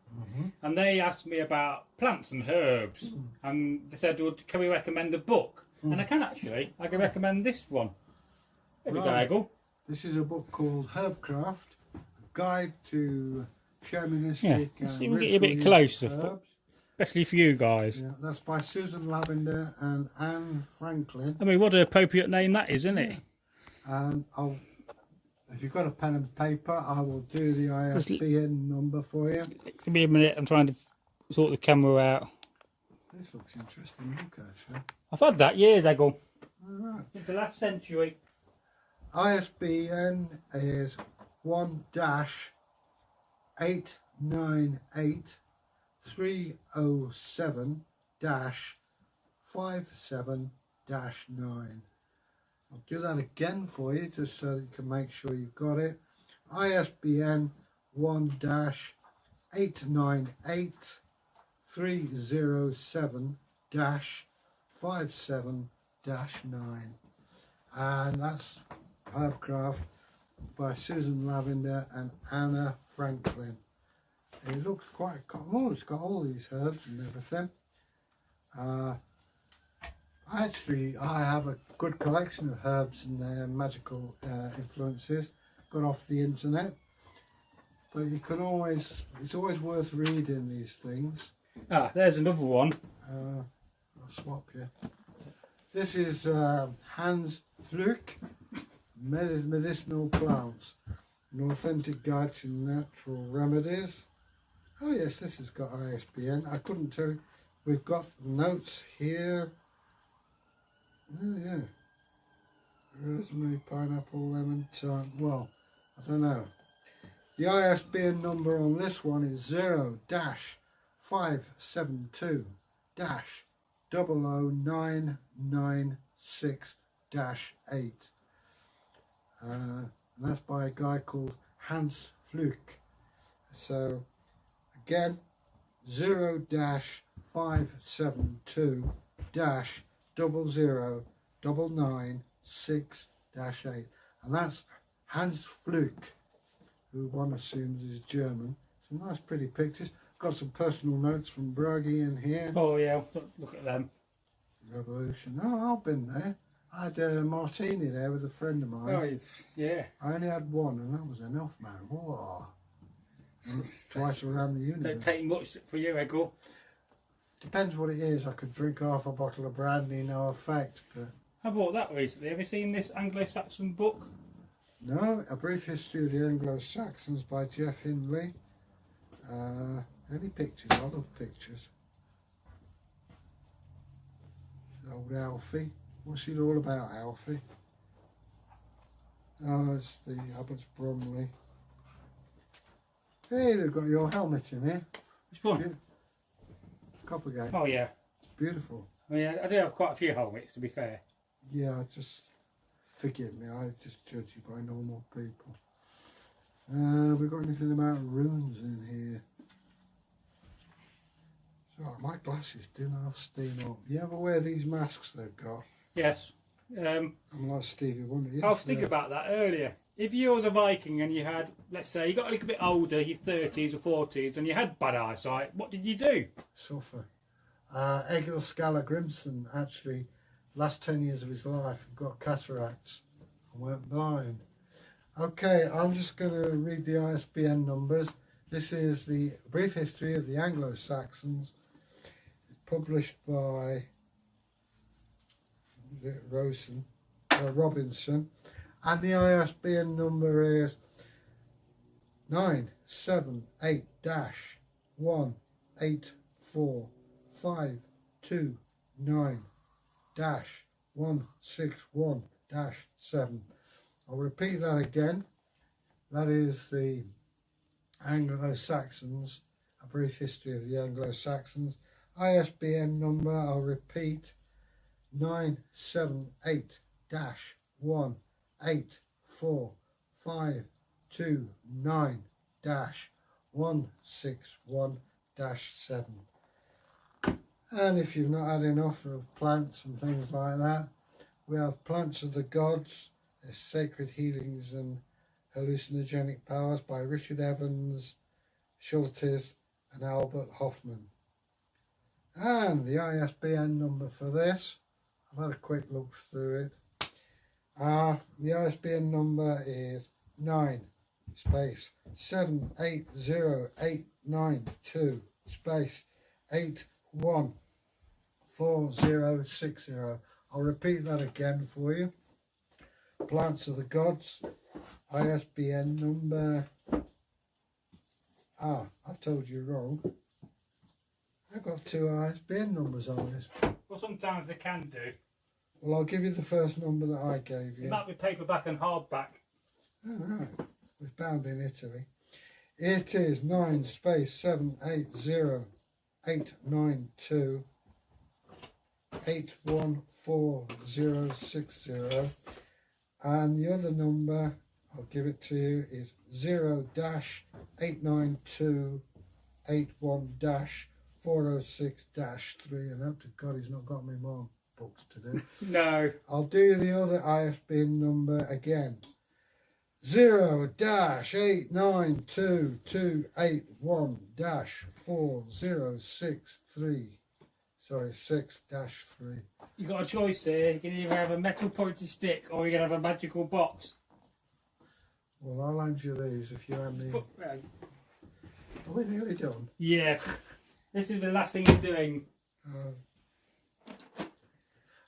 and they asked me about plants and herbs, and they said, well, can we recommend a book? And I can actually. I can recommend this one. There we go, Egil. This is a book called Herbcraft, a guide to shamanistic and see if we get you a bit closer, herbs. Especially for you guys. Yeah, that's by Susan Lavender and Anne Franklin. I mean, what an appropriate name that is, isn't it? And if you've got a pen and paper, I will do the ISBN number for you. Give me a minute, I'm trying to sort the camera out. This looks interesting, look actually. I've had that years, Egil. All right. Since the last century. ISBN is 1-898-307-57-9. I'll do that again for you just so that you can make sure you've got it. ISBN 1-898-307-57-9. And that's Herbcraft by Susan Lavender and Anna Franklin. It looks quite, it's got all these herbs and everything. Actually, I have a good collection of herbs and their magical influences, got off the internet. But you can always, it's always worth reading these things. Ah, there's another one. I'll swap you. This is Hans Flück, Medicinal Plants, an authentic guide to natural remedies. Oh yes, this has got ISBN. I couldn't tell you. We've got notes here. Oh yeah. Rosemary, pineapple, lemon, thyme. Well, I don't know. The ISBN number on this one is 0-572-00996-8. And that's by a guy called Hans Flück. So again, 0-572-00996-8. 996-8, and that's Hans Fluke, who one assumes is German. Some nice pretty pictures. Got some personal notes from Bragi in here. Oh yeah, look at them. Revolution. Oh, I've been there. I had a martini there with a friend of mine. Oh yeah. I only had one, and that was enough, man. Whoa. Twice around the universe. Don't take much for you, Egil. Depends what it is. I could drink half a bottle of brandy, no effect. But I bought that recently. Have you seen this Anglo-Saxon book? no, A Brief History of the Anglo-Saxons by Jeff Hindley. Any pictures? I love pictures. Old Alfie. What's it all about, Alfie? Oh, it's the Abbots Bromley. Hey, they've got your helmet in here. Which one? Coppergate. Oh yeah. It's beautiful. I mean, I do have quite a few helmets, to be fair. Yeah, just forgive me. I just judge you by normal people. We've got anything about runes in here? So my glasses do half steam up. You ever wear these masks they've got? Yes. I'm like Stevie Wonder. Yes, I was thinking about that earlier. If you was a Viking and you had, let's say, you got a little bit older, your 30s or 40s, and you had bad eyesight, what did you do? Suffer. Egil Grimson, actually, last 10 years of his life, got cataracts and went blind. Okay, I'm just going to read the ISBN numbers. This is the Brief History of the Anglo-Saxons. It's published by Robinson. And the ISBN number is 978-184-529-161-7. I'll repeat that again. That is the Anglo-Saxons, A Brief History of the Anglo-Saxons. ISBN number, I'll repeat, 978-184-529-161-7. And if you've not had enough of plants and things like that, we have Plants of the Gods, Sacred Healings and Hallucinogenic Powers by Richard Evans, Schultes and Albert Hoffman. And the ISBN number for this, I've had a quick look through it. The ISBN number is 9-780-892 /814060. I'll repeat that again for you. Plants of the Gods, ISBN number. I've told you wrong. I've got two ISBN numbers on this. Well, sometimes they can do. Well, I'll give you the first number that I gave you. It might be paperback and hardback. Oh, right. It was bound in Italy. It is 9-780-892 /814060. And the other number, I'll give it to you, is 0-892 81-406-3. And hope to God he's not got me more books to do. No. I'll do the other ISBN number again. 0-89281-4063. Sorry, 6-3. You got a choice here. You can either have a metal pointed stick or you can have a magical box. Well, I'll hand you these if you hand me. Are we nearly done? Yes. This is the last thing you're doing.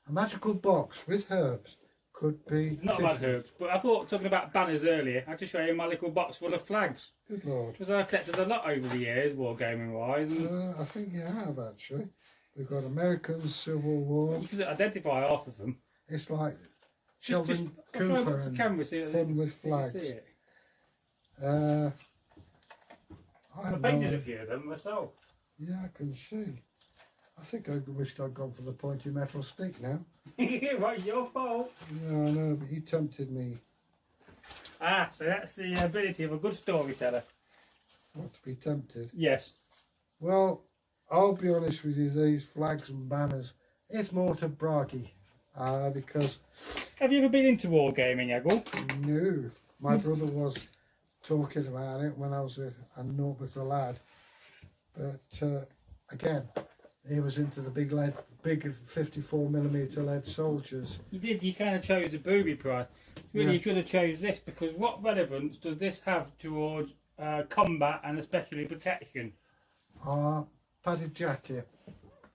A magical box with herbs could be. It's not about herbs, but I thought, talking about banners earlier, I'll just show you my little box full of flags. Good Lord. Because I've collected a lot over the years, wargaming wise. And I think you have actually. We've got American Civil War. you can identify half of them. It's like Sheldon Cooper and camera, see Fun with Flags. See it. I painted a few of them myself. Yeah, I can see. I think I wished I'd gone for the pointy metal stick now. Right, your fault. Yeah, I know, but you tempted me. So that's the ability of a good storyteller. Not to be tempted. Yes. Well, I'll be honest with you, these flags and banners, it's more to Bragi. because Have you ever been into wargaming, Egil? no, my brother was talking about it when I was a Northworthy lad, but again, he was into the big 54mm lead soldiers. You did. You kind of chose a booby prize. Really, you should have chose this, because what relevance does this have towards combat and especially protection? Padded jacket.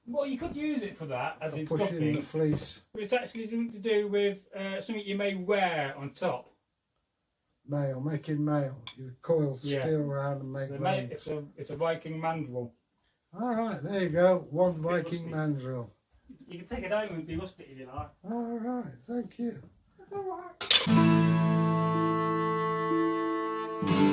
Well, you could use it for that, as in Pushing the stuffing. fleece. But it's actually something to do with something you may wear on top. Mail, making mail. You coil steel around and make mail. It's a Viking mandrel. All right, there you go. One Viking mandrel. You can take it home and derust it if you like. All right, thank you. That's all right.